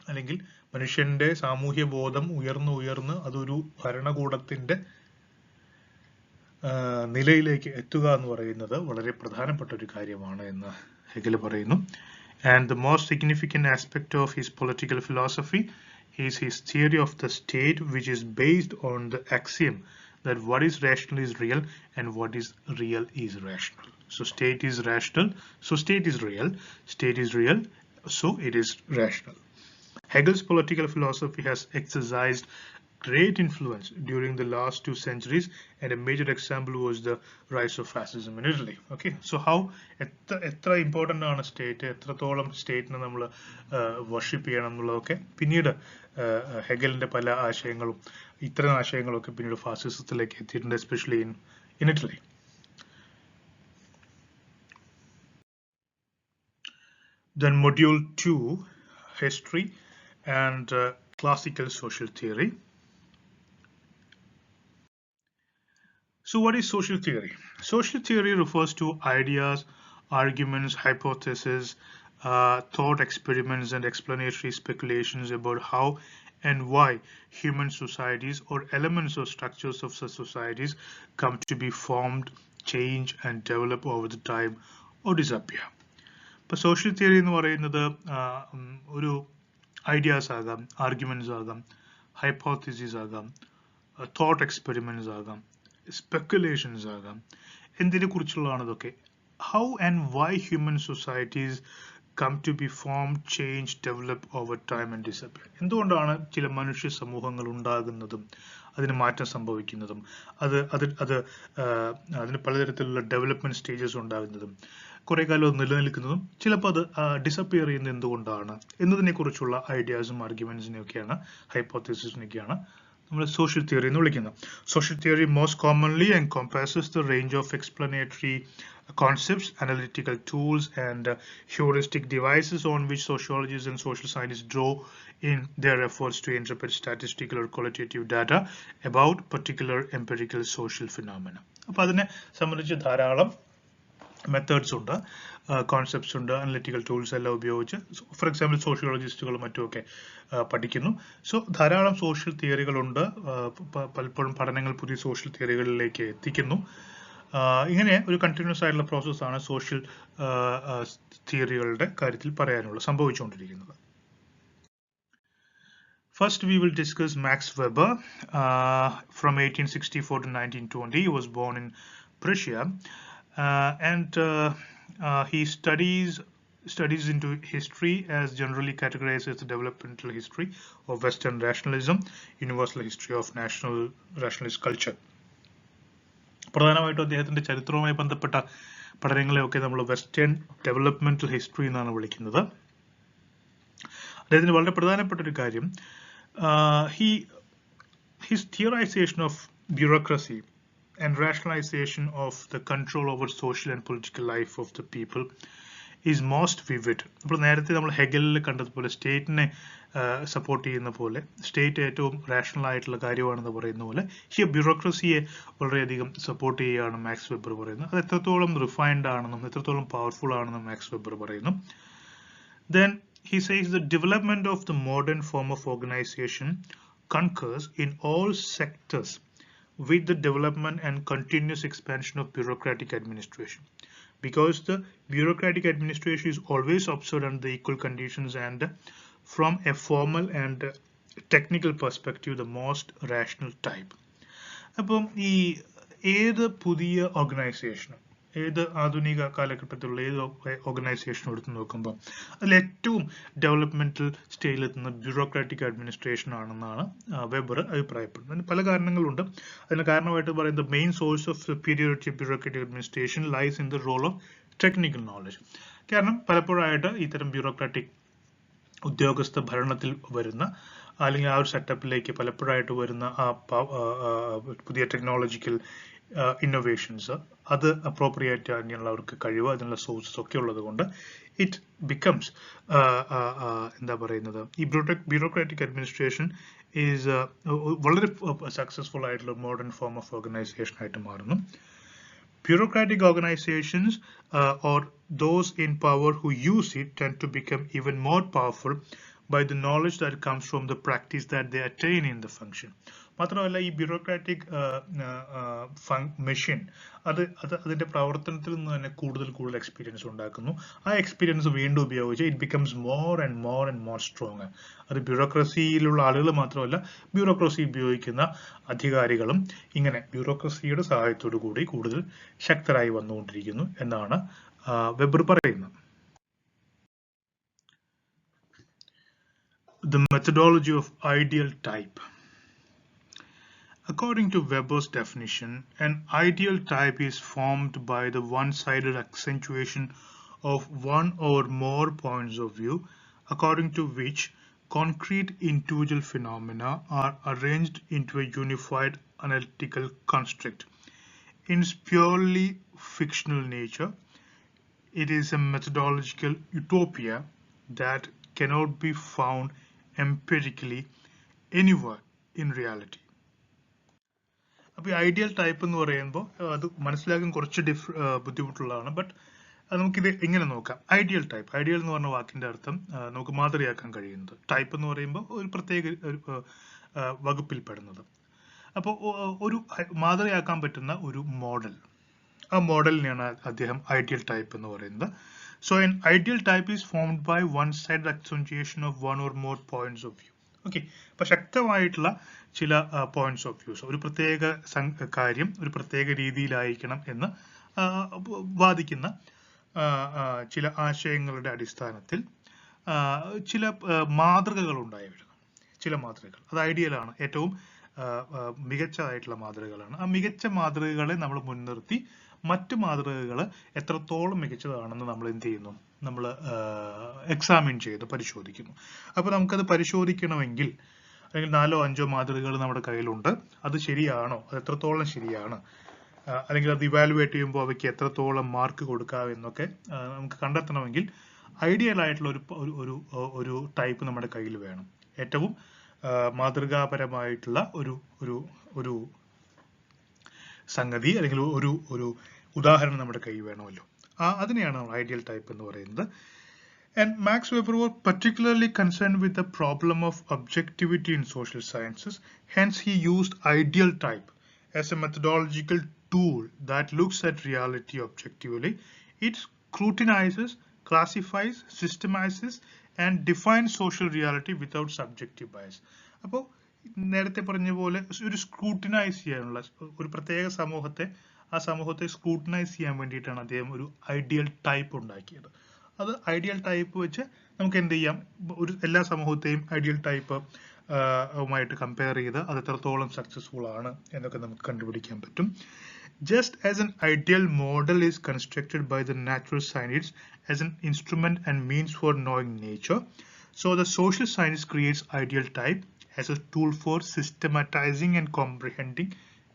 അല്ലെങ്കിൽ മനുഷ്യന്റെ സാമൂഹ്യ ബോധം ഉയർന്ന് അതൊരു ഭരണകൂടത്തിന്റെ നിലയിലേക്ക് എത്തുക എന്ന് പറയുന്നത് വളരെ പ്രധാനപ്പെട്ട ഒരു കാര്യമാണ് എന്ന് ഹെഗൽ പറയുന്നു. And the most significant aspect of his political philosophy is his theory of the state, which is based on the axiom that what is rational is real and what is real is rational. So state is rational, so state is real, state is real, so it is rational. Hegel's political philosophy has exercised great influence during the last 2 centuries, and a major example was the rise of fascism in Italy. Okay, so how etra important ആണ് state, എത്രത്തോളം സ്റ്റേറ്റിനെ നമ്മൾ worship ചെയ്യണം എന്നുള്ളതൊക്കെ പിന്നീട് ഹെഗലിന്റെ പല ആശയങ്ങളും ഇത്തരം ആശയങ്ങളൊക്കെ പിന്നീട് ഫാസിസത്തിലേക്ക് എത്തിയിട്ടുണ്ട്, especially in Italy. Then module 2, history and classical social theory. So what is social theory? Social theory refers to ideas, arguments, hypotheses, thought experiments, and explanatory speculations about how and why human societies or elements or structures of such societies come to be formed, change, and develop over the time or disappear. But social theory എന്ന് പറയുന്നത് ഒരു ideas ആകാം, arguments ആകാം, hypothesis ആകാം, thought experiments ആകാം, speculations ആകാം, എന്തിനെ കുറിച്ചുള്ളതാണ് ഇതൊക്കെ? How and why human societies come to be form, change, develop over time and disappear. എന്തുകൊണ്ടാണ് ചില മനുഷ്യ സമൂഹങ്ങൾ ഉണ്ടാകുന്നതും അതിന് മാറ്റം സംഭവിക്കുന്നതും അതിന് പലതരത്തിലുള്ള ഡെവലപ്മെന്റ് സ്റ്റേജസ് ഉണ്ടാകുന്നതും കുറെ കാലം നിലനിൽക്കുന്നതും ചിലപ്പോൾ അത് ഡിസപ്പിയർ ചെയ്യുന്നത് എന്തുകൊണ്ടാണ് എന്നതിനെ കുറിച്ചുള്ള ഐഡിയാസും ആർഗ്യുമെന്റ്സിനെയൊക്കെയാണ്, ഹൈപ്പോത്തസിസിനെയൊക്കെയാണ് നമ്മൾ സോഷ്യൽ തിയറി എന്ന് വിളിക്കുന്നത്. Social theory most commonly encompasses the range of explanatory concepts, analytical tools, and heuristic devices on which sociologists and social scientists draw in their efforts to interpret statistical or qualitative data about particular empirical social phenomena. അപ്പോൾ അതിനെ സംബന്ധിച്ച് ധാരാളം methods ഉണ്ട്, concepts ഉണ്ട്, analytical tools എല്ലാം ഉപയോഗിച്ച് for example സോഷ്യോളജിസ്റ്റുകളും മറ്റുമൊക്കെ പഠിക്കുന്നു. സോ ധാരാളം സോഷ്യൽ തിയറികളുണ്ട്, പലപ്പോഴും പഠനങ്ങൾ പുതിയ സോഷ്യൽ തിയറികളിലേക്ക് എത്തിക്കുന്നു. ഇങ്ങനെ ഒരു കണ്ടിന്യൂസ് ആയിട്ടുള്ള പ്രോസസ്സാണ് സോഷ്യൽ തിയറികളുടെ കാര്യത്തിൽ സംഭവിച്ചുകൊണ്ടിരിക്കുന്നത്. First, we will discuss Max Weber. From 1864 to 1920, he was born in Prussia. He studies into history as generally categorized as the developmental history of Western rationalism, universal history of national rationalist culture. പ്രധാനമായിട്ടും അദ്ദേഹത്തിന്റെ ചരിത്രവുമായി ബന്ധപ്പെട്ട പഠനങ്ങളെയൊക്കെ നമ്മൾ western developmental history എന്നാണ് വിളിക്കുന്നത്. അദ്ദേഹത്തിന് വളരെ പ്രധാനപ്പെട്ട ഒരു കാര്യം, his theorization of bureaucracy and rationalization of the control over social and political life of the people is most vivid. അപ്പോൾ നേരത്തെ നമ്മൾ ഹെഗലിൽ കണ്ടതുപോലെ സ്റ്റേറ്റിനെ സപ്പോർട്ട് ചെയ്യുന്ന പോലെ സ്റ്റേറ്റ് ഏറ്റവും റാഷണൽ ആയിട്ടുള്ള കാര്യമാണെന്ന് പറയുന്ന പോലെ ഈ ബ്യൂറോക്രസിയെ വളരെയധികം സപ്പോർട്ട് ചെയ്യുകയാണ് മാക്സ് വെബർ പറയുന്നത്. അത് എത്രത്തോളം റിഫൈൻഡ് ആണെന്നും എത്രത്തോളം പവർഫുൾ ആണെന്നും മാക്സ് വെബർ പറയുന്നു. Then he says the development of the modern form of organization concurs in all sectors with the development and continuous expansion of bureaucratic administration, because the bureaucratic administration is always observed under the equal conditions and from a formal and technical perspective the most rational type. അപ്പം ഈ ഏത് പുതിയ ഓർഗനൈസേഷനും ഏത് ആധുനിക കാലഘട്ടത്തിലുള്ള ഏത് organisation എടുത്ത് നോക്കുമ്പോൾ അതിൽ ഏറ്റവും ഡെവലപ്മെന്റൽ സ്റ്റേജിൽ എത്തുന്ന ബ്യൂറോക്രാറ്റിക് അഡ്മിനിസ്ട്രേഷൻ ആണെന്നാണ് വെബർ അഭിപ്രായപ്പെടുന്നത്. അതിന് പല കാരണങ്ങളുണ്ട്. അതിന് കാരണമായിട്ട് പറയുന്നത് main source of superiority of bureaucratic administration lies in the role of technical knowledge. കാരണം പലപ്പോഴായിട്ട് ഇത്തരം ബ്യൂറോക്രാറ്റിക് ഉദ്യോഗസ്ഥ ഭരണത്തിൽ വരുന്ന അല്ലെങ്കിൽ ആ ഒരു സെറ്റപ്പിലേക്ക് പലപ്പോഴായിട്ട് വരുന്ന ആ പുതിയ ടെക്നോളജിക്കൽ ഇന്നോവേഷൻസ് അത് അപ്രോപ്രിയേറ്റ് ചെയ്യാനുള്ള അവർക്ക് കഴിവ് അതിനുള്ള സോഴ്സസ് ഒക്കെ ഉള്ളത് കൊണ്ട് ഇറ്റ് ബിക്കംസ് എന്താ പറയുന്നത് ഈ ബ്യൂറോക്രാറ്റിക് അഡ്മിനിസ്ട്രേഷൻ ഈസ് വളരെ സക്സസ്ഫുൾ ആയിട്ടുള്ള മോഡേൺ ഫോം ഓഫ് ഓർഗനൈസേഷൻ ആയിട്ട് മാറുന്നു. Bureaucratic organizations or those in power who use it tend to become even more powerful by the knowledge that comes from the practice that they attain in the function. മാത്രമല്ല ഈ bureaucratic machine അതിന്റെ പ്രവർത്തനത്തിൽ നിന്ന് തന്നെ കൂടുതൽ experience ഉണ്ടാക്കുന്നു. ആ experience വീണ്ടും ഉപയോഗിച്ച് it becomes more and more strong. അത് ബ്യൂറോക്രസിയിലുള്ള ആളുകൾ മാത്രമല്ല ബ്യൂറോക്രസി ഉപയോഗിക്കുന്ന അധികാരികളും ഇങ്ങനെ ബ്യൂറോക്രസിയുടെ സഹായത്തോടു കൂടി കൂടുതൽ ശക്തരായി വന്നുകൊണ്ടിരിക്കുന്നു എന്നാണ് വെബർ പറയുന്നത്. The methodology of ideal type. According to Weber's definition, an ideal type is formed by the one-sided accentuation of one or more points of view, according to which concrete individual phenomena are arranged into a unified analytical construct. In its purely fictional nature, it is a methodological utopia that cannot be found empirically anywhere in reality. അപ്പോൾ ഈ ideal type എന്ന് പറയുമ്പോൾ അത് മനസ്സിലാക്കാൻ കുറച്ച് ബുദ്ധിമുട്ടുള്ളതാണ്. But നമുക്കിത് എങ്ങനെ നോക്കാം? ഐഡിയൽ ടൈപ്പ്, ഐഡിയൽ എന്ന് പറഞ്ഞ വാക്കിന്റെ അർത്ഥം നമുക്ക് മാതൃകയാക്കാൻ കഴിയുന്നത്. ടൈപ്പ് എന്ന് പറയുമ്പോൾ ഒരു പ്രത്യേക വകുപ്പിൽ പെടുന്നത്. അപ്പോൾ ഒരു മാതൃകയാക്കാൻ പറ്റുന്ന ഒരു മോഡൽ, ആ മോഡലിനെയാണ് അദ്ദേഹം ഐഡിയൽ ടൈപ്പ് എന്ന് പറയുന്നത്. So an ideal type is formed by one-sided accentuation of one or more points of view. Okay, അപ്പൊ ശക്തമായിട്ടുള്ള ചില പോയിന്റ്സ് ഓഫ് വ്യൂസ്, ഒരു പ്രത്യേക കാര്യം ഒരു പ്രത്യേക രീതിയിലായിരിക്കണം എന്ന് വാദിക്കുന്ന ചില ആശയങ്ങളുടെ അടിസ്ഥാനത്തിൽ ചില മാതൃകകൾ ഉണ്ടായി വരുന്നു. ചില മാതൃകകൾ അത് ഐഡിയലാണ്, ഏറ്റവും മികച്ചതായിട്ടുള്ള മാതൃകകളാണ്. ആ മികച്ച മാതൃകകളെ നമ്മൾ മുൻനിർത്തി മറ്റു മാതൃകകൾ എത്രത്തോളം മികച്ചതാണെന്ന് നമ്മൾ എന്ത് ചെയ്യുന്നു? നമ്മൾ എക്സാമിൻ ചെയ്ത് പരിശോധിക്കുന്നു. അപ്പോൾ നമുക്കത് പരിശോധിക്കണമെങ്കിൽ അല്ലെങ്കിൽ 4 or 5 മാതൃകകൾ നമ്മുടെ കയ്യിലുണ്ട്. അത് ശരിയാണോ? അത് എത്രത്തോളം ശരിയാണ്? അല്ലെങ്കിൽ അത് ഇവാലുവേറ്റ് ചെയ്യുമ്പോൾ അവയ്ക്ക് എത്രത്തോളം മാർക്ക് കൊടുക്കാം എന്നൊക്കെ നമുക്ക് കണ്ടെത്തണമെങ്കിൽ ഐഡിയൽ ആയിട്ടുള്ള ഒരു ടൈപ്പ് നമ്മുടെ കയ്യിൽ വേണം. ഏറ്റവും മാതൃകാപരമായിട്ടുള്ള ഒരു സംഗതി അല്ലെങ്കിൽ ഒരു ഉദാഹരണം നമ്മുടെ കയ്യിൽ വേണമല്ലോ. അതിനെയാണ് നമ്മൾ ഐഡിയൽ ടൈപ്പ് എന്ന് പറയുന്നത്. And Max Weber was particularly concerned with the problem of objectivity in social sciences. Hence, he used ideal type as a methodological tool that looks at reality objectively. It scrutinizes, classifies, systemizes, and defines social reality without subjective bias. അപ്പോൾ നേരത്തെ പറഞ്ഞ പോലെ ഒരു scrutinise ചെയ്യാനുള്ള ഒരു പ്രത്യേക സമൂഹത്തെ scrutinise ചെയ്യാൻ വേണ്ടിയിട്ടാണ് അദ്ദേഹം ഒരു ഐഡിയൽ ടൈപ്പ് ഉണ്ടാക്കിയത്. അത് ഐഡിയൽ ടൈപ്പ് വെച്ച് നമുക്ക് എന്ത് ചെയ്യാം? എല്ലാ സമൂഹത്തെയും ഐഡിയൽ ടൈപ്പ് ുമായിട്ട് കമ്പയർ ചെയ്ത് അത് എത്രത്തോളം സക്സസ്ഫുൾ ആണ് എന്നൊക്കെ നമുക്ക് കണ്ടുപിടിക്കാൻ പറ്റും. Just as an ideal model is constructed by the natural science as an instrument and means for knowing nature, so the social science creates ideal type as a tool for systematizing and comprehending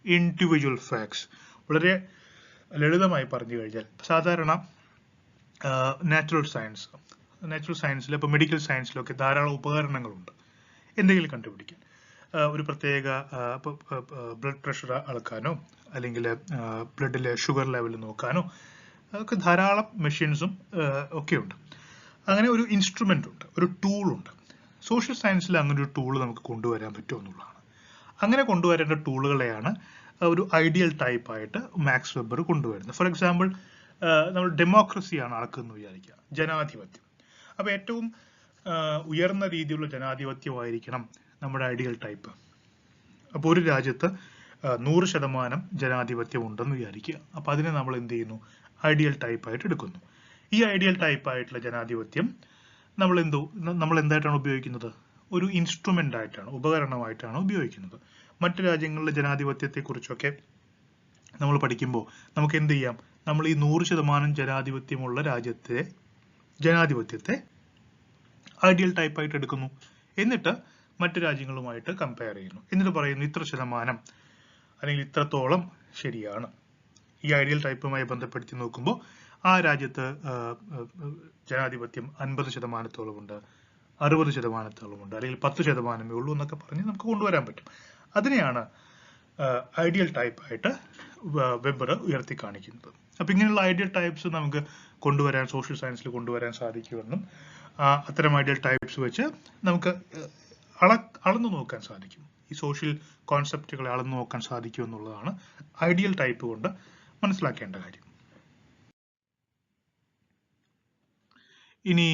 individual facts. വളരെ ലളിതമായി പറഞ്ഞു കഴിഞ്ഞാൽ സാധാരണ natural സയൻസിൽ ഇപ്പോൾ medical സയൻസിലൊക്കെ ധാരാളം ഉപകരണങ്ങളുണ്ട് എന്തെങ്കിലും കണ്ടുപിടിക്കാൻ. ഒരു പ്രത്യേക ബ്ലഡ് പ്രഷർ അളക്കാനോ അല്ലെങ്കിൽ ബ്ലഡിലെ ഷുഗർ ലെവൽ നോക്കാനോ ഒക്കെ ധാരാളം മെഷീൻസും ഒക്കെ ഉണ്ട്. അങ്ങനെ ഒരു ഇൻസ്ട്രുമെന്റ് ഉണ്ട്, ഒരു ടൂളുണ്ട്. സോഷ്യൽ സയൻസിൽ അങ്ങനെ ഒരു ടൂൾ നമുക്ക് കൊണ്ടുവരാൻ പറ്റുമോ എന്നുള്ളതാണ്. അങ്ങനെ കൊണ്ടുവരേണ്ട ടൂളുകളെയാണ് ഒരു ഐഡിയൽ ടൈപ്പായിട്ട് മാക്സ് വെബർ കൊണ്ടുവരുന്നത്. ഫോർ എക്സാമ്പിൾ, നമ്മൾ ഡെമോക്രസിയാണ് അളക്കുന്നത് വിചാരിക്കുക, ജനാധിപത്യം. അപ്പോൾ ഏറ്റവും ഉയർന്ന രീതിയിലുള്ള ജനാധിപത്യമായിരിക്കണം നമ്മുടെ ഐഡിയൽ ടൈപ്പ്. അപ്പോൾ ഒരു രാജ്യത്ത് 100% ജനാധിപത്യം ഉണ്ടെന്ന് വിചാരിക്കുക. അപ്പോൾ അതിനെ നമ്മൾ എന്ത് ചെയ്യുന്നു? ഐഡിയൽ ടൈപ്പായിട്ട് എടുക്കുന്നു. ഈ ഐഡിയൽ ടൈപ്പായിട്ടുള്ള ജനാധിപത്യം നമ്മൾ എന്തായിട്ടാണ് ഉപയോഗിക്കുന്നത്? ഒരു ഇൻസ്ട്രുമെന്റ് ആയിട്ടാണ്, ഉപകരണമായിട്ടാണ് ഉപയോഗിക്കുന്നത്. മറ്റു രാജ്യങ്ങളിലെ ജനാധിപത്യത്തെക്കുറിച്ചൊക്കെ നമ്മൾ പഠിക്കുമ്പോൾ നമുക്ക് എന്ത് ചെയ്യാം? നമ്മൾ ഈ 100% ജനാധിപത്യമുള്ള ജനാധിപത്യത്തെ ഐഡിയൽ ടൈപ്പായിട്ട് എടുക്കുന്നു. എന്നിട്ട് മറ്റു രാജ്യങ്ങളുമായിട്ട് കമ്പയർ ചെയ്യുന്നു. എന്നിട്ട് പറയുന്നു ഇത്ര ശതമാനം അല്ലെങ്കിൽ ഇത്രത്തോളം ശരിയാണ്. ഈ ഐഡിയൽ ടൈപ്പുമായി ബന്ധപ്പെടുത്തി നോക്കുമ്പോൾ ആ രാജ്യത്ത് ജനാധിപത്യം 50%-ഓളം ഉണ്ട്, 60%-ഓളം ഉണ്ട്, അല്ലെങ്കിൽ 10%-മേ ഉള്ളൂ എന്നൊക്കെ പറഞ്ഞ് നമുക്ക് കൊണ്ടുവരാൻ പറ്റും. അതിനെയാണ് ഐഡിയൽ ടൈപ്പായിട്ട് വെബർ ഉയർത്തി കാണിക്കുന്നത്. അപ്പൊ ഇങ്ങനെയുള്ള ഐഡിയൽ ടൈപ്സ് നമുക്ക് സോഷ്യൽ സയൻസിൽ കൊണ്ടുവരാൻ സാധിക്കുമെന്നും അത്തരം ഐഡിയൽ ടൈപ്സ് വെച്ച് നമുക്ക് അളന്നു നോക്കാൻ സാധിക്കും, ഈ സോഷ്യൽ കോൺസെപ്റ്റുകളെ അളന്നു നോക്കാൻ സാധിക്കും എന്നുള്ളതാണ് ഐഡിയൽ ടൈപ്പ് കൊണ്ട് മനസ്സിലാക്കേണ്ട കാര്യം. ഇനി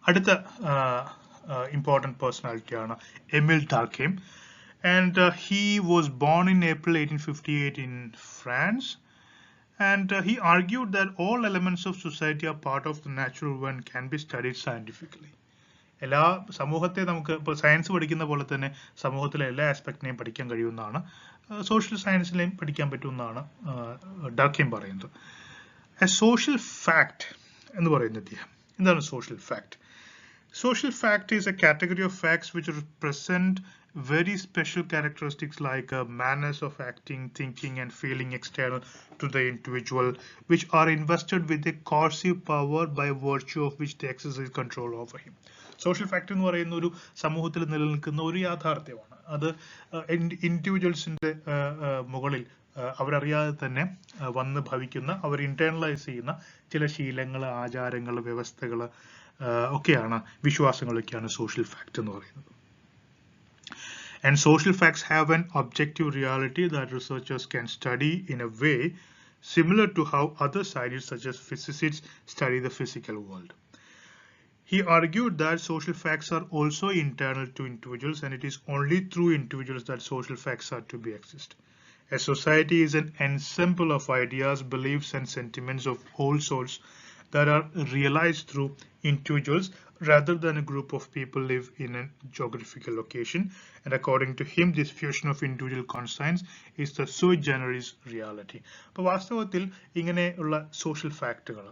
അടുത്ത ഇമ്പോർട്ടൻറ്റ് പേഴ്സണാലിറ്റിയാണ് Emile Durkheim. And he was born in April 1858 in France, and he argued that all elements of society are part of the natural world and can be studied scientifically. എല്ലാ സമൂഹത്തെ നമുക്ക് ഇപ്പോൾ സയൻസ് പഠിക്കുന്ന പോലെ തന്നെ സമൂഹത്തിലെ എല്ലാ ആസ്പെക്റ്റിനെയും പഠിക്കാൻ കഴിയുന്നതാണ്, സോഷ്യൽ സയൻസിലെയും പഠിക്കാൻ പറ്റുമെന്നാണ് ഡർഖെയിം പറയുന്നത്. എ സോഷ്യൽ ഫാക്ട് എന്ന് പറയുന്നത് അദ്ദേഹം എന്താണ് social fact? Social fact is a category of facts which represent very special characteristics like manners of acting, thinking and feeling external to the individual, which are invested with a coercive power by virtue of which they exercise control over him. Social fact എന്ന് പറയുന്ന ഒരു സമൂഹത്തിൽ നിലനിൽക്കുന്ന ഒരു യാഥാർത്ഥ്യമാണ്. അത് ഇൻഡിവിജ്വൽസിന്റെ മുകളിൽ അവരറിയാതെ തന്നെ വന്ന് ഭവിക്കുന്ന, അവർ ഇന്റേണലൈസ് ചെയ്യുന്ന ചില ശീലങ്ങൾ, ആചാരങ്ങൾ, വ്യവസ്ഥകൾ ഒക്കെയാണ്, വിശ്വാസങ്ങളൊക്കെയാണ് സോഷ്യൽ ഫാക്ട് എന്ന് പറയുന്നത്. And social facts have an objective reality that researchers can study in a way similar to how other scientists such as physicists study the physical world. He argued that social facts are also internal to individuals, and it is only through individuals that social facts are to be exist. A society is an ensemble of ideas, beliefs and sentiments of all sorts that are realized through individuals rather than a group of people live in a geographical location, and according to him this fusion of individual conscience is the sui generis reality. അപ്പോൾ വാസ്തവത്തിൽ ഇങ്ങനെയുള്ള social ഫാക്ടുകൾ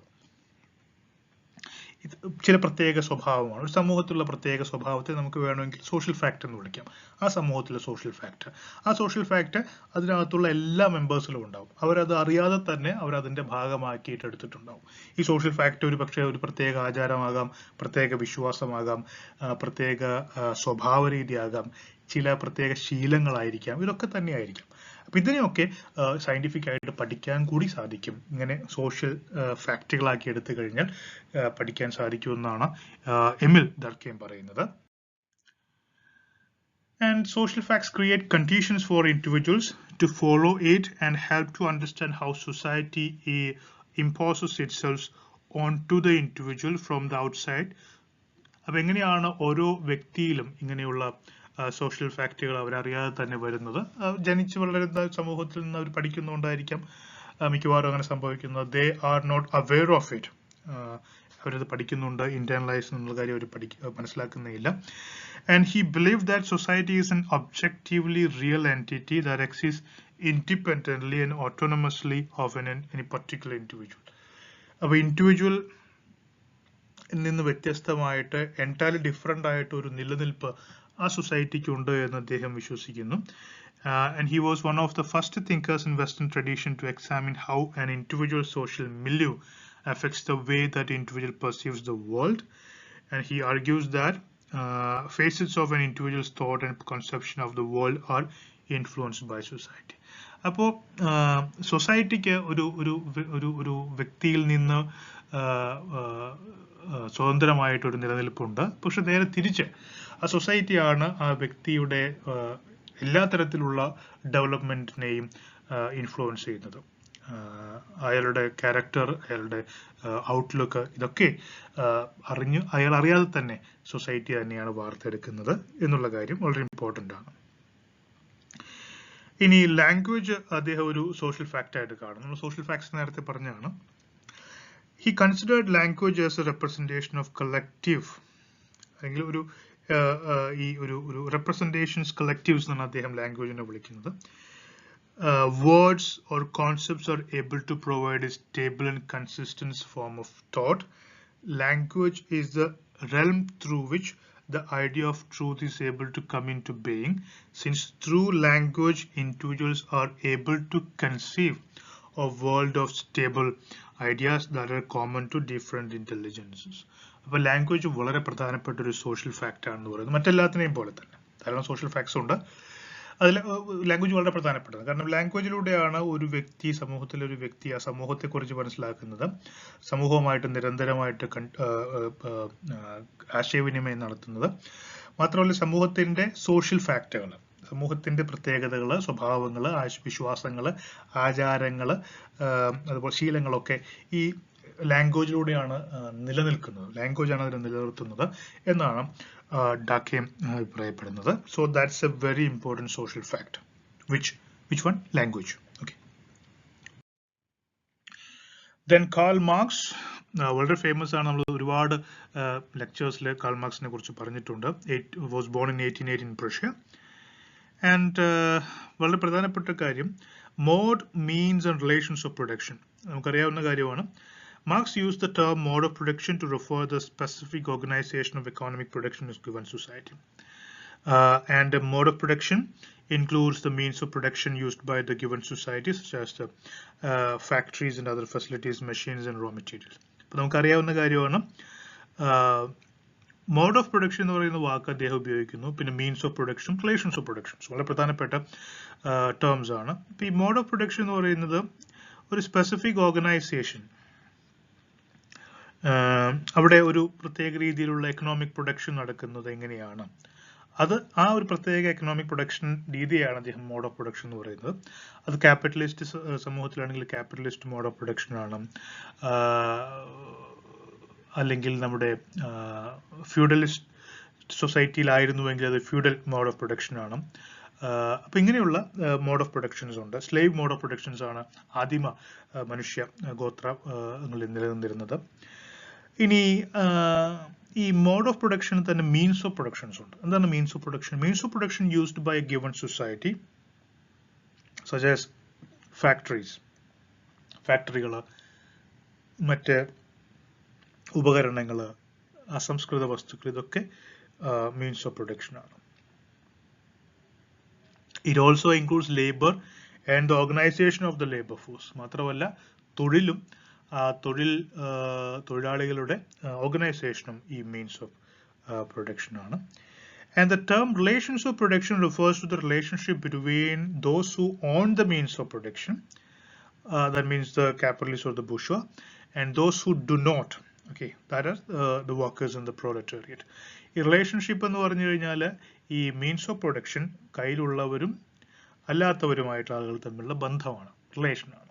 ചില പ്രത്യേക സ്വഭാവമാണ്, ഒരു സമൂഹത്തിലുള്ള പ്രത്യേക സ്വഭാവത്തെ നമുക്ക് വേണമെങ്കിൽ സോഷ്യൽ ഫാക്ട് എന്ന് വിളിക്കാം. ആ സമൂഹത്തിലെ സോഷ്യൽ ഫാക്ട്, ആ സോഷ്യൽ ഫാക്ട് അതിനകത്തുള്ള എല്ലാ മെമ്പേഴ്സിലും ഉണ്ടാവും. അവരത് അറിയാതെ തന്നെ അവരതിന്റെ ഭാഗമാക്കിയിട്ട് എടുത്തിട്ടുണ്ടാവും. ഈ സോഷ്യൽ ഫാക്ട് ഒരു പക്ഷേ ഒരു പ്രത്യേക ആചാരമാകാം, പ്രത്യേക വിശ്വാസമാകാം, പ്രത്യേക സ്വഭാവ രീതിയാകാം, ചില പ്രത്യേക ശീലങ്ങളായിരിക്കാം, ഇതൊക്കെ തന്നെയായിരിക്കാം. അപ്പൊ ഇതിനെയൊക്കെ സയന്റിഫിക് ആയിട്ട് പഠിക്കാൻ കൂടി സാധിക്കും. ഇങ്ങനെ സോഷ്യൽ ഫാക്ടുകളാക്കി എടുത്തു കഴിഞ്ഞാൽ പഠിക്കാൻ സാധിക്കുമെന്നാണ് എമിൽ ഡർഖെയിം പറയുന്നത്. And social facts create conditions for individuals to follow it and help to understand how society imposes itself onto the individual from the outside. അപ്പൊ എങ്ങനെയാണ് ഓരോ വ്യക്തിയിലും ഇങ്ങനെയുള്ള സോഷ്യൽ ഫാക്ടുകൾ അവരറിയാതെ തന്നെ വരുന്നത്? ജനിച്ചു വളരുന്ന സമൂഹത്തിൽ നിന്ന് അവർ പഠിക്കുന്നുണ്ടായിരിക്കാം, മിക്കവാറും അങ്ങനെ സംഭവിക്കുന്നത്. They are not aware of it. അവരത് പഠിക്കുന്നുണ്ട്, ഇന്റേണലൈസ് എന്നുള്ള കാര്യം അവർ മനസ്സിലാക്കുന്നില്ല. And he believed that society is an objectively real entity that exists independently and autonomously of any particular individual. അപ്പോൾ ഇൻഡിവിജ്വൽ നിന്ന് വ്യത്യസ്തമായിട്ട് എൻറ്റയർലി ഡിഫറെന്റ് ആയിട്ട് ഒരു നിലനിൽപ്പ് ആ സൊസൈറ്റിക്ക് ഉണ്ട് എന്ന് അദ്ദേഹം വിശ്വസിക്കുന്നു. And he was one of the first thinkers in Western tradition to examine how an individual social milieu affects the way that the individual perceives the world, and he argues that facets of an individual's thought and conception of the world are influenced by society. അപ്പോൾ സൊസൈറ്റിക്ക് ഒരു വ്യക്തിയിൽ നിന്ന് സ്വതന്ത്രമായിട്ടൊരു നിലനിൽപ്പുണ്ട്. പക്ഷെ നേരെ തിരിച്ച് ആ സൊസൈറ്റിയാണ് ആ വ്യക്തിയുടെ എല്ലാ തരത്തിലുള്ള ഡെവലപ്മെന്റിനെയും ഇൻഫ്ലുവൻസ് ചെയ്യുന്നത്. അയാളുടെ ക്യാരക്ടർ, അയാളുടെ ഔട്ട്ലുക്ക്, ഇതൊക്കെ അയാൾ അറിയാതെ തന്നെ സൊസൈറ്റി തന്നെയാണ് വാർത്തെടുക്കുന്നത് എന്നുള്ള കാര്യം വളരെ ഇമ്പോർട്ടൻ്റ് ആണ്. ഇനി ലാംഗ്വേജ് അദ്ദേഹം ഒരു സോഷ്യൽ ഫാക്റ്റ് ആയിട്ട് കാണും. നമ്മൾ സോഷ്യൽ ഫാക്ട്സ് നേരത്തെ പറഞ്ഞാണ്. He considered language as a representation of collective, അല്ലെങ്കിൽ ഒരു representations collectives എന്നാണ് അദ്ദേഹം ലാംഗ്വേജിനെ വിളിക്കുന്നത്. Words or concepts are able to provide a stable and consistent form of thought. Language is the realm through which the idea of truth is able to come into being, since through language individuals are able to conceive a world of stable ideas that are common to different intelligences. അപ്പോൾ language വളരെ പ്രധാനപ്പെട്ട ഒരു social fact ആണെന്ന് പറയുന്നത് മറ്റെല്ലാത്തിനെയും പോലെ തന്നെ. ധാരാളം social facts ഉണ്ട്, അതിൽ ലാംഗ്വേജ് വളരെ പ്രധാനപ്പെട്ടത്. കാരണം ലാംഗ്വേജിലൂടെയാണ് ഒരു വ്യക്തി, സമൂഹത്തിലെ ഒരു വ്യക്തി ആ സമൂഹത്തെക്കുറിച്ച് മനസ്സിലാക്കുന്നത്, സമൂഹവുമായിട്ട് നിരന്തരമായിട്ട് ആശയവിനിമയം നടത്തുന്നത്. മാത്രമല്ല സമൂഹത്തിന്റെ സോഷ്യൽ ഫാക്റ്റുകൾ, സമൂഹത്തിന്റെ പ്രത്യേകതകൾ, സ്വഭാവങ്ങൾ, വിശ്വാസങ്ങൾ, ആചാരങ്ങൾ, അതുപോലെ ശീലങ്ങളൊക്കെ ഈ ലാംഗ്വേജിലൂടെയാണ് നിലനിൽക്കുന്നത്. ലാംഗ്വേജാണ് അതിനെ നിലനിർത്തുന്നത് എന്നാണ് ഡാക്കേം അഭിപ്രായപ്പെടുന്നത്. So that's a very important social fact. Which one? Language. Okay. Then Karl Marx വളരെ ഫേമസ് ആണ്. നമ്മൾ ഒരുപാട് ലെക്ചേഴ്സിൽ കാൾ മാർക്സിനെ കുറിച്ച് പറഞ്ഞിട്ടുണ്ട്. Was born in 1880 in Prussia. And വളരെ പ്രധാനപ്പെട്ട കാര്യം mode, means and relations of production. നമുക്കറിയാവുന്ന കാര്യമാണ്. Marx used the term mode of production to refer the specific organization of economic production in a given society. And the mode of production includes the means of production used by the given society, such as the factories and other facilities, machines and raw materials. അപ്പോൾ നമുക്കറിയാവുന്ന കാര്യമാണ് mode of production എന്ന് പറയുന്ന വാക്ക് അദ്ദേഹം ഉപയോഗിക്കുന്നു. പിന്നെ means of production, relations of productions വളരെ പ്രധാനപ്പെട്ട ടേംസ് ആണ്. ഇപ്പോൾ ഈ മോഡ് ഓഫ് പ്രൊഡക്ഷൻ എന്ന് പറയുന്നത് ഒരു സ്പെസിഫിക് ഓർഗനൈസേഷൻ, അവിടെ ഒരു പ്രത്യേക രീതിയിലുള്ള എക്കണോമിക് പ്രൊഡക്ഷൻ നടക്കുന്നത് എങ്ങനെയാണ്, അത് ആ ഒരു പ്രത്യേക എക്കണോമിക് പ്രൊഡക്ഷൻ രീതിയാണ് അദ്ദേഹം മോഡ് ഓഫ് പ്രൊഡക്ഷൻ എന്ന് പറയുന്നത്. അത് ക്യാപിറ്റലിസ്റ്റ് സമൂഹത്തിലാണെങ്കിൽ ക്യാപിറ്റലിസ്റ്റ് മോഡ് ഓഫ് പ്രൊഡക്ഷൻ ആണ്, അല്ലെങ്കിൽ നമ്മുടെ ഫ്യൂഡലിസ്റ്റ് സൊസൈറ്റിയിലായിരുന്നുവെങ്കിൽ അത് ഫ്യൂഡൽ മോഡ് ഓഫ് പ്രൊഡക്ഷൻ ആണ്. അപ്പൊ ഇങ്ങനെയുള്ള മോഡ് ഓഫ് പ്രൊഡക്ഷൻസ് ഉണ്ട്. സ്ലേവ് മോഡ് ഓഫ് പ്രൊഡക്ഷൻസ് ആണ് ആദിമ മനുഷ്യ ഗോത്രങ്ങളിൽ നിലനിന്നിരുന്നത്. ഇനി ഈ മോഡ് ഓഫ് പ്രൊഡക്ഷന് തന്നെ മീൻസ് ഓഫ് പ്രൊഡക്ഷൻസ് ഉണ്ട്. എന്താണ് means of production? Means of production used by a given society such as factories, ഫാക്ടറികൾ, മറ്റ് ഉപകരണങ്ങൾ, അസംസ്കൃത വസ്തുക്കൾ, ഇതൊക്കെ മീൻസ് ഓഫ് പ്രൊഡക്ഷൻ ആണ്. It also includes labour and the organisation of the labour force. മാത്രമല്ല തൊഴിലും തൊഴിലാളികളുടെ ഓർഗനൈസേഷനും ഈ മീൻസ് ഓഫ് പ്രൊഡക്ഷൻ ആണ്. And the term relations of production refers to the relationship between those who own the means of production, that means the capitalists or the bourgeois, and those who do not. Okay, that is the workers and the proletariat. ഈ relationship എന്ന് പറഞ്ഞു കഴിഞ്ഞാൽ ഈ means of production കയ്യിലുള്ളവരും അല്ലാത്തവരുമായിട്ട് ആളുകൾ തമ്മിലുള്ള ബന്ധമാണ്, റിലേഷനാണ്.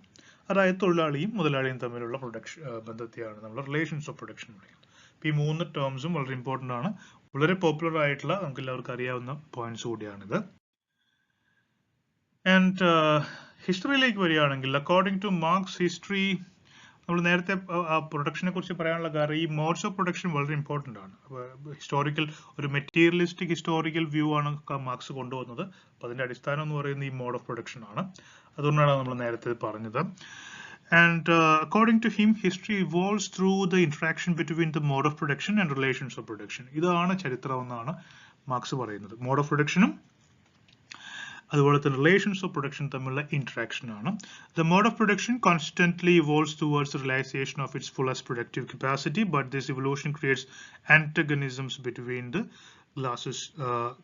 അതായത് തൊഴിലാളിയും മുതലാളിയും തമ്മിലുള്ള പ്രൊഡക്ഷൻ ബന്ധത്തെയാണ് നമ്മൾ റിലേഷൻസ് ഓഫ് പ്രൊഡക്ഷൻ പറയുന്നത്. ഈ മൂന്ന് ടേംസും വളരെ ഇമ്പോർട്ടൻ്റ് ആണ്, വളരെ പോപ്പുലർ ആയിട്ടുള്ള നമുക്ക് എല്ലാവർക്കും അറിയാവുന്ന പോയിന്റ്സ് കൂടിയാണിത്. ആൻഡ് ഹിസ്റ്ററിയിലേക്ക് വരികയാണെങ്കിൽ അക്കോർഡിംഗ് ടു മാർക്സ് ഹിസ്റ്ററി, നമ്മൾ നേരത്തെ പ്രൊഡക്ഷനെ കുറിച്ച് പറയാനുള്ള കാരണം ഈ മോഡ്സ് ഓഫ് പ്രൊഡക്ഷൻ വളരെ ഇമ്പോർട്ടൻ്റ് ആണ്. ഹിസ്റ്റോറിക്കൽ ഒരു മെറ്റീരിയലിസ്റ്റിക് ഹിസ്റ്റോറിക്കൽ വ്യൂ ആണ് മാർക്സ് കൊണ്ടുവന്നത്. അപ്പോൾ അതിന്റെ അടിസ്ഥാനം എന്ന് പറയുന്നത് ഈ മോഡ് ഓഫ് പ്രൊഡക്ഷൻ ആണ്. അതുകൊണ്ടാണ് നമ്മൾ നേരത്തെ പറഞ്ഞത്. And according to him, history evolves through the interaction between the mode of production and relations of production. ഇതാണ് ചരിത്രം എന്നാണ് മാർക്സ് പറയുന്നത്. മോഡ് ഓഫ് പ്രൊഡക്ഷനും അതുപോലെ തന്നെ റിലേഷൻസ് ഓഫ് പ്രൊഡക്ഷൻ തമ്മിലുള്ള ഇന്ററാക്ഷൻ ആണ്. The mode of production constantly evolves towards realization of its fullest productive capacity, but this evolution creates antagonisms between the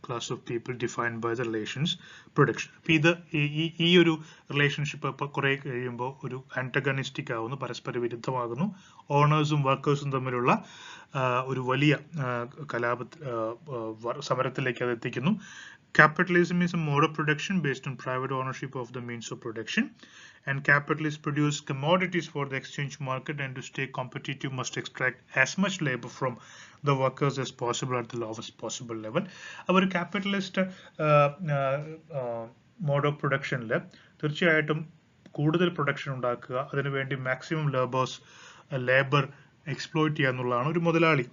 class of people defined by the relations production. ഇത് ഈ ഒരു relationship ഇപ്പൊ കുറെ കഴിയുമ്പോൾ ഒരു ആന്റഗണിസ്റ്റിക് ആവുന്നു, പരസ്പര വിരുദ്ധമാകുന്നു. ഓണേഴ്സും വർക്കേഴ്സും തമ്മിലുള്ള ഒരു വലിയ സമരത്തിലേക്ക് അത് എത്തിക്കുന്നു. Capitalism is a mode of production based on private ownership of the means of production, and capitalists produce commodities for the exchange market, and to stay competitive must extract as much labor from the workers as possible at the lowest possible level. Our capitalist mode of production le തീർച്ചയായിട്ടും കൂടുതൽ production ഉണ്ടാക്കുക, അതിനുവേണ്ടി maximum labour exploit ചെയ്യുക എന്നുള്ളതാണ് ഒരു മുതലാളി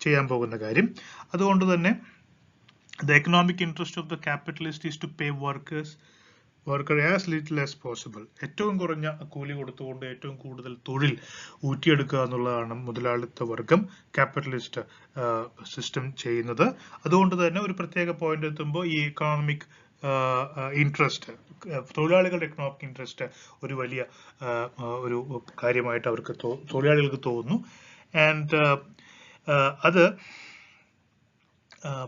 ചെയ്യാൻ പോകുന്ന കാര്യം. അതുകൊണ്ട് തന്നെ the economic interest of the capitalist is to pay worker as little as possible. ഏറ്റവും കുറഞ്ഞ കൂലി കൊടുത്തുകൊണ്ട് ഏറ്റവും കൂടുതൽ തൊഴിൽ ഊറ്റിയെടുക്കുക എന്നുള്ളതാണ് മുതലാളിത്ത വർഗം ക്യാപിറ്റലിസ്റ്റ് സിസ്റ്റം ചെയ്യുന്നത്. അതുകൊണ്ട് തന്നെ ഒരു പ്രത്യേക പോയിന്റ് എത്തുമ്പോൾ ഈ എക്കണോമിക് ഇൻട്രസ്റ്റ്, തൊഴിലാളികളുടെ എക്കണോമിക് ഇൻട്രസ്റ്റ് ഒരു വലിയ ഒരു കാര്യമായിട്ട് അവർക്ക് തൊഴിലാളികൾക്ക് തോന്നുന്നു. ആൻഡ് അത്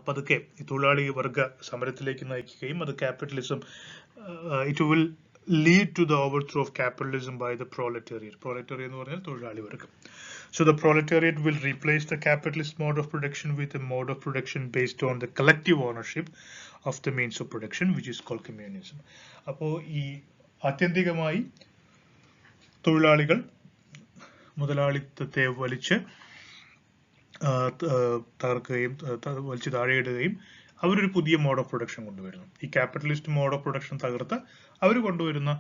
പതുക്കെ ഈ തൊഴിലാളി വർഗ സമരത്തിലേക്ക് നയിക്കുകയും അത് capitalism it will lead to the overthrow of capitalism by the proletariat. Proletariat എന്ന് പറഞ്ഞാൽ തൊഴിലാളി വർഗം. So the proletariat will replace the capitalist mode of production with a mode of production based on the collective ownership of the means of production, which is called communism. അപ്പോൾ ഈ ആത്യന്തികമായി തൊഴിലാളികൾ മുതലാളിത്തത്തെ വലിച്ച് തകർക്കുകയും വലിച്ചു താഴെയിടുകയും അവരൊരു പുതിയ മോഡ് ഓഫ് പ്രൊഡക്ഷൻ കൊണ്ടുവരുന്നു. ഈ ക്യാപിറ്റലിസ്റ്റ് മോഡ് ഓഫ് പ്രൊഡക്ഷൻ തകർത്ത് അവർ കൊണ്ടുവരുന്ന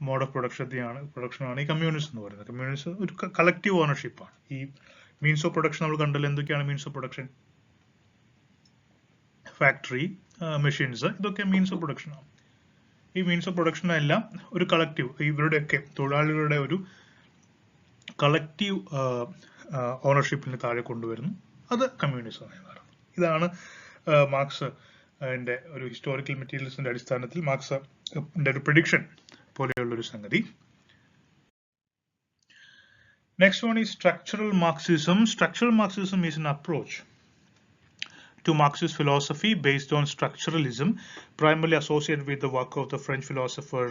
മോഡ് ഓഫ് പ്രൊഡക്ഷനാണ് ഈ കമ്മ്യൂണിസം എന്ന് പറയുന്നത്. കമ്മ്യൂണിസം ഒരു കളക്റ്റീവ് ഓണർഷിപ്പാണ്. ഈ മീൻസ് ഓഫ് പ്രൊഡക്ഷൻ നമ്മൾ കണ്ടല്ലോ. എന്തൊക്കെയാണ് means of production? Factory, machines, ഇതൊക്കെ മീൻസ് ഓഫ് പ്രൊഡക്ഷൻ ആണ്. ഈ മീൻസ് ഓഫ് പ്രൊഡക്ഷൻ എല്ലാം ഒരു കളക്റ്റീവ്, ഇവരുടെയൊക്കെ തൊഴിലാളികളുടെ ഒരു കളക്റ്റീവ് ഓണർഷിപ്പിന് താഴെ കൊണ്ടുവരുന്നു. അത് കമ്മ്യൂണിസമായി മാറുന്നു. ഇതാണ് മാർക്സ് ഒരു ഹിസ്റ്റോറിക്കൽ മെറ്റീരിയൽസിന്റെ അടിസ്ഥാനത്തിൽ മാർക്സിന്റെ ഒരു പ്രെഡിക്ഷൻ പോലെയുള്ളൊരു സംഗതി. Next one is structural Marxism. Structural Marxism is an approach to Marxist philosophy based on structuralism, primarily associated with the work of the French philosopher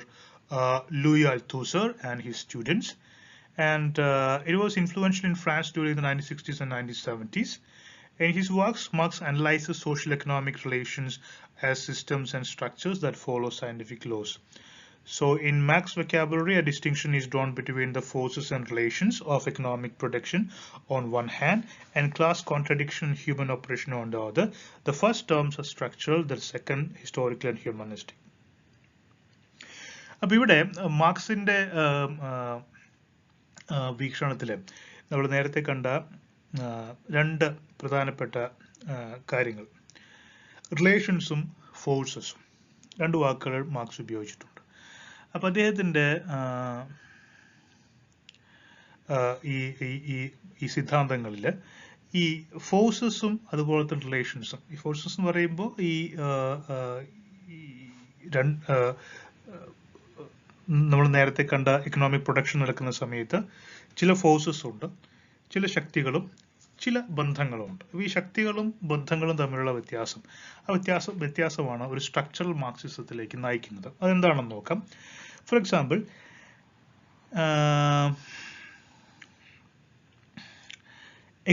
Louis Althusser and his students. And it was influential in France during the 1960s and 1970s. In his works, Marx analyzes social economic relations as systems and structures that follow scientific laws. So in Marx vocabulary, a distinction is drawn between the forces and relations of economic production on one hand and class contradiction and human operation on the other. The first terms are structural, the second historical and humanistic. അപ്പോൾ ഇവിടെ മാർക്സിന്റെ വീക്ഷണത്തിൽ നമ്മൾ നേരത്തെ കണ്ട രണ്ട് പ്രധാനപ്പെട്ട കാര്യങ്ങൾ, റിലേഷൻസും ഫോഴ്സസും, രണ്ട് വാക്കുകൾ മാർക്സ് ഉപയോഗിച്ചിട്ടുണ്ട്. അപ്പോൾ അദ്ദേഹത്തിൻ്റെ ഈ സിദ്ധാന്തങ്ങളിൽ ഈ ഫോഴ്സസും അതുപോലെ തന്നെ റിലേഷൻസും, ഈ ഫോഴ്സസ് എന്ന് പറയുമ്പോൾ ഈ നമ്മൾ നേരത്തെ കണ്ട എക്കണോമിക് പ്രൊഡക്ഷൻ നടക്കുന്ന സമയത്ത് ചില ഫോഴ്സസ് ഉണ്ട്, ചില ശക്തികളും ചില ബന്ധങ്ങളും ഉണ്ട്. ഈ ശക്തികളും ബന്ധങ്ങളും തമ്മിലുള്ള വ്യത്യാസമാണ് ഒരു സ്ട്രക്ചറൽ മാർക്സിസത്തിലേക്ക് നയിക്കുന്നത്. അതെന്താണെന്ന് നോക്കാം. ഫോർ എക്സാമ്പിൾ,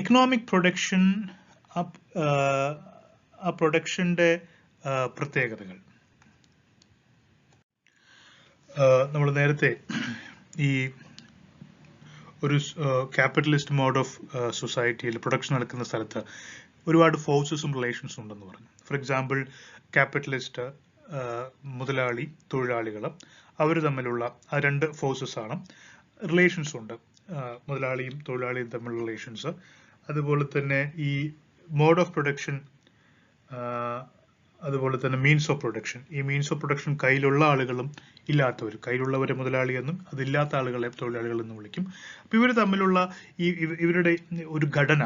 എക്കണോമിക് പ്രൊഡക്ഷൻ, ആ പ്രൊഡക്ഷന്റെ പ്രത്യേകതകൾ നമ്മൾ നേരത്തെ ഈ ഒരു ക്യാപിറ്റലിസ്റ്റ് മോഡ് ഓഫ് സൊസൈറ്റിയിൽ പ്രൊഡക്ഷൻ നടക്കുന്ന സ്ഥലത്ത് ഒരുപാട് ഫോഴ്സസും റിലേഷൻസും ഉണ്ടെന്ന് പറഞ്ഞു. ഫോർ എക്സാമ്പിൾ, ക്യാപിറ്റലിസ്റ്റ്, മുതലാളി, തൊഴിലാളികൾ, അവർ തമ്മിലുള്ള ആ രണ്ട് ഫോഴ്സസ് ആണ്. റിലേഷൻസ് ഉണ്ട്, മുതലാളിയും തൊഴിലാളിയും തമ്മിലുള്ള റിലേഷൻസ്. അതുപോലെ തന്നെ ഈ മോഡ് ഓഫ് പ്രൊഡക്ഷൻ, അതുപോലെ തന്നെ മീൻസ് ഓഫ് പ്രൊഡക്ഷൻ. ഈ മീൻസ് ഓഫ് പ്രൊഡക്ഷൻ കയ്യിലുള്ള ആളുകളും ഇല്ലാത്തവർ, കയ്യിലുള്ളവരെ മുതലാളി എന്നും അതില്ലാത്ത ആളുകളെ തൊഴിലാളികൾ എന്നും വിളിക്കും. അപ്പോൾ ഇവർ തമ്മിലുള്ള ഇവരുടെ ഒരു ഘടന,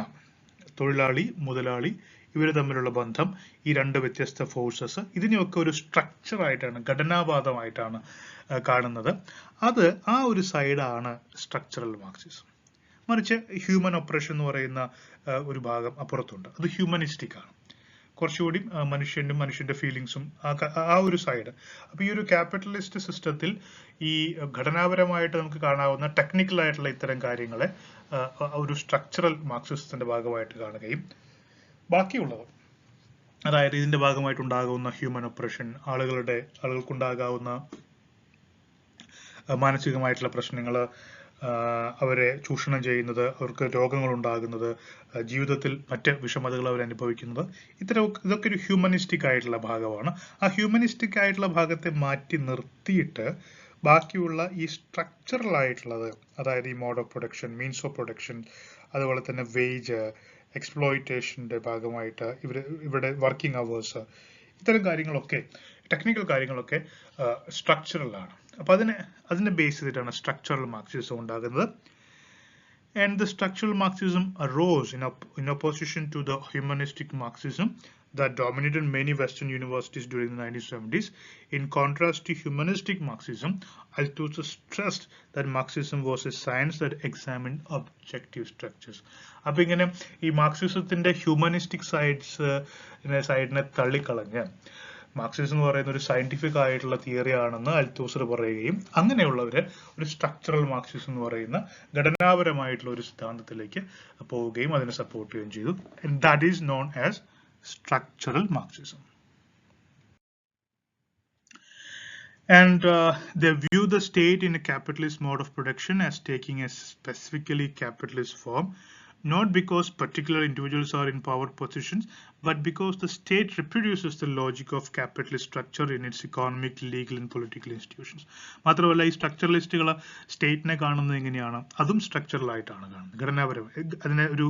തൊഴിലാളി, മുതലാളി, ഇവർ തമ്മിലുള്ള ബന്ധം, ഈ രണ്ട് വ്യത്യസ്ത ഫോഴ്സസ്, ഇതിനെയൊക്കെ ഒരു സ്ട്രക്ചർ ആയിട്ടാണ്, ഘടനാവാദമായിട്ടാണ് കാണുന്നത്. അത് ആ ഒരു സൈഡാണ് സ്ട്രക്ചറൽ മാർക്സിസം. മറിച്ച് ഹ്യൂമൻ ഒപ്രഷൻ എന്ന് പറയുന്ന ഒരു ഭാഗം അപ്പുറത്തുണ്ട്. അത് ഹ്യൂമനിസ്റ്റിക് ആണ്, കുറച്ചുകൂടി മനുഷ്യന്റെ ഫീലിങ്സും ആ ഒരു സൈഡ്. അപ്പൊ ഈ ഒരു ക്യാപിറ്റലിസ്റ്റ് സിസ്റ്റത്തിൽ ഈ ഘടനാപരമായിട്ട് നമുക്ക് കാണാവുന്ന ടെക്നിക്കൽ ആയിട്ടുള്ള ഇത്തരം കാര്യങ്ങളെ ഒരു സ്ട്രക്ചറൽ മാർക്സിസത്തിന്റെ ഭാഗമായിട്ട് കാണുകയും, ബാക്കിയുള്ളത്, അതായത് ഇതിന്റെ ഭാഗമായിട്ടുണ്ടാകുന്ന ഹ്യൂമൻ ഒപ്രഷൻ, ആളുകൾക്കുണ്ടാകാവുന്ന മാനസികമായിട്ടുള്ള പ്രശ്നങ്ങൾ, അവരെ ചൂഷണം ചെയ്യുന്നത്, അവർക്ക് രോഗങ്ങൾ ഉണ്ടാകുന്നത്, ജീവിതത്തിൽ മറ്റ് വിഷമതകൾ അവർ അനുഭവിക്കുന്നത്, ഇതൊക്കെ ഒരു ഹ്യൂമനിസ്റ്റിക് ആയിട്ടുള്ള ഭാഗമാണ്. ആ ഹ്യൂമനിസ്റ്റിക് ആയിട്ടുള്ള ഭാഗത്തെ മാറ്റി നിർത്തിയിട്ട് ബാക്കിയുള്ള ഈ സ്ട്രക്ചറൽ ആയിട്ടുള്ളത്, അതായത് ഈ mode of production, means of production, അതുപോലെ തന്നെ വേജ്, എക്സ്പ്ലോയിറ്റേഷന്റെ ഭാഗമായിട്ട് ഇവിടെ വർക്കിംഗ് അവേഴ്സ്, ഇത്തരം കാര്യങ്ങളൊക്കെ, ടെക്നിക്കൽ കാര്യങ്ങളൊക്കെ സ്ട്രക്ചറൽ ആണ്. അപ്പൊ അതിനെ ബേസ് ചെയ്തിട്ടാണ് സ്ട്രക്ചറൽ മാർക്സിസം ഉണ്ടാകുന്നത്. And the structural Marxism arose in opposition to the humanistic Marxism that dominated many Western universities during the 1970s. In contrast to humanistic Marxism, Althusser stressed that Marxism was a science that examined objective structures. അപ്പൊ ഇങ്ങനെ ഈ മാർക്സിസത്തിന്റെ humanistic സൈഡിനെ തള്ളിക്കളഞ്ഞ് Marxism എന്ന് പറയുന്ന ഒരു scientific ആയിട്ടുള്ള theory ആണെന്ന് Althusser പറയുകയും, അങ്ങനെയുള്ളവര് ഒരു സ്ട്രക്ചറൽ മാർക്സിസം എന്ന് പറയുന്ന ഘടനാപരമായിട്ടുള്ള ഒരു സിദ്ധാന്തത്തിലേക്ക് പോവുകയും അതിനെ സപ്പോർട്ട് ചെയ്യുകയും ചെയ്തു. And that is known as structural Marxism. And they view the state in a capitalist mode of production as taking a specifically capitalist form, not because particular individuals are in power positions, but because the state reproduces the logic of capitalist structure in its economic, legal and political institutions. മാത്രമല്ല, ഈ സ്ട്രക്ചറലിസ്റ്റുകൾ സ്റ്റേറ്റിനെ കാണുന്നത് എങ്ങനെയാണ്? അതും structural ആയിട്ടാണ് കാണുന്നത്, ഘടനാപരമായി. അതിന് ഒരു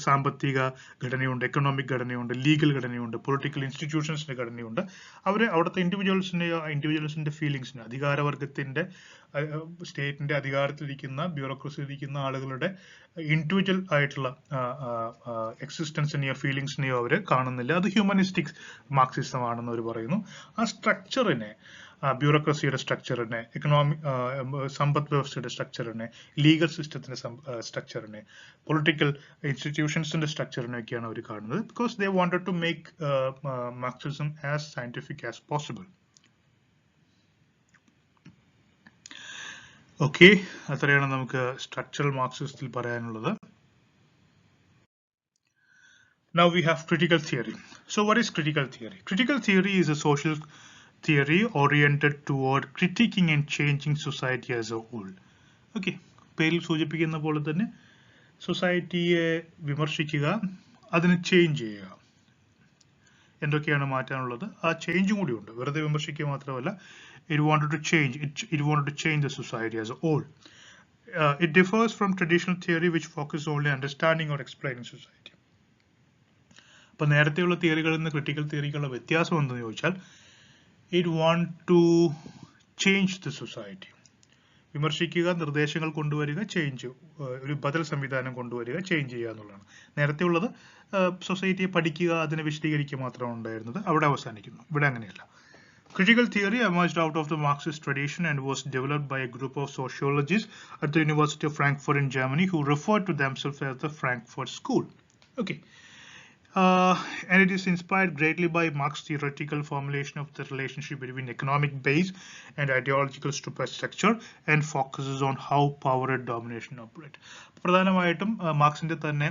സാമ്പത്തിക ഘടനയുണ്ട്, എക്കണോമിക് ഘടനയുണ്ട്, ലീഗൽ ഘടനയുണ്ട്, പൊളിറ്റിക്കൽ ഇൻസ്റ്റിറ്റ്യൂഷൻസിന്റെ ഘടനയുണ്ട്. അവിടുത്തെ ഇൻഡിവിജ്വൽസിന്റെ ഫീലിങ്സിന്, അധികാരവർഗത്തിന്റെ, സ്റ്റേറ്റിന്റെ അധികാരത്തിലിരിക്കുന്ന, ബ്യൂറോക്രസിയിലിരിക്കുന്ന ആളുകളുടെ ഇൻഡിവിജ്വൽ ആയിട്ടുള്ള എക്സിസ്റ്റൻസിനെയോ ഫീലിങ്സിനെയോ അവർ കാണുന്നില്ല. അത് ഹ്യൂമനിസ്റ്റിക് മാർക്സിസം ആണെന്ന് അവർ പറയുന്നു. ആ സ്ട്രക്ചറിനെ, ബ്യൂറോക്രസിയുടെ സ്ട്രക്ചറിനെ, സമ്പദ് വ്യവസ്ഥയുടെ സ്ട്രക്ചറിനെ, ലീഗൽ സിസ്റ്റത്തിന്റെ സ്ട്രക്ചറിനെ, പൊളിറ്റിക്കൽ ഇൻസ്റ്റിറ്റ്യൂഷൻസിന്റെ സ്ട്രക്ചറിനെയൊക്കെയാണ് അവർ കാണുന്നത്. Because they wanted to make Marxism as scientific as possible. Okay, അത്രയാണ് നമുക്ക് സ്ട്രക്ചറൽ മാർക്സിസത്തിൽ പറയാനുള്ളത്. Now we have critical theory. So what is critical theory? Critical theory is a social theory oriented toward critiquing and changing society as a whole. Okay, പേരിൽ സൂചിപ്പിക്കുന്ന പോലെ തന്നെ സൊസൈറ്റിയെ വിമർശിക്കുക, അതിനെ change ചെയ്യുക. എന്തൊക്കെയാണ് മാറ്റാനുള്ളത്? ആ ചേഞ്ചും കൂടി ഉണ്ട്, വെറുതെ വിമർശിക്കുക മാത്രമല്ല. It wanted to change the society as a whole. It differs from traditional theory which focuses only on understanding or explaining society. അപ്പൊ നേരത്തെയുള്ള തിയറികളിൽ നിന്ന് ക്രിട്ടിക്കൽ തിയറിക്കുള്ള വ്യത്യാസം എന്തെന്ന് ചോദിച്ചാൽ, it want to change the society. വിമർശിക്കുക, നിർദ്ദേശങ്ങൾ കൊണ്ടുവരിക, ചേഞ്ച്, ഒരു ബദൽ സംവിധാനം കൊണ്ടുവരിക, ചേഞ്ച് ചെയ്യുക എന്നുള്ളതാണ്. നേരത്തെ ഉള്ളത് സൊസൈറ്റിയെ പഠിക്കുക, അതിനെ വിശദീകരിക്കുക മാത്രമാണ് ഉണ്ടായിരുന്നത്, അവിടെ അവസാനിക്കുന്നു. ഇവിടെ അങ്ങനെയല്ല. Critical theory emerged out of the Marxist tradition and was developed by a group of sociologists at the University of Frankfurt in Germany who referred to themselves as the Frankfurt School. Okay. And it is inspired greatly by Marx's theoretical formulation of the relationship between economic base and ideological superstructure and focuses on how power and domination operate. പ്രധാനമായിട്ടും മാർക്സിന്റെ തന്നെ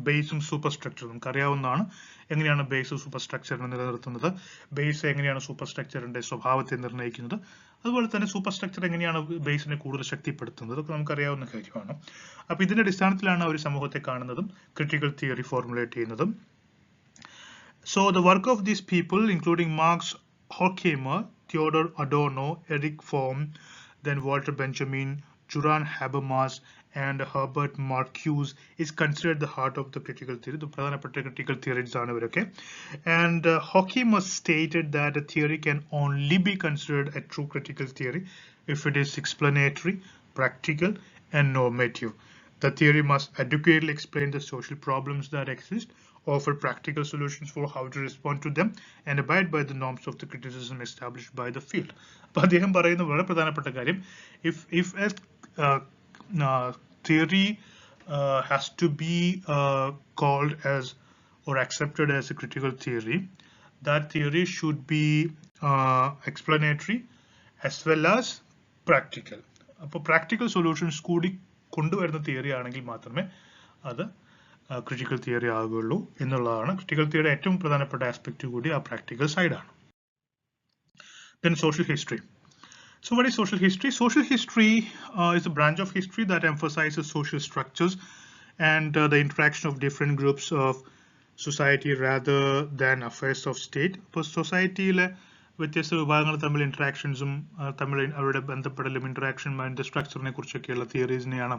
ബേസും super സ്ട്രക്ചറും നമുക്കറിയാവുന്നതാണ്. എങ്ങനെയാണ് base super സ്ട്രക്ചറിനെ നിലനിർത്തുന്നത്, base എങ്ങനെയാണ് super സ്ട്രക്ചറിന്റെ സ്വഭാവത്തെ നിർണ്ണയിക്കുന്നത്, അതുപോലെ തന്നെ സൂപ്പർ സ്ട്രക്ചർ എങ്ങനെയാണ് ബേസിനെ കൂടുതൽ ശക്തിപ്പെടുത്തുന്നത്, അതൊക്കെ നമുക്കറിയാവുന്ന കാര്യമാണ്. അപ്പൊ ഇതിന്റെ അടിസ്ഥാനത്തിലാണ് അവർ സമൂഹത്തെ കാണുന്നതും ക്രിട്ടിക്കൽ തിയറി ഫോർമുലേറ്റ് ചെയ്യുന്നതും. So the work of these people, including Marx, Horkheimer, Theodor Adorno, Erich Fromm, then Walter Benjamin, Juran Habermas and Herbert Marcuse, is considered the heart of the critical theory. The പ്രധാനപ്പെട്ട critical theories ആണ് ഇവരൊക്കെ. And Horkheimer stated that a theory can only be considered a true critical theory if it is explanatory, practical and normative. The theory must adequately explain the social problems that exist offer practical solutions for how to respond to them, and abide by the norms of the criticism established by the field. അപ്പോൾ അദ്ദേഹം പറയുന്ന വളരെ പ്രധാനപ്പെട്ട കാര്യം, if a theory has to be called as or accepted as a critical theory, that theory should be explanatory as well as practical. അപ്പോൾ practical solutions കൂടി കൊണ്ടുവരുന്ന theory ആണെങ്കിൽ മാത്രമേ അത് ക്രിട്ടിക്കൽ തിയറി ആകുകയുള്ളൂ എന്നുള്ളതാണ്. ക്രിട്ടിക്കൽ തിയറി ഏറ്റവും പ്രധാനപ്പെട്ട ആസ്പെക്ട് കൂടി ആ പ്രാക്ടിക്കൽ സൈഡാണ്. Then social history. So what is social history? Social history is a branch of history that emphasizes social structures and the interaction of different groups of society rather than affairs of state. ഇപ്പോൾ സൊസൈറ്റിയിലെ വ്യത്യസ്ത വിഭാഗങ്ങൾ തമ്മിൽ ഇന്ററാക്ഷൻസും തമ്മിൽ അവരുടെ ബന്ധപ്പെടലും ഇന്ററാക്ഷനും അതിന്റെ സ്ട്രക്ചറിനെ കുറിച്ചൊക്കെയുള്ള തിയറീസിനെയാണ്,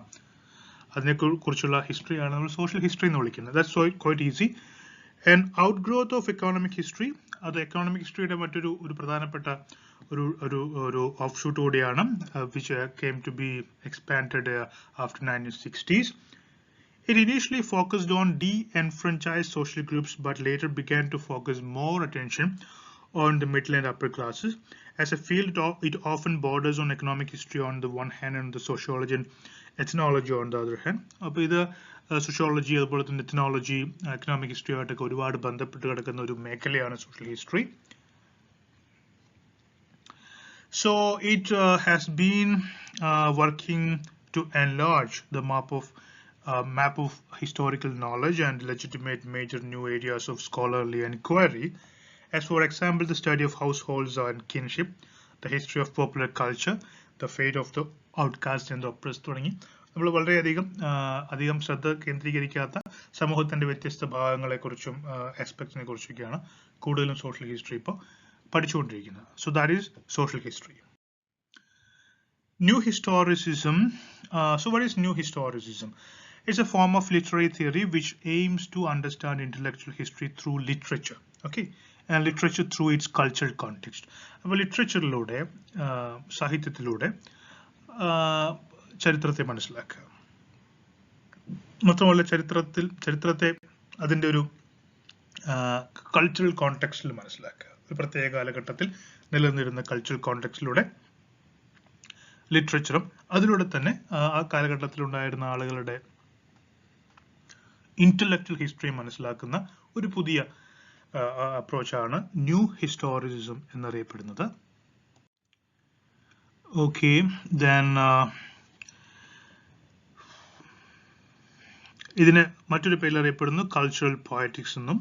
അതിനെ കുറിച്ചുള്ള ഹിസ്റ്ററിയാണ് നമ്മൾ സോഷ്യൽ ഹിസ്റ്ററി എന്ന് വിളിക്കുന്നത്. That's quite easy. And outgrowth of economic history, അത് എക്കണോമിക് ഹിസ്റ്ററിയുടെ മറ്റൊരു പ്രധാനപ്പെട്ട ഒരു ഓഫ് ഷൂട്ട് കൂടിയാണ്, which came to be expanded after 1960s. It initially focused on de-enfranchised social groups, but later began to focus more attention on the middle and upper classes. As a field, it often borders on economic history on the one hand and the sociology and ethnology on the other hand. അപ്പോൾ ഇത് sociology അതുപോലെ തന്നെ എത്നോളജി, economic history ആയിട്ടൊക്കെ ഒരുപാട് ബന്ധപ്പെട്ട് കിടക്കുന്ന ഒരു മേഖലയാണ് social history. So it has been working to enlarge the map of historical knowledge and legitimate major new areas of scholarly inquiry, as for example the study of households and kinship, the history of popular culture, the fate of the outcast and the oppressed തുടങ്ങി നമ്മൾ വളരെയധികം ശ്രദ്ധ കേന്ദ്രീകരിക്കാത്ത സമൂഹത്തിന്റെ വ്യത്യസ്ത ഭാഗങ്ങളെക്കുറിച്ചും ആസ്പെക്ട്സിനെ കുറിച്ചൊക്കെയാണ് കൂടുതലും social history ഇപ്പോൾ പഠിച്ചുകൊണ്ടിരിക്കുന്നത്. So that is social history. New historicism. So what is new historicism? It's a form of literary theory which aims to understand intellectual history through literature, okay, and literature through its cultural context. അപ്പോൾ ലിറ്ററേച്ചറിലൂടെ, സാഹിത്യത്തിലൂടെ ചരിത്രത്തെ മനസ്സിലാക്കുക, മാത്രമല്ല ചരിത്രത്തെ അതിൻ്റെ ഒരു cultural കോണ്ടെക്സ്റ്റിൽ മനസ്സിലാക്കുക. ഒരു പ്രത്യേക കാലഘട്ടത്തിൽ നിലനിന്നിരുന്ന കൾച്ചറൽ കോണ്ടെക്സ്റ്റിലൂടെ ലിറ്ററേച്ചറും അതിലൂടെ തന്നെ ആ കാലഘട്ടത്തിലുണ്ടായിരുന്ന ആളുകളുടെ ഇന്റലക്ച്വൽ ഹിസ്റ്ററി മനസ്സിലാക്കുന്ന ഒരു പുതിയ അപ്രോച്ചാണ് ന്യൂ ഹിസ്റ്റോറിസിസം എന്നറിയപ്പെടുന്നത്. ഓക്കെ, ദെൻ ഇതിന് മറ്റൊരു പേരിൽ അറിയപ്പെടുന്നു കൾച്ചറൽ പോയറ്റിക്സ് എന്നും.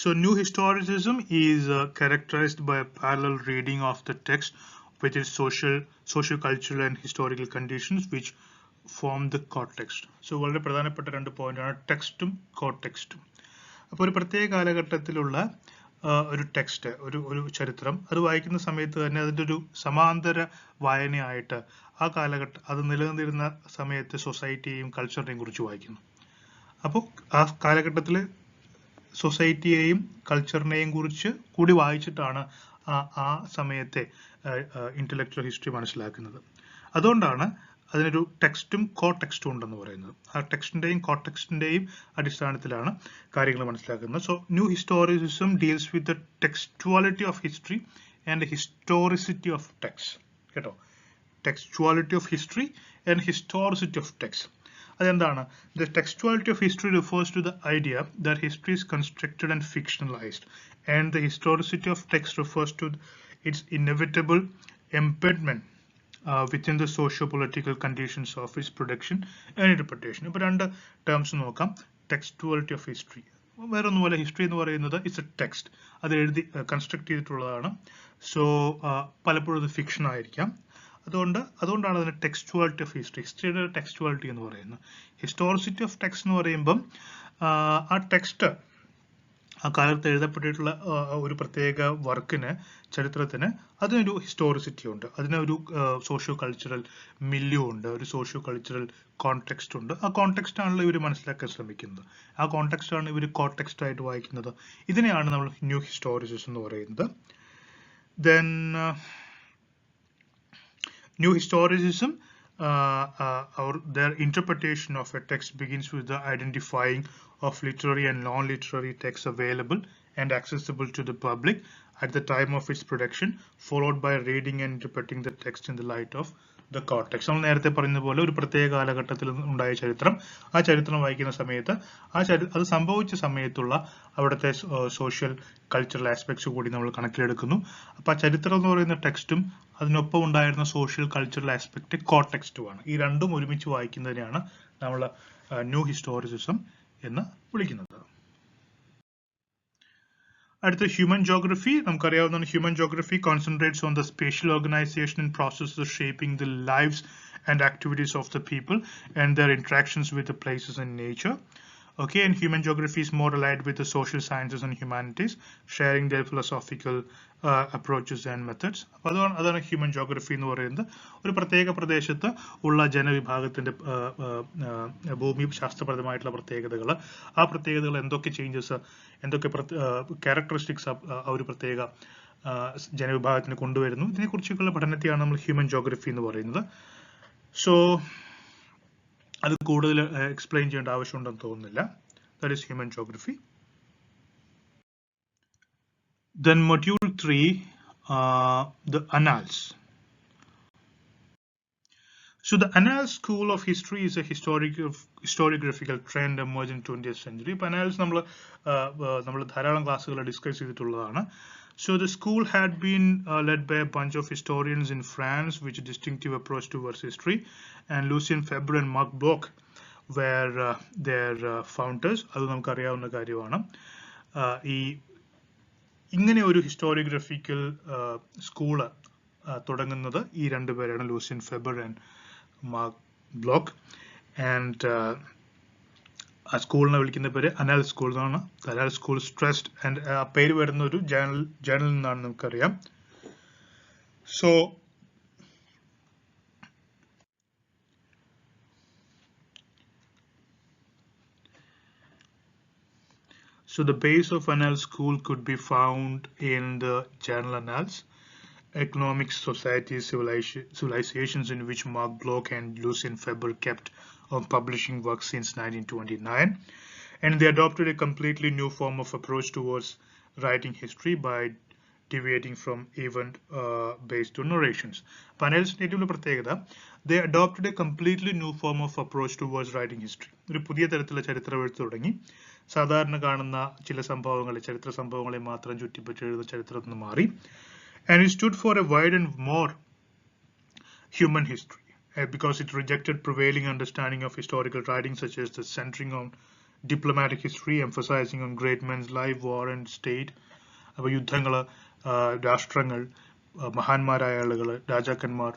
So new historicism is characterized by a parallel reading of the text with its social, cultural and historical conditions which form the context. So വളരെ പ്രധാനപ്പെട്ട രണ്ട് പോയിന്റാണ് ടെക്സ്റ്റും കോടെക്സ്റ്റും. അപ്പോൾ ഒരു പ്രത്യേക കാലഘട്ടത്തിലുള്ള ഒരു ടെക്സ്റ്റ്, ഒരു ചരിത്രം, അത് വായിക്കുന്ന സമയത്ത് തന്നെ അതിൻ്റെ ഒരു സമാന്തര വായനയായിട്ട് ആ കാലഘട്ടം അത് നിലനിന്നിരുന്ന സമയത്ത് സൊസൈറ്റിയെയും കൾച്ചറിനെയും കുറിച്ച് വായിക്കുന്നു. അപ്പോൾ ആ കാലഘട്ടത്തിൽ സൊസൈറ്റിയെയും കൾച്ചറിനെയും കുറിച്ച് കൂടി വായിച്ചിട്ടാണ് ആ സമയത്തെ ഇന്റലക്ച്വൽ ഹിസ്റ്ററി മനസ്സിലാക്കുന്നത്. അതുകൊണ്ടാണ് അതിനൊരു ടെക്സ്റ്റും കോടെക്സ്റ്റും ഉണ്ടെന്ന് പറയുന്നത്. ആ ടെക്സ്റ്റിന്റെയും കോടെക്സ്റ്റിന്റെയും അടിസ്ഥാനത്തിലാണ് കാര്യങ്ങൾ മനസ്സിലാക്കുന്നത്. So new historicism deals with the textuality of history and historicity of text. കേട്ടോ, textuality of history and historicity of text. അതെന്താണ്? The textuality of history refers to the idea that history is constructed and fictionalized, and the historicity of text refers to its inevitable embedment within the socio-political conditions of its production and interpretation. ഇപ്പോൾ രണ്ട് terms നോക്കാം. ടെക്സ്റ്റുവാലിറ്റി of history, വേറെ ഒന്നുമല്ല, history എന്ന് പറയുന്നത് it's A text, അത് എഴുതി construct ചെയ്തിട്ടുള്ളതാണ്. സോ പലപ്പോഴും അത് ഫിക്ഷൻ ആയിരിക്കാം. അതുകൊണ്ടാണ് അതിന് ടെക്സ്റ്റുവാലിറ്റി ഓഫ് ഹിസ്റ്ററിയുടെ ടെക്സ്റ്റുവാലിറ്റി എന്ന് പറയുന്നത്. ഹിസ്റ്റോറിസിറ്റി ഓഫ് ടെക്സ്റ്റ് എന്ന് പറയുമ്പം ആ ടെക്സ്റ്റ് ആ കാലത്ത് എഴുതപ്പെട്ടിട്ടുള്ള ഒരു പ്രത്യേക വർക്കിന്, ചരിത്രത്തിന് അതിനൊരു ഹിസ്റ്റോറിസിറ്റി ഉണ്ട്, അതിനൊരു സോഷ്യോ കൾച്ചറൽ മില്യൂ ഉണ്ട്, ഒരു സോഷ്യോ കൾച്ചറൽ കോണ്ടെക്സ്റ്റ് ഉണ്ട്. ആ കോണ്ടെക്സ്റ്റ് ആണല്ലോ ഇവർ മനസ്സിലാക്കാൻ ശ്രമിക്കുന്നത്. ആ കോണ്ടെക്സ്റ്റ് ആണ് ഇവർ കോടെക്സ്റ്റ് ആയിട്ട് വായിക്കുന്നത്. ഇതിനെയാണ് നമ്മൾ ന്യൂ ഹിസ്റ്റോറിസിസം എന്ന് പറയുന്നത്. Then New historicism their interpretation of a text begins with the identifying of literary and non-literary texts available and accessible to the public at the time of its production, followed by reading and interpreting the text in the light of the context. നമ്മൾ നേരത്തെ പറഞ്ഞ പോലെ ഒരു പ്രത്യേക കാലഘട്ടത്തിൽ ഉണ്ടായ ചരിത്രം, ആ ചരിത്രം വായിക്കുന്ന സമയത്ത് അത് സംഭവിച്ച സമയത്തുള്ള അവിടുത്തെ സോഷ്യൽ കൾച്ചറൽ ആസ്പെക്ട്സ് കൂടി നമ്മൾ കണക്കിലെടുക്കുന്നു. അപ്പൊ ആ ചരിത്രം എന്ന് പറയുന്ന ടെക്സ്റ്റും അതിനൊപ്പം ഉണ്ടായിരുന്ന സോഷ്യൽ കൾച്ചറൽ ആസ്പെക്ട് കോടെക്സ്റ്റുമാണ്. ഈ രണ്ടും ഒരുമിച്ച് വായിക്കുന്നതിനെയാണ് നമ്മൾ ന്യൂ ഹിസ്റ്റോറിസിസം എന്ന് വിളിക്കുന്നത്. അടുത്ത ഹ്യൂമൻ ജോഗ്രഫി. നമുക്കറിയാവുന്ന human geography concentrates on the spatial organisation and processes shaping the lives and activities of the people and their interactions with the places in nature. Okay, and human geography is more allied with the social sciences and humanities, sharing their philosophical approaches and methods. അതാണ് human geography എന്ന് പറയുന്നത്. ഒരു പ്രത്യേക പ്രദേശത്ത് ഉള്ള ജനവിഭാഗത്തിന്റെ ഭൂമി ശാസ്ത്രപരമായിട്ടുള്ള പ്രത്യേകതകൾ, ആ പ്രത്യേകതകൾ എന്തൊക്കെ ചേഞ്ചസ്, എന്തൊക്കെ ക്യാരക്ടറിസ്റ്റിക്സ് ആ ഒരു പ്രത്യേക ജനവിഭാഗത്തിന് കൊണ്ടുവരുന്നു, ഇതിനെക്കുറിച്ചുള്ള പഠനത്തെയാണ് നമ്മൾ ഹ്യൂമൻ ജോഗ്രഫി എന്ന് പറയുന്നത്. സോ അത് കൂടുതൽ എക്സ്പ്ലെയിൻ ചെയ്യേണ്ട ആവശ്യമുണ്ടെന്ന് തോന്നുന്നില്ല. That is human geography. Then module 3, the annals. So the annals school of history is a historiographical trend emerged in 20th century. ഇപ്പൊ annals നമ്മൾ ധാരാളം ക്ലാസ്സുകൾ ഡിസ്കസ് ചെയ്തിട്ടുള്ളതാണ്. So the school had been led by a bunch of historians in France with a distinctive approach towards history, and Lucien Febvre and Marc Bloch were their founders. അത് നമുക്കറിയാവുന്ന കാര്യമാണ്. ഈ ഇങ്ങനെ ഒരു ഹിസ്റ്റോറിയോഗ്രഫിക്കൽ സ്കൂള് തുടങ്ങുന്നത് ഈ രണ്ടുപേരാണ്, Lucien Febvre and Marc Bloch. And ആ സ്കൂളിനെ വിളിക്കുന്ന പേര് അനാൽ സ്കൂൾ എന്നാണ്. അനാൽ സ്കൂൾ സ്ട്രെസ്ഡ്, ആൻഡ് ആ പേര് വരുന്ന ഒരു ജേണലിൽ നിന്നാണ് നമുക്കറിയാം. So the base of Annals school could be found in the journal Annals, Economics, Societies, Civilizations, in which Marc Bloch and Lucien Febvre kept on publishing works since 1929. And they adopted a completely new form of approach towards writing history by deviating from event-based narrations. Annalsന്റെ ഏറ്റവും പ്രത്യേകത, they adopted a completely new form of approach towards writing history. ഒരു പുതിയ തരത്തിലുള്ള ചരിത്രം എഴുത്ത് തുടങ്ങി. സാധാരണ കാണുന്ന ചില സംഭവങ്ങളെ, ചരിത്ര സംഭവങ്ങളെ മാത്രം ചുറ്റിപ്പറ്റി എഴുതുന്ന ചരിത്രത്തിൽ നിന്ന് മാറി. And it stood for a wide and more human history because it rejected prevailing understanding of historical writing, such as the centering on diplomatic history, emphasizing on great men's life, war and state. അപ്പോൾ യുദ്ധങ്ങൾ, രാഷ്ട്രങ്ങൾ, മഹാന്മാരായ ആളുകൾ, രാജാക്കന്മാർ,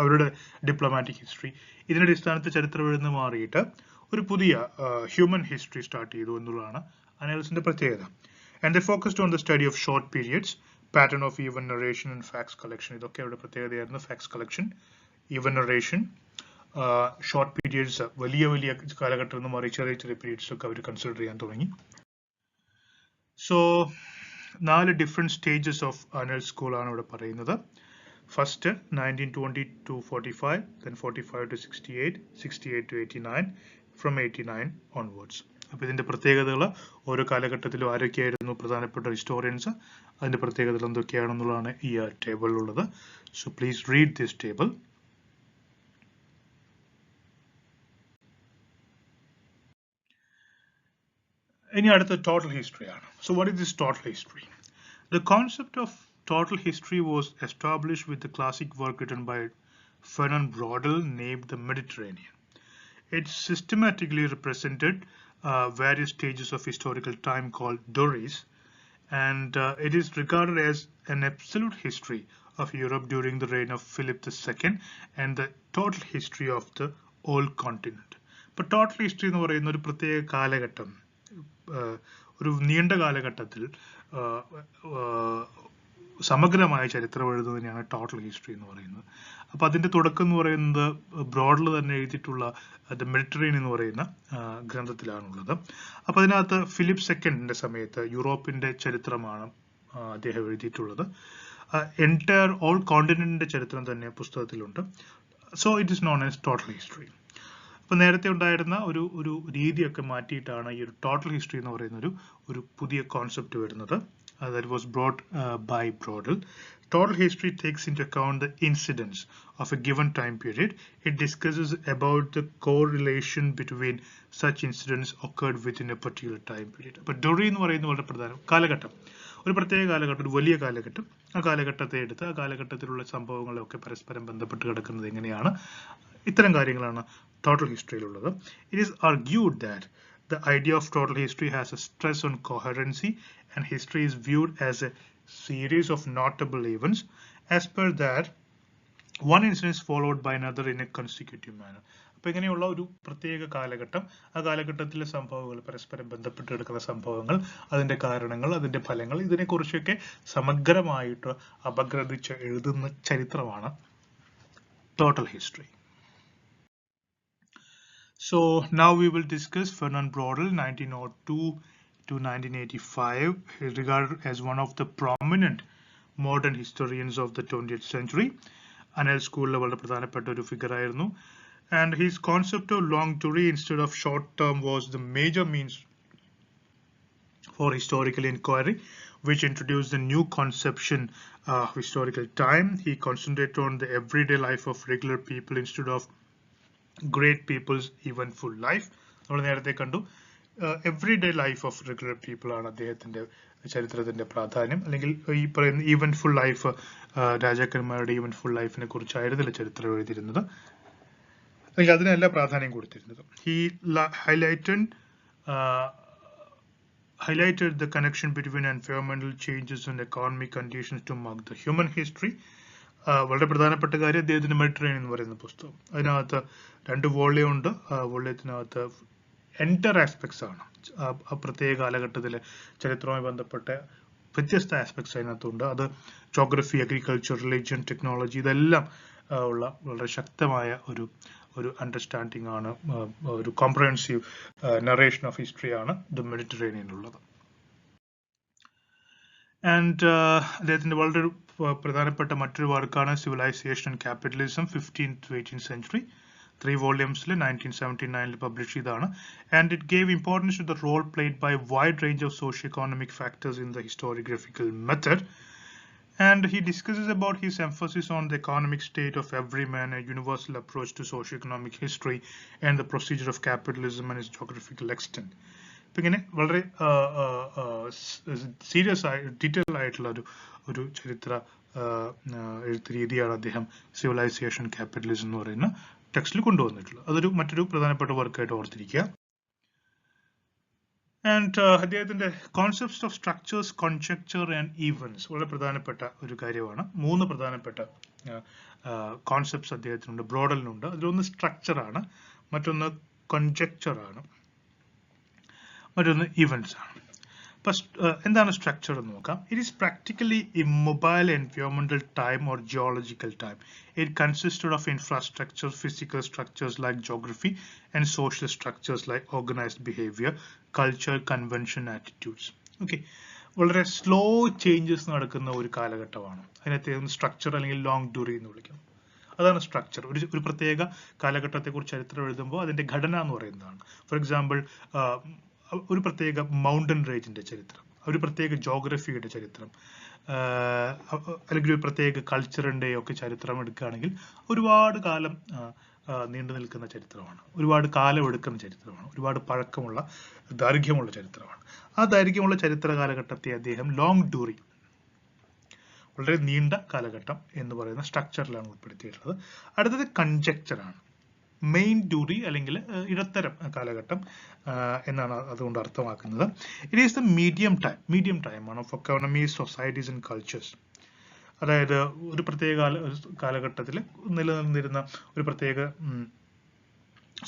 അവരുടെ diplomatic history, ഇതിന്റെ അടിസ്ഥാനത്തിൽ ചരിത്രം എഴുതുന്ന മാറിയിട്ട് ഒരു പുതിയ ഹ്യൂമൻ ഹിസ്റ്ററി സ്റ്റാർട്ട് ചെയ്തു എന്നുള്ളതാണ് അനലിസിന്റെ പ്രത്യേകത. And they focused on the study of short periods, pattern of event narration and facts collection. ഇതൊക്കെ അവരുടെ പ്രത്യേകതയായിരുന്നു. Facts collection, event narration, short periods, വലിയ വലിയ കാലഘട്ടത്തിൽ നിന്ന് മാറി ചെറിയ ചെറിയ പീരിയഡ്സ് ഒക്കെ അവർ കൺസിഡർ ചെയ്യാൻ തുടങ്ങി. So 4 different stages of anal school ആണ് ഇവിടെ പറയുന്നത്. First 1920 to 45, then 45 to 68, 68 to 89, from 89 onwards. അപ്പോൾ ഇതിന്റെ പ്രത്യേകതകൾ, ഓരോ കാലഘട്ടത്തിലും ആരൊക്കെയായിരുന്നു പ്രധാനപ്പെട്ട ഹിസ്റ്റോറിയൻസ്, അതിന്റെ പ്രത്യേകതകൾ എന്തൊക്കെയാണെന്നുള്ളതാണ് ഈ ടേബിളിലുള്ളത്. So please read this table. ഇനി അടുത്ത ടോട്ടൽ ഹിസ്റ്ററിയാണ്. So what is this total history? The concept of total history was established with the classic work written by Fernand Braudel named The Mediterranean. It systematically represented various stages of historical time called Doris, and it is regarded as an absolute history of Europe during the reign of Philip II and the total history of the old continent. But total history എന്ന് പറയുന്ന ഒരു പ്രത്യേക കാലഘട്ടം, ഒരു നീണ്ട കാലഘട്ടത്തിൽ സമഗ്രമായ ചരിത്രം എഴുതുന്നതിനെയാണ് ടോട്ടൽ ഹിസ്റ്ററി എന്ന് പറയുന്നത്. അപ്പൊ അതിന്റെ തുടക്കം എന്ന് പറയുന്നത് ബ്രോഡിൽ തന്നെ എഴുതിയിട്ടുള്ള ദ മെഡിറ്ററേനിയൻ എന്ന് പറയുന്ന ഗ്രന്ഥത്തിലാണുള്ളത്. അപ്പൊ അതിനകത്ത് ഫിലിപ്പ് സെക്കൻഡിന്റെ സമയത്ത് യൂറോപ്പിന്റെ ചരിത്രമാണ് അദ്ദേഹം എഴുതിയിട്ടുള്ളത്. എൻറ്റയർ ഓൾ കോണ്ടിനെന്റിന്റെ ചരിത്രം തന്നെ പുസ്തകത്തിലുണ്ട്. So it is known as total history. അപ്പോൾ നേരത്തെ ഉണ്ടായിരുന്ന ഒരു രീതിയൊക്കെ മാറ്റിയിട്ടാണ് ഈ ഒരു ടോട്ടൽ ഹിസ്റ്ററി എന്ന് പറയുന്ന ഒരു പുതിയ കോൺസെപ്റ്റ് വരുന്നത്. That was brought by Brodel. Total history takes into account the incidents of a given time period. It discusses about the correlation between such incidents occurred within a particular time period. അപ്പോൾ ഡൊറി എന്ന് പറയുന്നത് വളരെ പ്രധാനം. കാലഘട്ടം, ഒരു പ്രത്യേക കാലഘട്ടം, ഒരു വലിയ കാലഘട്ടം, ആ കാലഘട്ടത്തെ എടുത്ത് ആ കാലഘട്ടത്തിലുള്ള സംഭവങ്ങളൊക്കെ പരസ്പരം ബന്ധപ്പെട്ട് കിടക്കുന്നത് എങ്ങനെയാണ്, ഇത്തരം കാര്യങ്ങളാണ് total ഹിസ്റ്ററിയിലുള്ളത്. It is argued that the idea of total history has a stress on coherency, and history is viewed as a series of notable events. As per that, one incident is followed by another in a consecutive manner. അപ്പോൾ ഇങ്ങനെയുള്ള ഒരു പ്രത്യേക കാലഘട്ടം, ആ കാലഘട്ടത്തിലെ സംഭവങ്ങൾ, പരസ്പരം ബന്ധപ്പെട്ട് കിടക്കുന്ന സംഭവങ്ങൾ, അതിന്റെ കാരണങ്ങൾ, അതിന്റെ ഫലങ്ങൾ, ഇതിനെക്കുറിച്ചൊക്കെ സമഗ്രമായിട്ട് അപഗ്രഥിച്ച് എഴുതുന്ന ചരിത്രമാണ് total history. So now we will discuss Fernand Braudel, 1902 to 1985, regarded as one of the prominent modern historians of the 20th century. Anel school വളരെ പ്രധാനപ്പെട്ട ഒരു ഫിഗർ ആയിരുന്നു. And his concept of long story instead of short term was the major means for historical inquiry, which introduced the new conception of historical time. He concentrated on the everyday life of regular people instead of great people's eventful life. നമ്മൾ നേരത്തെ കണ്ടു, everyday life of regular people ആണ് അദ്ദേഹത്തിന്റെ ചരിത്രത്തിന്റെ പ്രാധാന്യം. അല്ലെങ്കിൽ ഈ പറയുന്ന ഈവന്റ്ഫുൾ ലൈഫ്, രാജാക്കന്മാരുടെ ഈവന്റ്ഫുൾ ലൈഫിനെ കുറിച്ചായിരുന്നില്ല ചരിത്രം എഴുതിയിരുന്നത്, അല്ലെങ്കിൽ അതിനല്ല പ്രാധാന്യം കൊടുത്തിരുന്നത്. He highlighted the connection between environmental changes and economic conditions to mark the human history. വളരെ പ്രധാനപ്പെട്ട കാര്യം അദ്ദേഹത്തിന്റെ മെഡിറ്ററേനിയൻ എന്ന് പറയുന്ന പുസ്തകം, അതിനകത്ത് 2 വോള്യം ഉണ്ട്. വോള്യത്തിനകത്ത് എൻറ്റർ ആസ്പെക്ട്സ് ആണ്, ആ പ്രത്യേക കാലഘട്ടത്തിലെ ചരിത്രവുമായി ബന്ധപ്പെട്ട വ്യത്യസ്ത ആസ്പെക്ട്സ് അതിനകത്തുണ്ട്. അത് ജോഗ്രഫി, അഗ്രികൾച്ചർ, റിലീജിയൻ, ടെക്നോളജി, ഇതെല്ലാം ഉള്ള വളരെ ശക്തമായ ഒരു അണ്ടർസ്റ്റാൻഡിംഗ് ആണ്, ഒരു കോംപ്രഹെൻസീവ് നറേഷൻ ഓഫ് ഹിസ്റ്ററി ആണ് ദ മെഡിറ്ററേനിയനിലുള്ളത്. ആൻഡ് അദ്ദേഹത്തിന്റെ വളരെ പ്രധാനപ്പെട്ട മറ്റൊരു വർക്കാണ് civilization and capitalism, 15th to 18th century. 3 വോള്യൂംസിൽ 1979 പബ്ലിഷ് ചെയ്താണ്. And it gave importance to the role played by wide range of socio economic factors in the historiographical method. And he discusses about his emphasis on the economic state of every man, a universal approach to socio-economic history, and the procedure of capitalism and its geographical extent. ഇപ്പം ഇങ്ങനെ വളരെ serious ആയി detail ആയിട്ടുള്ള ഒരു ചരിത്ര എഴുത്ത് രീതിയാണ് അദ്ദേഹം സിവിലൈസേഷൻ ക്യാപിറ്റലിസം എന്ന് പറയുന്ന ടെക്സ്റ്റിൽ കൊണ്ടുവന്നിട്ടുള്ളത്. അതൊരു മറ്റൊരു പ്രധാനപ്പെട്ട വർക്കായിട്ട് ഓർത്തിരിക്കുക. ആൻഡ് അദ്ദേഹത്തിന്റെ concepts of structures, conjuncture and events വളരെ പ്രധാനപ്പെട്ട ഒരു കാര്യമാണ്. 3 പ്രധാനപ്പെട്ട കോൺസെപ്റ്റ്സ് അദ്ദേഹത്തിനുണ്ട്, ബ്രോഡലിനുണ്ട്. അതിലൊന്ന് സ്ട്രക്ചർ ആണ്, മറ്റൊന്ന് കോൺജക്ചർ ആണ്, മറ്റൊന്ന് ഇവന്റ്സ് ആണ്. എന്താണ് സ്ട്രക്ചർ എന്ന് നോക്കാം. ഇറ്റ് ഈസ് പ്രാക്ടിക്കലി ഇമ്മൊബൈൽ എൻവയോൺമെന്റൽ time or geological time. It consisted of infrastructure, physical structures like geography and social structures like organized behaviour, culture, convention, attitudes. Okay, വളരെ സ്ലോ ചേഞ്ചസ് നടക്കുന്ന ഒരു കാലഘട്ടമാണ്. അതിനകത്ത് സ്ട്രക്ചർ അല്ലെങ്കിൽ ലോങ് ഡ്യൂറി എന്ന് വിളിക്കും. അതാണ് സ്ട്രക്ചർ. ഒരു പ്രത്യേക കാലഘട്ടത്തെക്കുറിച്ച് ചരിത്രം എഴുതുമ്പോൾ അതിന്റെ ഘടന എന്ന് പറയുന്നതാണ്. ഫോർ എക്സാമ്പിൾ, ഒരു പ്രത്യേക മൗണ്ടൻ റേഞ്ചിന്റെ ചരിത്രം, ഒരു പ്രത്യേക ജോഗ്രഫിയുടെ ചരിത്രം, അല്ലെങ്കിൽ ഒരു പ്രത്യേക കൾച്ചറിന്റെ ഒക്കെ ചരിത്രം എടുക്കുകയാണെങ്കിൽ ഒരുപാട് കാലം നീണ്ടു നിൽക്കുന്ന ചരിത്രമാണ്, ഒരുപാട് കാലം എടുക്കുന്ന ചരിത്രമാണ്, ഒരുപാട് പഴക്കമുള്ള ദൈർഘ്യമുള്ള ചരിത്രമാണ്. ആ ദൈർഘ്യമുള്ള ചരിത്ര കാലഘട്ടത്തെ അദ്ദേഹം ലോങ് ഡ്യൂറി, വളരെ നീണ്ട കാലഘട്ടം എന്ന് പറയുന്ന സ്ട്രക്ചറിലാണ് ഉൾപ്പെടുത്തിയിട്ടുള്ളത്. അടുത്തത് കൺജക്ചറാണ്, മെയിൻ ഡ്യൂറി അല്ലെങ്കിൽ ഇടത്തരം കാലഘട്ടം എന്നാണ് അതുകൊണ്ട് അർത്ഥമാക്കുന്നത്. It is the medium time ആണ് of economies, societies and cultures. അതായത് ഒരു പ്രത്യേക കാലഘട്ടത്തിൽ നിലനിന്നിരുന്ന ഒരു പ്രത്യേക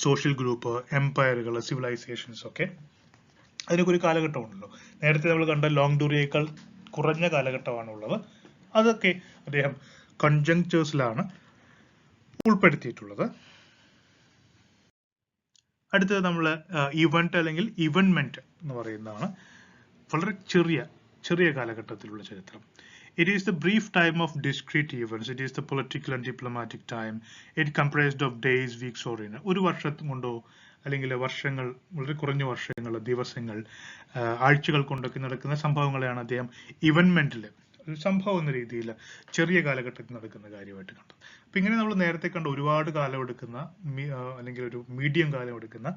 സോഷ്യൽ ഗ്രൂപ്പ്, എംപയറുകൾ, സിവിലൈസേഷൻസ് ഒക്കെ അതിനൊക്കെ ഒരു കാലഘട്ടമുണ്ടല്ലോ. നേരത്തെ നമ്മൾ കണ്ട ലോങ് ഡ്യൂറിയേക്കാൾ കുറഞ്ഞ കാലഘട്ടമാണുള്ളത്. അതൊക്കെ അദ്ദേഹം കൺജങ്ചേഴ്സിലാണ് ഉൾപ്പെടുത്തിയിട്ടുള്ളത്. അടുത്തത് നമ്മൾ ഇവന്റ് അല്ലെങ്കിൽ ഇവന്റ്മെന്റ് എന്ന് പറയുന്നതാണ്. വളരെ ചെറിയ കാലഘട്ടത്തിലുള്ള ചരിത്രം. It is the brief time of discrete events. It is the political and diplomatic time. It comprised of days, weeks, or in ഒരു വർഷം കൊണ്ടോ അല്ലെങ്കിൽ വർഷങ്ങൾ, വളരെ കുറഞ്ഞ വർഷങ്ങൾ, ദിവസങ്ങൾ, ആഴ്ചകൾ കൊണ്ടൊക്കെ നടക്കുന്ന സംഭവങ്ങളെയാണ് അദ്ദേഹം ഇവന്റ്മെന്റിൽ ഒരു സംഭവം എന്ന രീതിയിൽ ചെറിയ കാലഘട്ടത്തിൽ നടക്കുന്ന കാര്യമായിട്ട് കണ്ടത്. അപ്പൊ ഇങ്ങനെ നമ്മൾ നേരത്തെ കണ്ട ഒരുപാട് കാലം എടുക്കുന്ന അല്ലെങ്കിൽ ഒരു മീഡിയം കാലം എടുക്കുന്ന,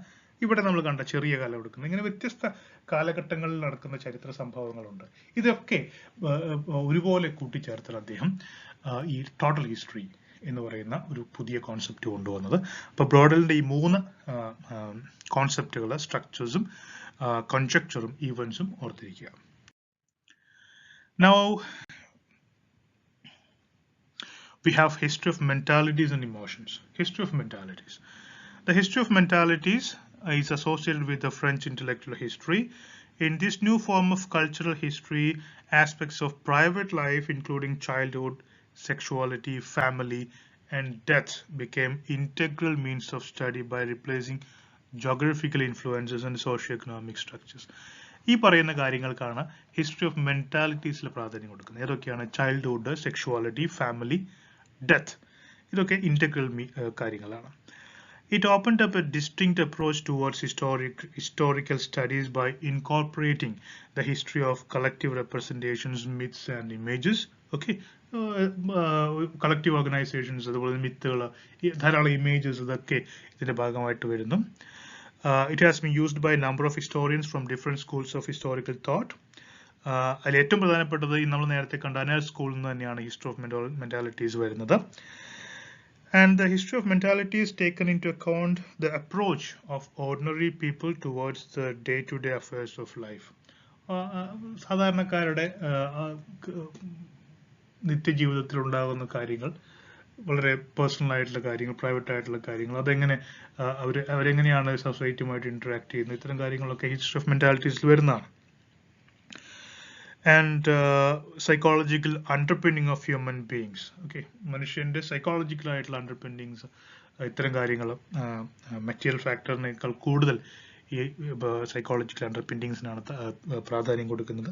ഇവിടെ നമ്മൾ കണ്ട ചെറിയ കാലം എടുക്കുന്ന, ഇങ്ങനെ വ്യത്യസ്ത കാലഘട്ടങ്ങളിൽ നടക്കുന്ന ചരിത്ര സംഭവങ്ങളുണ്ട്. ഇതൊക്കെ ഒരുപോലെ കൂട്ടിച്ചേർത്താൽ അദ്ദേഹം ഈ ടോട്ടൽ ഹിസ്റ്ററി എന്ന് പറയുന്ന ഒരു പുതിയ കോൺസെപ്റ്റ് കൊണ്ടുവന്നത്. അപ്പൊ ബ്രോഡലിന്റെ ഈ 3 കോൺസെപ്റ്റുകൾ, സ്ട്രക്ചേഴ്സും കൺജക്ചറും ഈവൻസും ഓർത്തിരിക്കുക. Now we have history of mentalities and emotions. History of mentalities. The history of mentalities is associated with the French intellectual history. In this new form of cultural history, aspects of private life, including childhood, sexuality, family, and death, became integral means of study by replacing geographical influences and socioeconomic structures. ഈ പറയുന്ന കാര്യങ്ങൾക്കാണ് history of മെന്റാലിറ്റീസിൽ പ്രാധാന്യം കൊടുക്കുന്നത്. ഏതൊക്കെയാണ്? Childhood, sexuality, family, death. ഇതൊക്കെ integral കാര്യങ്ങളാണ്. It opened up a distinct approach towards historical studies by incorporating the history of collective representations, myths and images. Okay, collective organizations, അതുപോലെ മിത്തുകൾ, ധാരാളം images, ഇതൊക്കെ ഇതിന്റെ ഭാഗമായിട്ട് വരുന്നു. It has been used by a number of historians from different schools of historical thought. അതിൽ ഏറ്റവും പ്രധാനപ്പെട്ടത് നമ്മൾ നേരത്തെ കണ്ട അനൽ സ്കൂളിൽ നിന്ന് തന്നെയാണ് ഹിസ്റ്ററി ഓഫ് മെന്റാലിറ്റീസ് വരുന്നത്. And the history of mentality is taken into account the approach of ordinary people towards the day-to-day affairs of life. സാധാരണക്കാരുടെ നിത്യജീവിതത്തിൽ ഉണ്ടാകുന്ന കാര്യങ്ങൾ, വളരെ പേഴ്സണൽ ആയിട്ടുള്ള കാര്യങ്ങൾ, പ്രൈവറ്റ് ആയിട്ടുള്ള കാര്യങ്ങൾ, അതെങ്ങനെ അവരെങ്ങനെയാണ് സൊസൈറ്റിയുമായിട്ട് ഇന്ററാക്ട് ചെയ്യുന്നത്, ഇത്തരം കാര്യങ്ങളൊക്കെ ഹിസ്റ്ററി ഓഫ് മെന്റാലിറ്റീസിൽ വരുന്നതാണ്. And psychological underpinning of human beings. Okay, മനുഷ്യന്റെ സൈക്കോളജിക്കൽ ആയിട്ടുള്ള അണ്ടർപിന്നിങ്സ്, ഇത്തരം കാര്യങ്ങൾ മെറ്റീരിയൽ ഫാക്ടറിനേക്കാൾ കൂടുതൽ ഈ സൈക്കോളജിക്കൽ അണ്ടർപിന്നിങ്സിനാണ് പ്രാധാന്യം കൊടുക്കുന്നത്.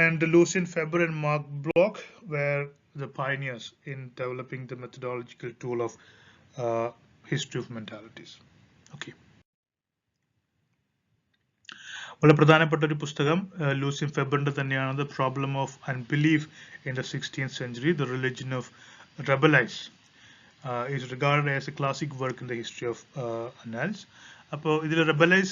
And Lucien Febvre and Mark Bloch were the pioneers in developing the methodological tool of history of mentalities. Okay. വളരെ പ്രധാനപ്പെട്ട ഒരു പുസ്തകം ലൂസിയൻ ഫെബറിന്റെ തന്നെയാണ്. The problem of unbelief in the 16th century, the religion of Rabelais is regarded as a classic work in the history of Annales. അപ്പോൾ ഇതിൽ റെബലൈസ്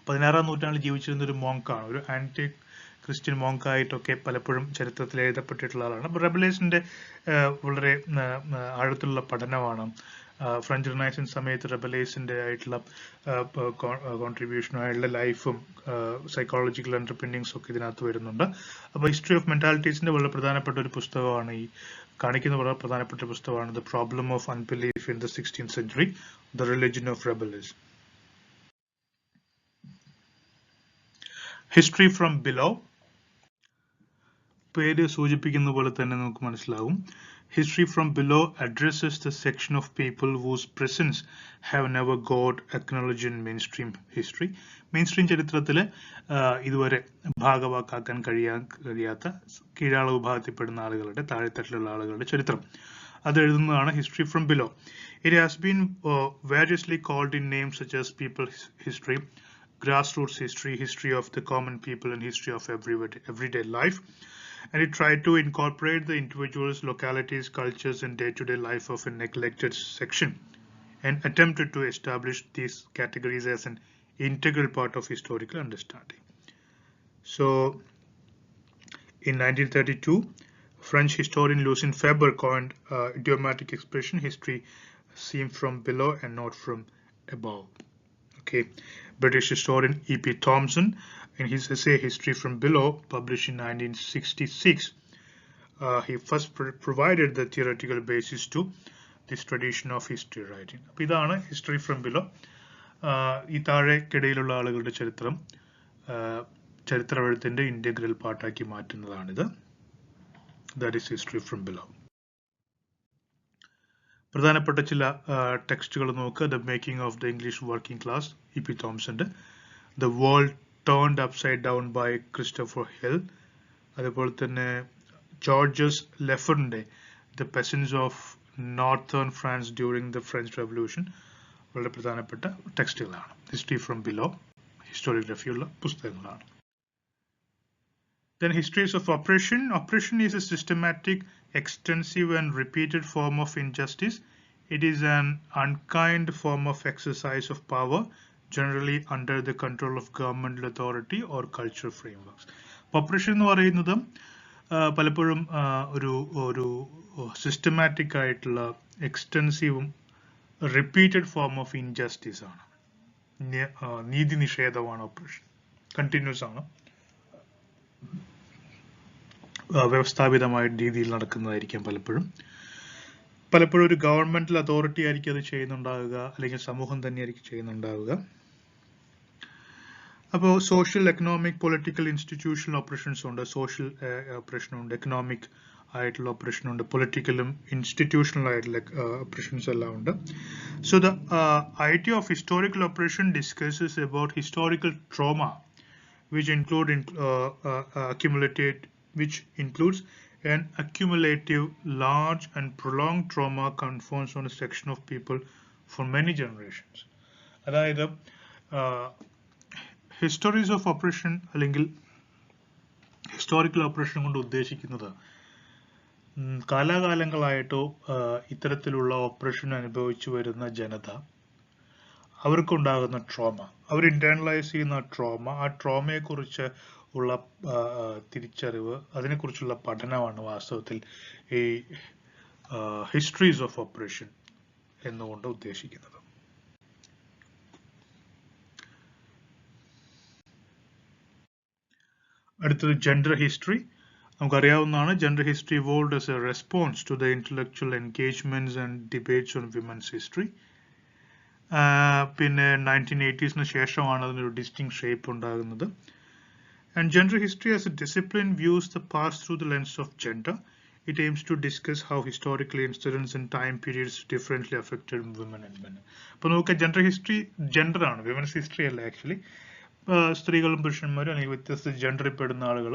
16ാം നൂറ്റാണ്ടിൽ ജീവിച്ചിരുന്ന ഒരു മോങ്കാണ്, ഒരു ആന്റി ക്രിസ്ത്യൻ മോങ്കായിട്ടൊക്കെ പലപ്പോഴും ചരിത്രത്തിൽ എഴുതപ്പെട്ടിട്ടുള്ള ആളാണ്. അപ്പോൾ റെബലൈസിന്റെ വളരെ ആഴത്തിലുള്ള പഠനമാണ്. ഫ്രഞ്ച് റിനൈസൻസ് സമയത്ത് റെബലേസിന്റെ ആയിട്ടുള്ള കോൺട്രിബ്യൂഷനും ലൈഫും സൈക്കോളജിക്കൽ അണ്ടർപിന്നിങ്സും ഒക്കെ ഇതിനകത്ത് വരുന്നുണ്ട്. അപ്പോൾ ഹിസ്റ്ററി ഓഫ് മെന്റാലിറ്റീസിന്റെ വളരെ പ്രധാനപ്പെട്ട ഒരു പുസ്തകമാണ് ഈ കാണിക്കുന്ന വളരെ പ്രധാനപ്പെട്ട പുസ്തകമാണ് the problem of unbelief in the 16th century, the religion of Rabelais. History from below, പേര് സൂചിപ്പിക്കുന്ന പോലെ തന്നെ നമുക്ക് മനസ്സിലാവും. History from below addresses the section of people whose presence have never got acknowledged in mainstream history. Mainstream ചരിത്രത്തിൽ ഇതുവരെ ഭാഗവാക്കാക്കാൻ കഴിയാത്ത കീഴാള വിഭാഗത്തിൽപ്പെടുന്ന ആളുകളുടെ, താഴെത്തട്ടിലുള്ള ആളുകളുടെ ചരിത്രം അത് എഴുതുന്നതാണ് history from below. It has been variously called in names such as people history, grassroots history, history of the common people, and history of everyday life. And it tried to incorporate the individuals, localities, cultures, and day-to-day life of a neglected section, and attempted to establish these categories as an integral part of historical understanding. So, in 1932, French historian Lucien Febvre coined idiomatic expression, history seen from below and not from above. Okay, British historian E.P. Thompson, in his essay History from Below, published in 1966, he first provided the theoretical basis to this tradition of history writing. അപ്പോൾ ഇതാണ് history from below. ഈ താഴെക്കിടയിലുള്ള ആളുകളുടെ ചരിത്രമെഴുത്തിന്റെ integral പാർട്ടാക്കി മാറ്റുന്നതാണിത്. That is history from below. പ്രധാനപ്പെട്ട ചില ടെക്സ്റ്റുകൾ നോക്കുക. The making of the English working class, E P. തോംസന്റെ. The World Turned Upside Down by Christopher Hill. അതുപോലെ തന്നെ Georges ലെഫറിന്റെ The Peasants of Northern France During the French Revolution വളരെ പ്രധാനപ്പെട്ട ടെക്സ്റ്റുകളാണ്. History from below, historiography ഉള്ള പുസ്തകങ്ങളാണ്. Then histories of oppression. Oppression is a systematic, extensive and repeated form of injustice. It is an unkind form of exercise of power, generally under the control of governmental authority or cultural frameworks. Oppression എന്ന് പറയുന്നത് പലപ്പോഴും ഒരു systematic ആയിട്ടുള്ള എക്സ്റ്റെൻസീവും repeated form of injustice ആണ്. നീതി നിഷേധമാണ് operation. Continuous ആണ്, വ്യവസ്ഥാപിതമായ രീതിയിൽ നടക്കുന്നതായിരിക്കാം. പലപ്പോഴും ഒരു ഗവൺമെന്റൽ അതോറിറ്റി ആയിരിക്കും അത് ചെയ്യുന്നുണ്ടാവുക, അല്ലെങ്കിൽ സമൂഹം തന്നെയായിരിക്കും ചെയ്യുന്നുണ്ടാവുക. അപ്പോൾ social, economic, political, institutional operations ഉണ്ട്. സോഷ്യൽ ഓപ്പറേഷൻ ഉണ്ട്, എക്കണോമിക് ആയിട്ടുള്ള ഓപ്പറേഷൻ ഉണ്ട്, പൊളിറ്റിക്കലും ഇൻസ്റ്റിറ്റ്യൂഷണൽ ആയിട്ടുള്ള ഓപ്പറേഷൻസ് എല്ലാം ഉണ്ട്. So the idea of historical operation discusses about historical trauma which includes an accumulative, large and prolonged trauma confronts on a section of people for many generations. അതായത് histories of operation അല്ലെങ്കിൽ historical operation കൊണ്ട് ഉദ്ദേശിക്കുന്നത് കാലാകാലങ്ങളായിട്ടോ ഇത്തരത്തിലുള്ള operation അനുഭവിച്ചു വരുന്ന ജനത, അവർക്കുണ്ടാകുന്ന trauma, അവർ internalise ചെയ്യുന്ന trauma, ആ ട്രോമയെക്കുറിച്ച് ഉള്ള തിരിച്ചറിവ്, അതിനെക്കുറിച്ചുള്ള പഠനമാണ് വാസ്തവത്തിൽ ഈ ഹിസ്റ്ററീസ് ഓഫ് ഓപ്പറേഷൻ എന്നുകൊണ്ട് ഉദ്ദേശിക്കുന്നത്. അടുത്തത് ജെൻഡർ ഹിസ്റ്ററി. നമുക്കറിയാവുന്നതാണ്, gender history evolved as a response to the intellectual engagements and debates on women's history. പിന്നെ 1980s ശേഷമാണ് അതിനൊരു ഡിസ്റ്റിങ്ക്ട് ഷേപ്പ് ഉണ്ടാകുന്നത്. And gender history as a discipline views the past through the lens of gender. It aims to discuss how historical incidents and time periods differently affected women and men. അപ്പോൾ നമുക്ക് gender history gender ആണ്, women's history അല്ല actually. സ്ത്രീകളും പുരുഷന്മാരും അല്ലെങ്കിൽ വ്യത്യസ്ത ജെൻഡറിൽ പെടുന്ന ആളുകൾ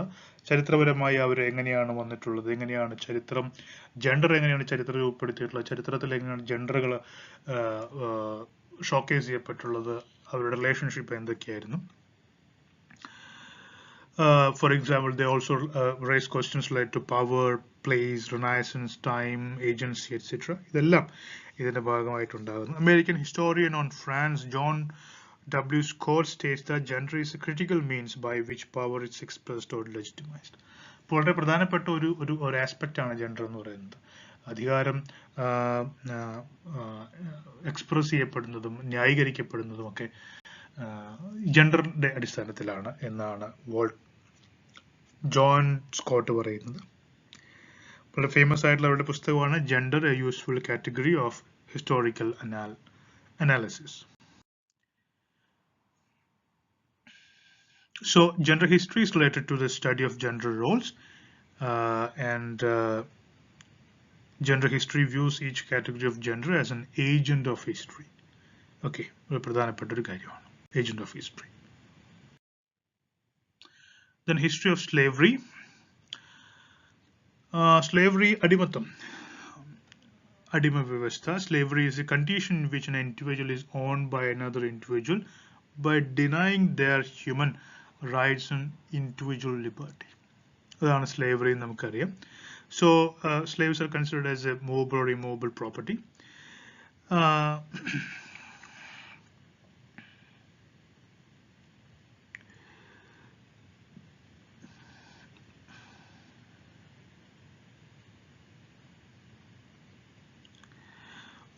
ചരിത്രപരമായി അവർ എങ്ങനെയാണ് വന്നിട്ടുള്ളത്, എങ്ങനെയാണ് ചരിത്രം, ജെൻഡർ എങ്ങനെയാണ് ചരിത്രം രൂപപ്പെടുത്തിയിട്ടുള്ളത്, ചരിത്രത്തിൽ എങ്ങനെയാണ് ജെൻഡറുകൾ ഷോക്കേസ് ചെയ്യപ്പെട്ടുള്ളത്, അവരുടെ റിലേഷൻഷിപ്പ് എന്തൊക്കെയായിരുന്നു. For example, they also raise questions related to power, place, renaissance, time, agency, etc. ഇതെല്ലാം ഇതിന്റെ ഭാഗമായിട്ടുണ്ടാകുന്നു. American historian on France, John W. Scott, states that gender is a critical means by which power is expressed or legitimized. വളരെ പ്രധാനപ്പെട്ട ഒരു aspect ആണ് gender എന്ന് പറയുന്നത്. അധികാരം express ചെയ്യപ്പെടുന്നതും ന്യായീകരിക്കപ്പെടുന്നതും ഒക്കെ ജെൻഡറിന്റെ അടിസ്ഥാനത്തിലാണ് എന്നാണ് ജോൺ സ്കോട്ട് പറയുന്നത്. വളരെ ഫേമസ് ആയിട്ടുള്ള അവരുടെ പുസ്തകമാണ് gender, A useful category of historical analysis. So gender history is related to the study of gender roles, and gender history views each category of gender as an agent of history. Okay, പ്രധാനപ്പെട്ട ഒരു കാര്യമാണ് agent of history. Then history of slavery. Slavery, അടിമത്തം, അടിമ വ്യവസ്ഥ. Slavery is a condition in which an individual is owned by another individual by denying their human rights and individual liberty. അതാണ് slavery എന്ന് നമുക്കറിയാം. So slaves are considered as a movable or immovable property.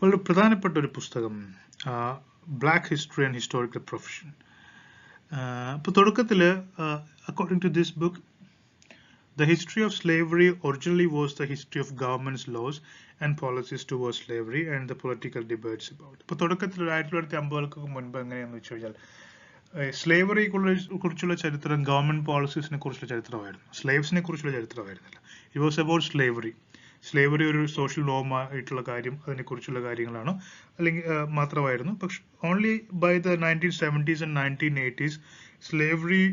വളരെ പ്രധാനപ്പെട്ട ഒരു പുസ്തകം black history and historical profession. അപ്പോൾ തുടക്കത്തിൽ according to this book, the history of slavery originally was the history of government's laws and policies towards slavery and the political debates about. ഇപ്പോൾ തുടക്കത്തിൽ 1950 മുൻപ് എങ്ങനെയാണെന്ന് വെച്ച് കഴിഞ്ഞാൽ സ്ലേവറിയെ കുറിച്ചുള്ള ചരിത്രം ഗവൺമെന്റ് പോളിസീസിനെ കുറിച്ചുള്ള ചരിത്രമായിരുന്നു, സ്ലേവ്സിനെ കുറിച്ചുള്ള ചരിത്രമായിരുന്നില്ല. It was about slavery. Slavery ഒരു സോഷ്യൽ നോം ആയിട്ടുള്ള കാര്യം, അതിനെക്കുറിച്ചുള്ള കാര്യങ്ങളാണ് അല്ലെങ്കിൽ മാത്രമായിരുന്നു. പക്ഷെ only by the 1970s and 1980s slavery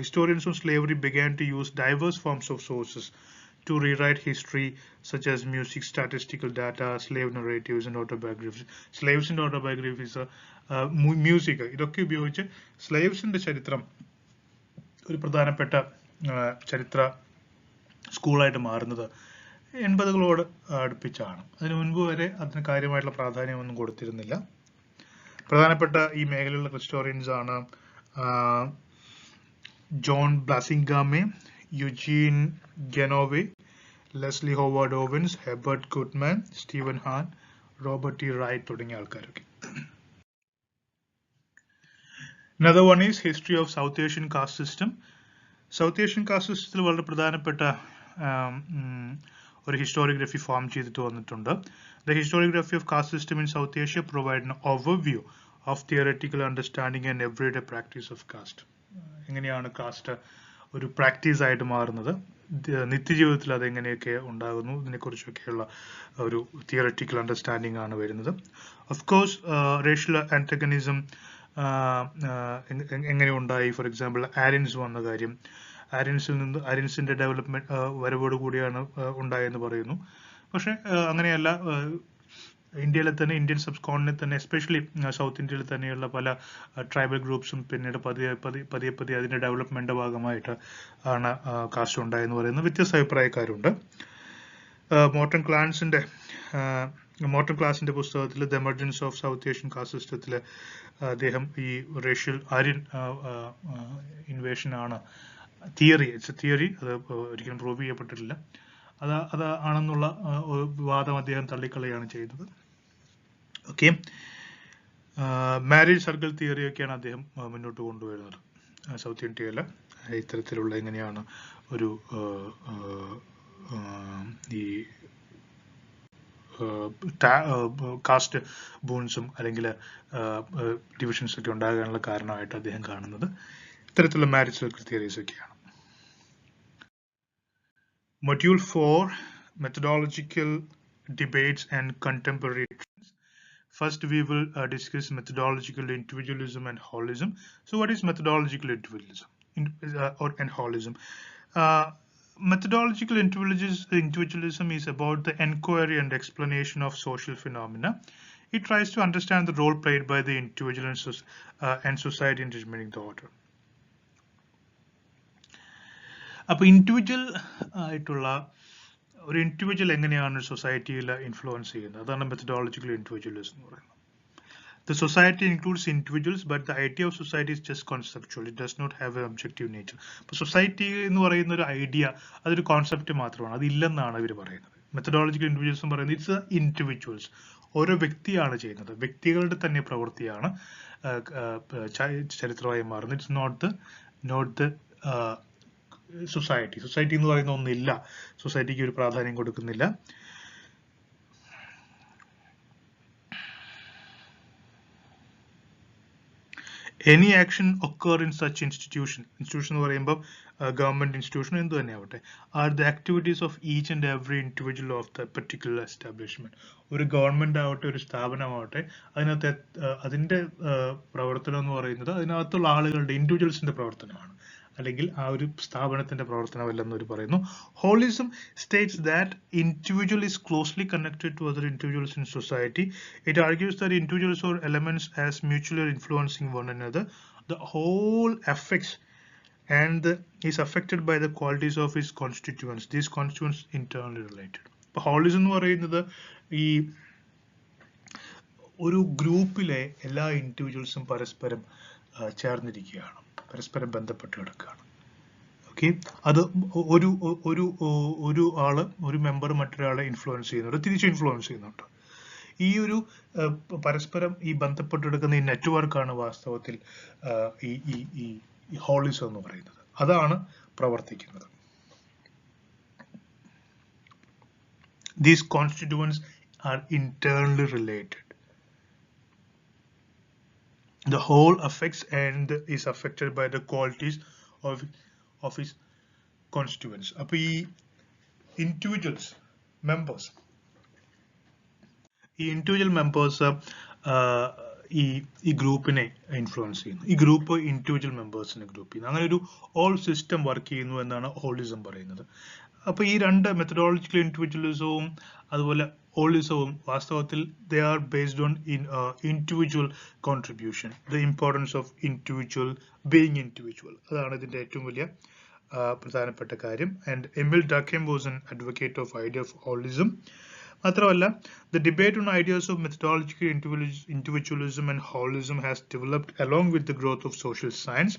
historians of slavery began to use diverse forms of sources to rewrite history, such as music, statistical data, slave narratives and autobiographies. Slaves and autobiographies, music, ഇതൊക്കെ ഉപയോഗിച്ച് സ്ലേവ്സിന്റെ ചരിത്രം ഒരു പ്രധാനപ്പെട്ട ചരിത്ര സ്കൂളായിട്ട് മാറുന്നത് 80കളോട് അടുപ്പിച്ചാണ്. അതിനു മുൻപ് വരെ അതിന് കാര്യമായിട്ടുള്ള പ്രാധാന്യമൊന്നും കൊടുത്തിരുന്നില്ല. പ്രധാനപ്പെട്ട ഈ മേഖലയിലുള്ള ഹിസ്റ്റോറിയൻസ് ആണ് ജോൺ ബ്ലാസിംഗാമെ, യുജീൻ ഗെനോവെ, Leslie Howard Owens, Herbert Gutman, Steven Hahn, Robert T Wright തുടങ്ങിയ ആൾക്കാരൊക്കെ. Another one is history of South Asian caste system. South Asian caste system വളരെ പ്രധാനപ്പെട്ട ഒരു ഹിസ്റ്റോറിയോഗ്രഫി ഫോം ചെയ്തിട്ട് വന്നിട്ടുണ്ട്. The historiography of caste system in South Asia provide an overview of theoretical understanding and everyday practice of caste. എങ്ങനെയാണ് cast ഒരു practice ആയിട്ട് മാറുന്നത്, നിത്യജീവിതത്തിൽ അത് എങ്ങനെയൊക്കെ ഉണ്ടാകുന്നു, ഇതിനെക്കുറിച്ചൊക്കെയുള്ള ഒരു തിയററ്റിക്കൽ അണ്ടർസ്റ്റാൻഡിംഗ് ആണ് വരുന്നത്. ഓഫ് കോഴ്സ് റേഷ്യൽ ആന്റഗണിസം എങ്ങനെ ഉണ്ടായി, ഫോർ എക്സാമ്പിൾ ആര്യൻസ് വന്ന കാര്യം, ആര്യൻസിന്റെ ഡെവലപ്മെന്റ് വരവോട് കൂടിയാണ് ഉണ്ടായെന്ന് പറയുന്നു. പക്ഷെ അങ്ങനെയല്ല, ഇന്ത്യയിലെ തന്നെ, ഇന്ത്യൻ സബ് കോണ്ടിനെന്റിൽ തന്നെ, എസ്പെഷ്യലി സൗത്ത് ഇന്ത്യയിൽ തന്നെയുള്ള പല ട്രൈബൽ ഗ്രൂപ്പ്സും പിന്നീട് പതിയെ അതിന്റെ ഡെവലപ്മെന്റ് ഭാഗമായിട്ട് ആണ് കാസ്റ്റ് ഉണ്ടായെന്ന് പറയുന്ന വ്യത്യസ്ത അഭിപ്രായക്കാരുണ്ട്. മോർട്ടൺ ക്ലാസിന്റെ പുസ്തകത്തിൽ the emergence of South Asian caste സിസ്റ്റത്തിൽ അദ്ദേഹം ഈ റേഷ്യൽ ആര്യൻ ഇൻവേഷൻ ആണ് തിയറി, ഇറ്റ്സ് എ തിയറി, അത് ഒരിക്കലും പ്രൂവ് ചെയ്യപ്പെട്ടിട്ടില്ല, അത് ആണെന്നുള്ള വാദം അദ്ദേഹം തള്ളിക്കളയാണ് ചെയ്തത്. ഓക്കെ, മാരേജ് സർക്കിൾ തിയറിയൊക്കെയാണ് അദ്ദേഹം മുന്നോട്ട് കൊണ്ടുവരുന്നത് സൗത്ത് ഇന്ത്യയിൽ. ഇത്തരത്തിലുള്ള എങ്ങനെയാണ് ഒരു ഈ കാസ്റ്റ് ബൂൺസും അല്ലെങ്കിൽ ഡിവിഷൻസ് ഒക്കെ ഉണ്ടാകാനുള്ള കാരണമായിട്ട് അദ്ദേഹം കാണുന്നത് ഇത്തരത്തിലുള്ള മാരേജ് സർക്കിൾ തിയറീസ് ഒക്കെയാണ്. Module 4, methodological debates and contemporary trends. First, we will discuss methodological individualism and holism. So, what is methodological individualism and holism? Methodological individualism is about the enquiry and explanation of social phenomena. It tries to understand the role played by the individual and society in determining the order. അപ്പോൾ individual ആയിട്ടുള്ള ഒരു individual എങ്ങനെയാണ് സൊസൈറ്റിയിൽ influence ചെയ്യുന്നത്, അതാണ് methodological individualism എന്ന് പറയുന്നത്. The society includes individuals, but the idea of society is just conceptual. It does not have an objective nature. അപ്പോൾ സൊസൈറ്റി എന്ന് പറയുന്ന ഒരു ഐഡിയ, അതൊരു കോൺസെപ്റ്റ് മാത്രമാണ്, അതില്ലെന്നാണ് ഇവർ പറയുന്നത്. മെത്തഡോളജിക്കൽ ഇൻഡിവിജ്വൽസ് പറയുന്നത് ഇറ്റ്സ് ഇൻഡിവിജ്വൽസ്, ഓരോ വ്യക്തിയാണ് ചെയ്യുന്നത്, വ്യക്തികളുടെ തന്നെ പ്രവൃത്തിയാണ് ചരിത്രമായി മാറുന്നത്. ഇറ്റ്സ് നോട്ട് ദ സൊസൈറ്റി എന്ന് പറയുന്ന ഒന്നില്ല, സൊസൈറ്റിക്ക് ഒരു പ്രാധാന്യം കൊടുക്കുന്നില്ല. Any action occur in such institution എന്ന് പറയുമ്പോൾ ഗവൺമെന്റ് ഇൻസ്റ്റിറ്റ്യൂഷൻ എന്ത് തന്നെ ആവട്ടെ, are the activities of each and every individual of the particular establishment. ഒരു ഗവൺമെന്റ് ആവട്ടെ, ഒരു സ്ഥാപനമാവട്ടെ, അതിനകത്ത് അതിന്റെ പ്രവർത്തനം എന്ന് പറയുന്നത് അതിനകത്തുള്ള ആളുകളുടെ ഇൻഡിവിജ്വൽസിന്റെ പ്രവർത്തനമാണ്, അല്ലെങ്കിൽ ആ ഒരു സ്ഥാപനത്തിന്റെ പ്രവർത്തനമല്ലെന്ന് പറയുന്നു. Holism States that individual is closely connected to other individuals in society. It argues that individuals or elements as mutually influencing one another. The whole affects and is affected by the qualities of his constituents. These constituents internally related. അപ്പോൾ holism എന്ന് പറയുന്നത് ഈ ഒരു ഗ്രൂപ്പിലെ എല്ലാ ഇൻഡിവിജ്വൽസും പരസ്പരം ചേർന്നിരിക്കുകയാണ്, പരസ്പരം ബന്ധപ്പെട്ട് കിടക്കുകയാണ്. ഓക്കെ, അത് ഒരു ആള്, ഒരു മെമ്പർ മറ്റൊരാളെ ഇൻഫ്ലുവൻസ് ചെയ്യുന്നുണ്ട്, തിരിച്ച് ഇൻഫ്ലുവൻസ് ചെയ്യുന്നുണ്ട്. ഈ ഒരു പരസ്പരം ഈ ബന്ധപ്പെട്ടെടുക്കുന്ന ഈ നെറ്റ്വർക്കാണ് വാസ്തവത്തിൽ ഈ ഹോളിസം എന്ന് പറയുന്നത്. അതാണ് പ്രവർത്തിക്കുന്നത്. These constituents are internally related. The whole affects and is affected by the qualities of his constituents. അപ്പോൾ ഈ ഇൻഡിവിജ്വൽസ് മെമ്പേഴ്സ്. ഈ ഇൻഡിവിജ്വൽ മെമ്പേഴ്സ് ഈ ഗ്രൂപ്പിനെ ഇൻഫ്ലുവൻസ് ചെയ്യുന്നു. ഈ ഗ്രൂപ്പ് ഇൻഡിവിജ്വൽ മെമ്പേഴ്സിനെ ഗ്രൂപ്പ് ചെയ്യുന്നു. അങ്ങനെ ഒരു ഓൾ സിസ്റ്റം വർക്ക് ചെയ്യുന്നു എന്നാണ് ഹോളിസം പറയുന്നത്. അപ്പോൾ ഈ രണ്ട് മെത്തഡോളജിക്കൽ ഇൻഡിവിജ്വലിസവും അതുപോലെ ഹോളിസവും വാസ്തവത്തിൽ they are based on individual contribution, the importance of individual being individual. അതാണ് ഇതിന്റെ ഏറ്റവും വലിയ പ്രധാനപ്പെട്ട കാര്യം. And Emile Durkheim was an advocate of idea of holism. മാത്രമല്ല, the debate on ideas of methodological individualism and holism has developed along with the growth of social science,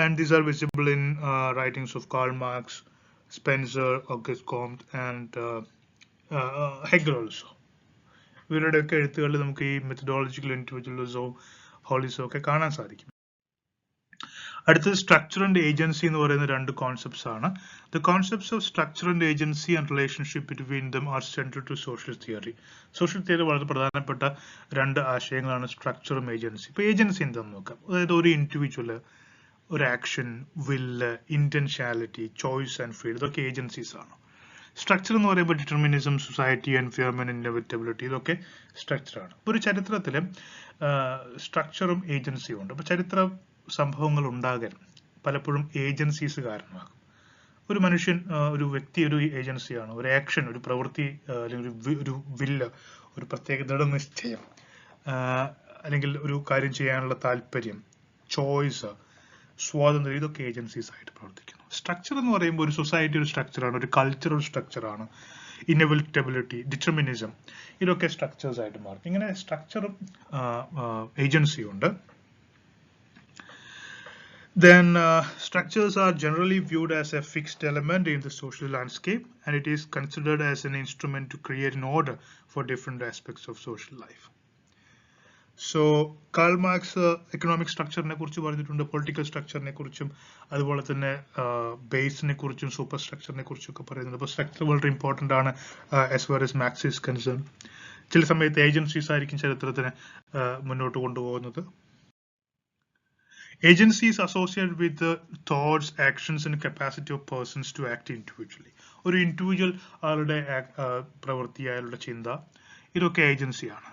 and these are visible in writings of Karl Marx, Spencer, Auguste Comte, and Hegel also. ഇവരുടെയൊക്കെ എഴുത്തുകളിൽ നമുക്ക് ഈ methodological ഇൻഡിവിജ്വലിസവും ഹോളിസവും ഒക്കെ കാണാൻ സാധിക്കും. അടുത്തത് structure and agency എന്ന് പറയുന്ന രണ്ട് കോൺസെപ്റ്റ്സ് ആണ്. The concepts of structure and agency and relationship between them are central to social theory. Social theory വളരെ പ്രധാനപ്പെട്ട രണ്ട് ആശയങ്ങളാണ് സ്ട്രക്ചറും ഏജൻസി. ഇപ്പൊ ഏജൻസി എന്താണെന്ന് നോക്കാം. അതായത് ഒരു ഇൻഡിവിജ്വല്, ഒരു ആക്ഷൻ, വില്ല്, ഇന്റൻഷ്യാലിറ്റി, ചോയ്സ് ആൻഡ് ഫ്രീഡം, ഇതൊക്കെ ഏജൻസീസ് ആണ്. സ്ട്രക്ചർ എന്ന് പറയുമ്പോൾ ഡിറ്റർമിനിസം, സൊസൈറ്റി, എൻവയോൺമെന്റ്, ഇന്നവിറ്റബിലിറ്റി, ഇതൊക്കെ സ്ട്രക്ചറാണ്. ഒരു ചരിത്രത്തില് സ്ട്രക്ചറും ഏജൻസിയും ഉണ്ട്. അപ്പൊ ചരിത്ര സംഭവങ്ങൾ ഉണ്ടാകാൻ പലപ്പോഴും ഏജൻസീസ് കാരണമാകും. ഒരു മനുഷ്യൻ, ഒരു വ്യക്തി ഒരു ഏജൻസിയാണ്. ഒരു ആക്ഷൻ, ഒരു പ്രവൃത്തി, അല്ലെങ്കിൽ ഒരു വില്ല്, ഒരു പ്രത്യേക ദൃഢനിശ്ചയം, അല്ലെങ്കിൽ ഒരു കാര്യം ചെയ്യാനുള്ള താല്പര്യം, ചോയ്സ്, സ്വാതന്ത്ര്യം, ഇതൊക്കെ ഏജൻസീസ് ആയിട്ട് പ്രവർത്തിക്കുന്നു. സ്ട്രക്ചർ എന്ന് പറയുമ്പോൾ ഒരു സൊസൈറ്റി ഒരു സ്ട്രക്ചറാണ്, ഒരു കൾച്ചറൽ സ്ട്രക്ചറാണ്, ഇന്നവിറ്റബിലിറ്റി, ഡിറ്റർമിനിസം, ഇതൊക്കെ സ്ട്രക്ചേഴ്സ് ആയിട്ട് മാറും. ഇങ്ങനെ സ്ട്രക്ചറും ഏജൻസിയും ഉണ്ട്. Then structures are generally viewed as a fixed element in the social landscape, and it is considered as an instrument to create an order for different aspects of social life. So Karl Marx economic structure ne kurichu paranjittunde, political structure ne kurichum adupole thanne base ne kurichum super structure ne kurichum okke parayunnundu. Appo structure വളരെ important ആണ് as far as Marx is concerned. ചില സമയത്ത് agencies ആയിരിക്കും ചരിത്രത്തിനെ മുന്നോട്ട് കൊണ്ടുപോകുന്നത്. Agency is associated with the thoughts, actions and capacity of persons to act individually. ഒരു individual ആളുടെ പ്രവൃത്തി, അയാളുടെ ചിന്ത, ഇതൊക്കെ ഏജൻസിയാണ്.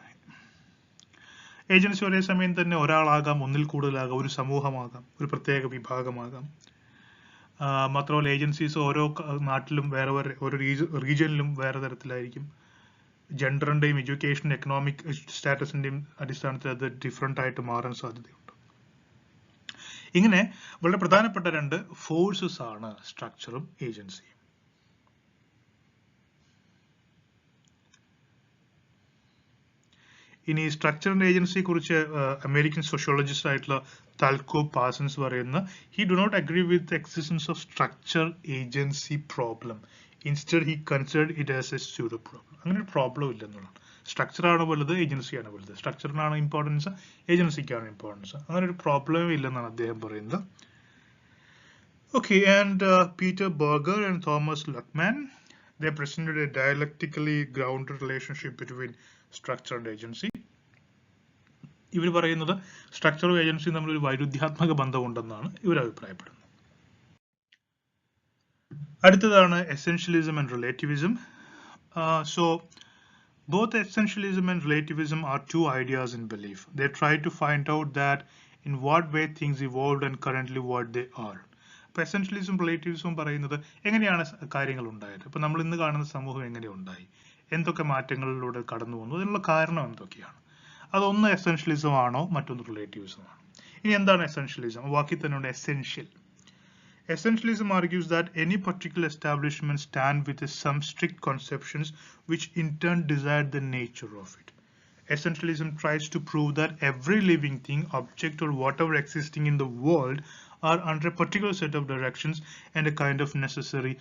ഏജൻസി ഒരേ സമയം തന്നെ ഒരാളാകാം, ഒന്നിൽ കൂടുതലാകാം, ഒരു സമൂഹമാകാം, ഒരു പ്രത്യേക വിഭാഗമാകാം. മാത്രമല്ല ഏജൻസീസ് ഓരോ നാട്ടിലും വേറെ വേറെ, ഓരോ റീജിയനിലും വേറെ തരത്തിലായിരിക്കും. ജെൻഡറിന്റെയും എഡ്യൂക്കേഷൻ, എക്കണോമിക് സ്റ്റാറ്റസിന്റെയും അടിസ്ഥാനത്തിൽ അത് ഡിഫറെന്റ് ആയിട്ട് മാറാൻ സാധ്യതയുണ്ട്. ഇങ്ങനെ വളരെ പ്രധാനപ്പെട്ട രണ്ട് ഫോഴ്സസ് ആണ് സ്ട്രക്ചറും ഏജൻസിയും. ഇനി സ്ട്രക്ചർ ആൻഡ് ഏജൻസിയെ കുറിച്ച് അമേരിക്കൻ സോഷ്യോളജിസ്റ്റ് ആയിട്ടുള്ള താൽക്കോ പാസൻസ് പറയുന്ന, he do not agree with the existence of structure agency problem. Instead he considered it as a pseudo problem. അങ്ങനെ ഒരു പ്രോബ്ലം ഇല്ലെന്നുള്ളതാണ്. സ്ട്രക്ചർ ആണ് വലുത്, ഏജൻസിയാണ് വലുത്. സ്ട്രക്ചറിനാണ് ഇമ്പോർട്ടൻസ്, ഏജൻസിക്കാണ് ഇമ്പോർട്ടൻസ്. അങ്ങനെ ഒരു പ്രോബ്ലം ഇല്ലെന്നാണ് അദ്ദേഹം പറയുന്നത്. Okay, and Peter Berger and Thomas Luckman, they presented a dialectically grounded relationship between structure and agency. ഇവർ പറയുന്നത് സ്ട്രക്ചറും ഏജൻസിയും തമ്മിൽ ഒരു വൈരുദ്ധ്യാത്മക ബന്ധമുണ്ടെന്നാണ് ഇവർ അഭിപ്രായപ്പെടുന്നത്. അടുത്തതാണ് essentialism and relativism. So both essentialism and relativism are two ideas in belief. They try to find out that in what way things evolved and currently what they are. അപ്പോൾ essentialism relativism പറയുന്നത് എങ്ങനെയാണ് കാര്യങ്ങൾ ഉണ്ടായത്, ഇപ്പൊ നമ്മൾ ഇന്ന് കാണുന്ന സമൂഹം എങ്ങനെ ഉണ്ടായി, എന്തൊക്കെ മാറ്റങ്ങളിലൂടെ കടന്നു വന്നു, അതിനുള്ള കാരണം എന്തൊക്കെയാണ്. അതൊന്ന് essentialism ആണോ മറ്റൊന്ന് relativism ആണോ. ഇനി എന്താണ് essentialism? വാക്കിൽ തന്നെ ഉണ്ട് essential. Essentialism argues that any particular establishment stand with some strict conceptions which in turn desire the nature of it. Essentialism tries to prove that every living thing, object or whatever existing in the world are under a particular set of directions and a kind of necessary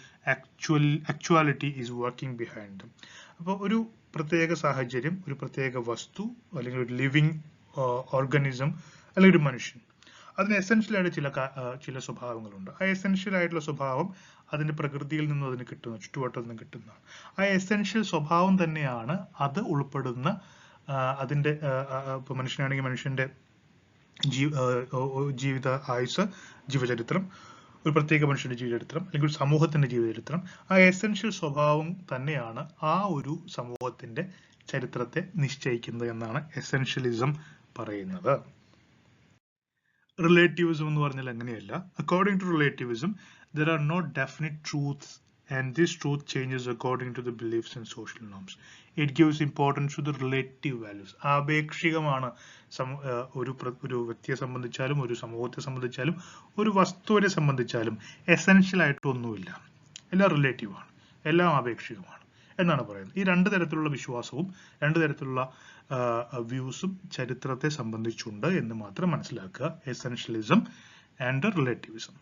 actuality is working behind them. അപ്പോൾ ഒരു പ്രത്യേക സാഹചര്യം, ഒരു പ്രത്യേക വസ്തു അല്ലെങ്കിൽ ഒരു living organism അല്ലെങ്കിൽ ഒരു മനുഷ്യൻ, അതിന് എസെൻഷ്യൽ ആയിട്ട് ചില സ്വഭാവങ്ങളുണ്ട്. ആ എസെൻഷ്യൽ ആയിട്ടുള്ള സ്വഭാവം അതിന്റെ പ്രകൃതിയിൽ നിന്നും അതിന് കിട്ടുന്ന, ചുറ്റുവട്ടത്തിൽ നിന്നും കിട്ടുന്നതാണ്. ആ എസെൻഷ്യൽ സ്വഭാവം തന്നെയാണ് അത് ഉൾപ്പെടുന്ന അതിന്റെ, ഇപ്പൊ മനുഷ്യനാണെങ്കിൽ മനുഷ്യന്റെ ജീവിത ആയുസ്, ജീവചരിത്രം, ഒരു പ്രത്യേക മനുഷ്യന്റെ ജീവചരിത്രം അല്ലെങ്കിൽ ഒരു സമൂഹത്തിന്റെ ജീവചരിത്രം, ആ എസെൻഷ്യൽ സ്വഭാവം തന്നെയാണ് ആ ഒരു സമൂഹത്തിന്റെ ചരിത്രത്തെ നിശ്ചയിക്കുന്നത് എന്നാണ് എസെൻഷ്യലിസം പറയുന്നത്. റിലേറ്റിവിസം എന്ന് പറഞ്ഞാൽ അങ്ങനെയല്ല. According to relativism there are no definite truths and this truth changes according to the beliefs and social norms. It gives importance to the relative values. ആപേക്ഷികമാണ് ഒരു വ്യക്തിയെ സംബന്ധിച്ചാലും ഒരു സമൂഹത്തെ സംബന്ധിച്ചാലും ഒരു വസ്തുവിനെ സംബന്ധിച്ചാലും എസെൻഷ്യൽ ആയിട്ട് ഒന്നുമില്ല. എല്ലാം റിലേറ്റീവ് ആണ്, എല്ലാം ആപേക്ഷികമാണ് എന്നാണ് പറയുന്നത്. ഈ രണ്ട് തരത്തിലുള്ള വിശ്വാസവും രണ്ട് തരത്തിലുള്ള വ്യൂസും ചരിത്രത്തെ സംബന്ധിച്ചുണ്ട് എന്ന് മാത്രം മനസ്സിലാക്കുക. Essentialism and relativism.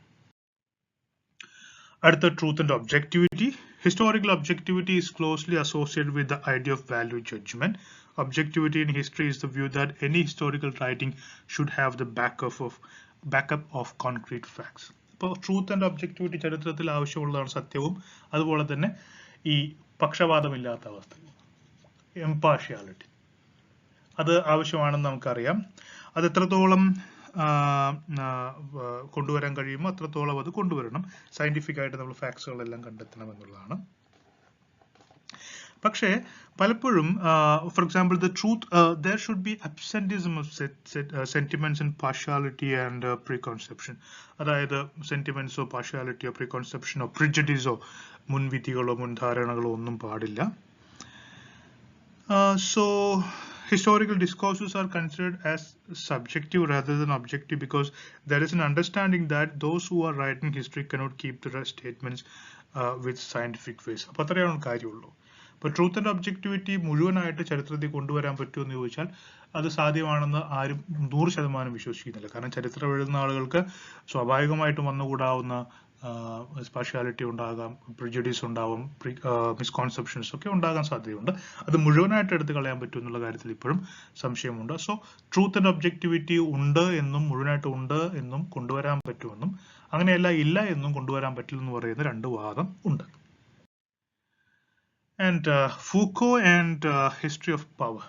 അടുത്ത truth and objectivity. Historical objectivity is closely associated with the idea of value judgment. Objectivity in history is the view that any historical writing should have the backup of concrete facts. അപ്പോൾ truth and objectivity ചരിത്രത്തിൽ ആവശ്യമുള്ളതാണ്. സത്യവും അതുപോലെ തന്നെ ഈ പക്ഷപാതമില്ലാത്ത അവസ്ഥ, എംപാർഷ്യാലിറ്റി, അത് ആവശ്യമാണെന്ന് നമുക്കറിയാം. അത് എത്രത്തോളം കൊണ്ടുവരാൻ കഴിയുമോ അത്രത്തോളം അത് കൊണ്ടുവരണം. സയന്റിഫിക് ആയിട്ട് നമ്മൾ ഫാക്ട്സുകളെല്ലാം കണ്ടെത്തണം എന്നുള്ളതാണ്. പക്ഷേ പലപ്പോഴും for example the truth there should be absenteeism of sentiments and partiality and preconception. അതായത് സെന്റിമെന്റ്സോ പാർഷ്യാലിറ്റിയോ പ്രീകോൺസെപ്ഷനോ പ്രിജുഡീസോ മുൻവിധികളോ മുൻധാരണകളോ ഒന്നും പാടില്ല. So historical discourses are considered as subjective rather than objective because there is an understanding that those who are writing history cannot keep the statements with scientific ways. അപ്പോൾ അത്രയാണ് കാര്യമുള്ളൂ. അപ്പോൾ truth and objectivity മുഴുവനായിട്ട് ചരിത്രത്തിൽ കൊണ്ടുവരാൻ പറ്റുമെന്ന് ചോദിച്ചാൽ അത് സാധ്യമാണെന്ന് ആരും 100% വിശ്വസിക്കുന്നില്ല. കാരണം ചരിത്രം എഴുതുന്ന ആളുകൾക്ക് സ്വാഭാവികമായിട്ടും വന്നുകൂടാവുന്ന സ്പാഷ്യാലിറ്റി ഉണ്ടാകാം, പ്രിജുഡീസ് ഉണ്ടാവും, മിസ്കോൺസെപ്ഷൻസ് ഒക്കെ ഉണ്ടാകാൻ സാധ്യതയുണ്ട്. അത് മുഴുവനായിട്ട് എടുത്ത് കളയാൻ പറ്റും എന്നുള്ള കാര്യത്തിൽ ഇപ്പോഴും സംശയമുണ്ട്. സോ ട്രൂത്ത് ആൻഡ് ഒബ്ജക്റ്റിവിറ്റി ഉണ്ട് എന്നും മുഴുവനായിട്ട് ഉണ്ട് എന്നും കൊണ്ടുവരാൻ പറ്റുമെന്നും അങ്ങനെയല്ല ഇല്ല എന്നും കൊണ്ടുവരാൻ പറ്റില്ലെന്ന് പറയുന്ന രണ്ട് വാദം ഉണ്ട്. And Foucault and history of power.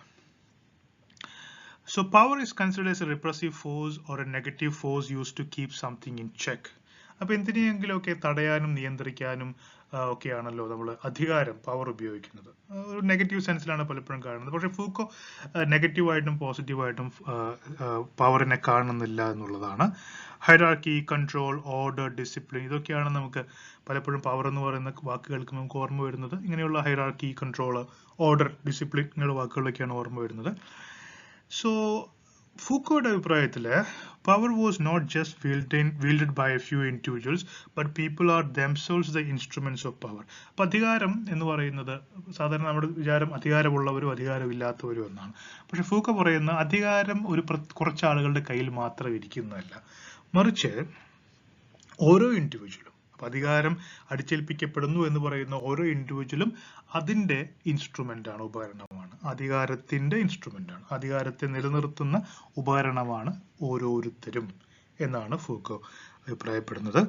So power is considered as a repressive force or a negative force used to keep something in check. അപ്പോൾ എന്തിനെങ്കിലുമൊക്കെ തടയാനും നിയന്ത്രിക്കാനും ഒക്കെയാണല്ലോ നമ്മൾ അധികാരം, പവർ ഉപയോഗിക്കുന്നത്. ഒരു നെഗറ്റീവ് സെൻസിലാണ് പലപ്പോഴും കാണുന്നത്. പക്ഷേ ഫൂക്കോ നെഗറ്റീവായിട്ടും പോസിറ്റീവായിട്ടും പവറിനെ കാണുന്നില്ല എന്നുള്ളതാണ്. ഹൈറാർക്കി, കൺട്രോൾ, ഓർഡർ, ഡിസിപ്ലിൻ, ഇതൊക്കെയാണ് നമുക്ക് പലപ്പോഴും പവർ എന്ന് പറയുന്ന വാക്കുകൾക്ക് നമുക്ക് ഓർമ്മ വരുന്നത്. ഇങ്ങനെയുള്ള ഹൈറാർക്കി, കൺട്രോൾ, ഓർഡർ, ഡിസിപ്ലിൻ ഇങ്ങനെയുള്ള വാക്കുകളൊക്കെയാണ് ഓർമ്മ വരുന്നത്. സോ ഫൂക്കോയുടെ അഭിപ്രായത്തില് power was not just wielded by a few individuals, but people are themselves the instruments of power. അപ്പോൾ അധികാരം എന്ന് പറയുന്നത് സാധാരണ നമ്മുടെ വിചാരം അധികാരമുള്ളവരും അധികാരമില്ലാത്തവരും എന്നാണ്. പക്ഷെ ഫൂക്കോ പറയുന്ന അധികാരം ഒരു കുറച്ച് ആളുകളുടെ കയ്യിൽ മാത്രം ഇരിക്കുന്നതല്ല, മറിച്ച് ഓരോ ഇൻഡിവിജ്വലും, അധികാരം അടിച്ചേൽപ്പിക്കപ്പെടുന്നു എന്ന് പറയുന്ന ഓരോ ഇൻഡിവിജ്വലും അതിന്റെ ഇൻസ്ട്രുമെന്റ് ആണ്, ഉപകരണമാണ്, അധികാരത്തിന്റെ ഇൻസ്ട്രുമെന്റ് ആണ്, അധികാരത്തെ നിലനിർത്തുന്ന ഉപകരണമാണ് ഓരോരുത്തരും എന്നാണ് ഫൂക്കോ അഭിപ്രായപ്പെടുന്നത്.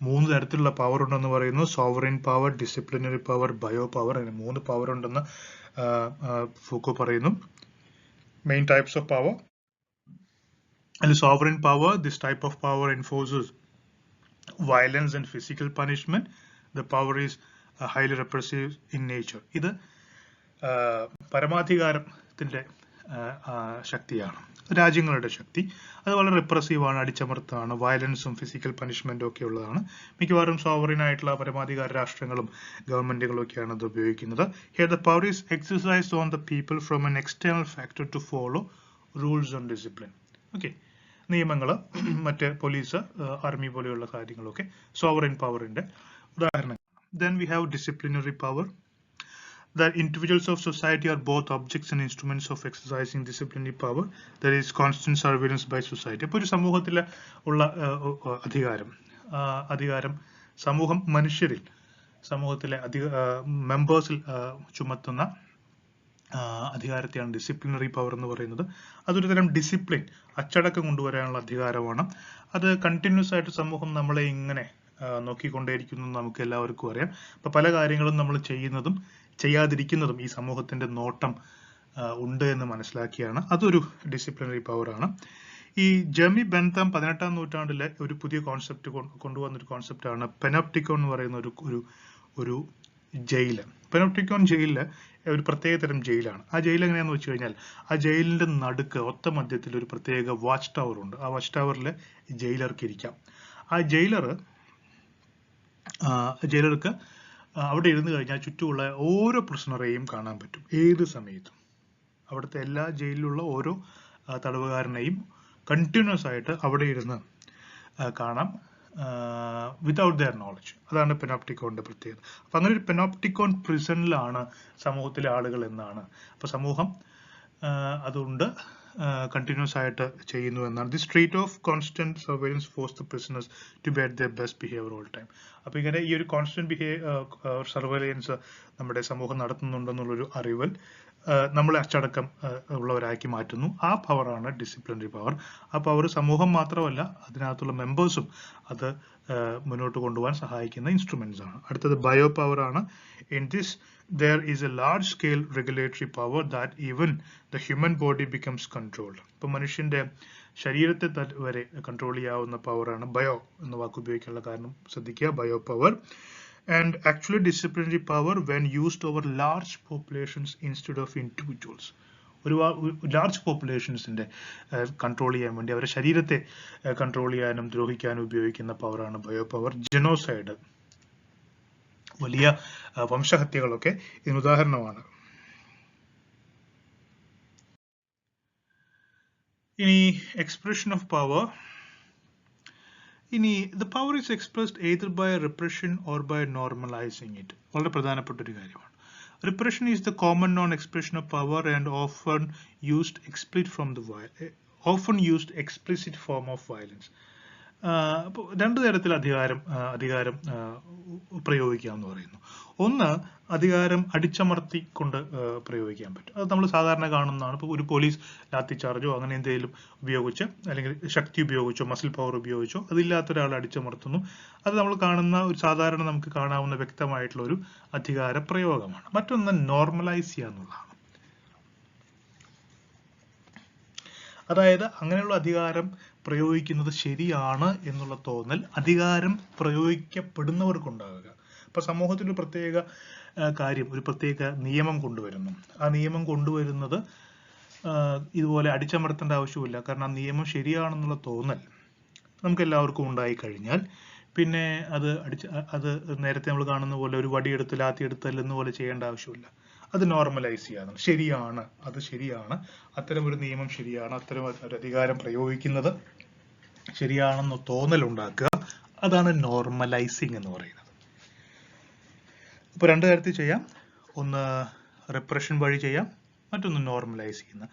3 തരത്തിലുള്ള പവർ ഉണ്ടെന്ന് പറയുന്നു. Sovereign power, disciplinary power, bio power, അങ്ങനെ 3 പവർ ഉണ്ടെന്ന് ഫൂക്കോ പറയുന്നു. Main types of power. Sovereign power, this type of power enforces violence and physical punishment. The power is highly repressive in nature. ഇത് പരമാധികാരത്തിന്റെ ശക്തിയാണ്, രാജ്യങ്ങളുടെ ശക്തി. അത് വളരെ റിപ്രസീവ് ആണ്, അടിച്ചമർത്താണ്, വയലൻസും physical പണിഷ്മെന്റും ഒക്കെ ഉള്ളതാണ്. മിക്കവാറും സോവറിൻ ആയിട്ടുള്ള പരമാധികാര രാഷ്ട്രങ്ങളും ഗവൺമെന്റുകളും ഒക്കെയാണ് ഇത് ഉപയോഗിക്കുന്നത്. Here the power is exercised on the people from an external factor to follow rules and discipline. Okay. നിയമങ്ങൾ, മറ്റ് പോലീസ്, ആർമി പോലെയുള്ള കാര്യങ്ങളൊക്കെ സോവറിൻ പവറിന്റെ ഉദാഹരണങ്ങൾ. Then we have disciplinary power. The individuals of society are both objects and instruments of exercising disciplinary power. There is constant surveillance by society. അപ്പോൾ ഒരു സമൂഹത്തിൽ ഉള്ള അധികാരം സമൂഹം, മനുഷ്യരിൽ, സമൂഹത്തിലെ മെമ്പേഴ്സിൽ ചുമത്തുന്ന അധികാരത്തെയാണ് ഡിസിപ്ലിനറി പവർ എന്ന് പറയുന്നത്. അതൊരു തരം ഡിസിപ്ലിൻ, അച്ചടക്കം കൊണ്ടുവരാനുള്ള അധികാരമാണ്. അത് കണ്ടിന്യൂസ് ആയിട്ട് സമൂഹം നമ്മളെ ഇങ്ങനെ നോക്കിക്കൊണ്ടേയിരിക്കുന്നു നമുക്ക് എല്ലാവർക്കും അറിയാം. അപ്പൊ പല കാര്യങ്ങളും നമ്മൾ ചെയ്യുന്നതും ചെയ്യാതിരിക്കുന്നതും ഈ സമൂഹത്തിന്റെ നോട്ടം ഉണ്ട് എന്ന് മനസ്സിലാക്കിയാണ്. അതൊരു ഡിസിപ്ലിനറി പവറാണ്. ഈ ജെർമി ബെൻതം 18ാം നൂറ്റാണ്ടിലെ ഒരു പുതിയ കോൺസെപ്റ്റ് കൊണ്ടുവന്നൊരു കോൺസെപ്റ്റാണ് പെനോപ്റ്റിക്കോൺ എന്ന് പറയുന്ന ഒരു ജയില്. പെനോപ്റ്റിക്കോൺ ജയിലില് ഒരു പ്രത്യേക തരം ജയിലാണ്. ആ ജയിൽ എങ്ങനെയാന്ന് വെച്ച് കഴിഞ്ഞാൽ ആ ജയിലിന്റെ നടുക്ക് ഒത്ത മധ്യത്തിൽ ഒരു പ്രത്യേക വാച്ച് ടവർ ഉണ്ട്. ആ വാച്ച് ടവറിൽ ജയിലർക്ക് ഇരിക്കാം. ആ ജയിലർക്ക് അവിടെ ഇരുന്ന് കഴിഞ്ഞാൽ ചുറ്റുമുള്ള ഓരോ പ്രിസണറെയും കാണാൻ പറ്റും ഏത് സമയത്തും. അവിടുത്തെ എല്ലാ ജയിലിലുള്ള ഓരോ തടവുകാരനെയും കണ്ടിന്യൂസ് ആയിട്ട് അവിടെ ഇരുന്ന് കാണാം വിതൗട്ട് ദെയർ നോളജ്. അതാണ് പെനോപ്റ്റിക്കോണിന്റെ പ്രത്യേകത. അപ്പൊ അങ്ങനെ ഒരു പെനോപ്റ്റിക്കോൺ പ്രിസണിലാണ് സമൂഹത്തിലെ ആളുകൾ എന്നാണ്. അപ്പൊ സമൂഹം അതുകൊണ്ട് കണ്ടിന്യൂസ് ആയിട്ട് ചെയ്യുന്നു എന്നാണ്. The street of constant surveillance force the prisoners to be at their best behaviour all time. അപ്പൊ ഇങ്ങനെ ഈ ഒരു കോൺസ്റ്റന്റ് സർവൈലൻസ് നമ്മുടെ സമൂഹം നടത്തുന്നുണ്ടെന്നുള്ളൊരു അറിവിൽ നമ്മളെ അച്ചടക്കം ഉള്ളവരാക്കി മാറ്റുന്നു. ആ പവറാണ് ഡിസിപ്ലിനറി പവർ. ആ പവർ സമൂഹം മാത്രമല്ല അതിനകത്തുള്ള മെമ്പേഴ്സും അത് മുന്നോട്ട് കൊണ്ടുപോകാൻ സഹായിക്കുന്ന ഇൻസ്ട്രുമെന്റ്സ് ആണ്. അടുത്തത് ബയോ പവർ ആണ്. In this there is a large scale regulatory power that even the human body becomes controlled. ഇപ്പൊ മനുഷ്യന്റെ ശരീരത്തെ വരെ കൺട്രോൾ ചെയ്യാവുന്ന പവറാണ് ബയോ എന്ന വാക്ക് ഉപയോഗിക്കാനുള്ള കാരണം ശ്രദ്ധിക്കുക. Bio power and actually disciplinary power when used over large populations instead of individuals. ഒരു ലാർജ് പോപ്പുലേഷൻസിന്റെ കൺട്രോൾ ചെയ്യാൻ വേണ്ടി അവരുടെ ശരീരത്തെ കൺട്രോൾ ചെയ്യാനും ദ്രോഹിക്കാനും ഉപയോഗിക്കുന്ന പവറാണ് ബയോ പവർ. ജെനോസൈഡ്, വലിയ വംശഹത്യകളൊക്കെ ഇതിന് ഉദാഹരണമാണ്. ഇനി എക്സ്പ്രഷൻ ഓഫ് പവർ. ഇനി the power is expressed either by repression or by normalising it. വളരെ പ്രധാനപ്പെട്ട ഒരു കാര്യമാണ്. Repression is the common non expression of power and often used explicit form of violence. അപ്പോൾ രണ്ടു തരത്തിൽ അധികാരം പ്രയോഗിക്കാമെന്ന് പറയുന്നു. ഒന്ന്, അധികാരം അടിച്ചമർത്തിക്കൊണ്ട് പ്രയോഗിക്കാൻ പറ്റും. അത് നമ്മൾ സാധാരണ കാണുന്നതാണ്. ഇപ്പോൾ ഒരു പോലീസ് ലാത്തി ചാർജോ അങ്ങനെ എന്തെങ്കിലും ഉപയോഗിച്ച് അല്ലെങ്കിൽ ശക്തി ഉപയോഗിച്ചോ മസിൽ പവർ ഉപയോഗിച്ചോ അതില്ലാത്ത ഒരാളെ അടിച്ചമർത്തുന്നു. അത് നമ്മൾ കാണുന്ന ഒരു സാധാരണ നമുക്ക് കാണാവുന്ന വ്യക്തമായിട്ടുള്ള ഒരു അധികാര പ്രയോഗമാണ്. മറ്റൊന്ന് നോർമലൈസ് ചെയ്യുക എന്നുള്ളതാണ്. അതായത് അങ്ങനെയുള്ള അധികാരം പ്രയോഗിക്കുന്നത് ശരിയാണ് എന്നുള്ള തോന്നൽ അധികാരം പ്രയോഗിക്കപ്പെടുന്നവർക്കുണ്ടാകുക. അപ്പൊ സമൂഹത്തിൽ ഒരു പ്രത്യേക കാര്യം, ഒരു പ്രത്യേക നിയമം കൊണ്ടുവരുന്നു. ആ നിയമം കൊണ്ടുവരുന്നത് ഇതുപോലെ അടിച്ചമർത്തേണ്ട ആവശ്യമില്ല. കാരണം ആ നിയമം ശരിയാണെന്നുള്ള തോന്നൽ നമുക്ക് എല്ലാവർക്കും ഉണ്ടായി കഴിഞ്ഞാൽ പിന്നെ അത് നേരത്തെ നമ്മൾ കാണുന്ന പോലെ ഒരു വടിയെടുത്ത് ലാത്തിയെടുത്ത് എന്ന പോലെ ചെയ്യേണ്ട ആവശ്യമില്ല. അത് നോർമലൈസ് ചെയ്യാതെ ശരിയാണ്, അത് ശരിയാണ്, അത്തരം ഒരു നിയമം ശരിയാണ്, അത്തരം ഒരു അധികാരം പ്രയോഗിക്കുന്നത് ശരിയാണെന്ന് തോന്നൽ ഉണ്ടാക്കുക. അതാണ് നോർമലൈസിങ് എന്ന് പറയുന്നത്. അപ്പൊ രണ്ടു തരത്തിൽ ചെയ്യാം. ഒന്ന് റിപ്രഷൻ വഴി ചെയ്യാം, മറ്റൊന്ന് നോർമലൈസ് ചെയ്യുന്ന.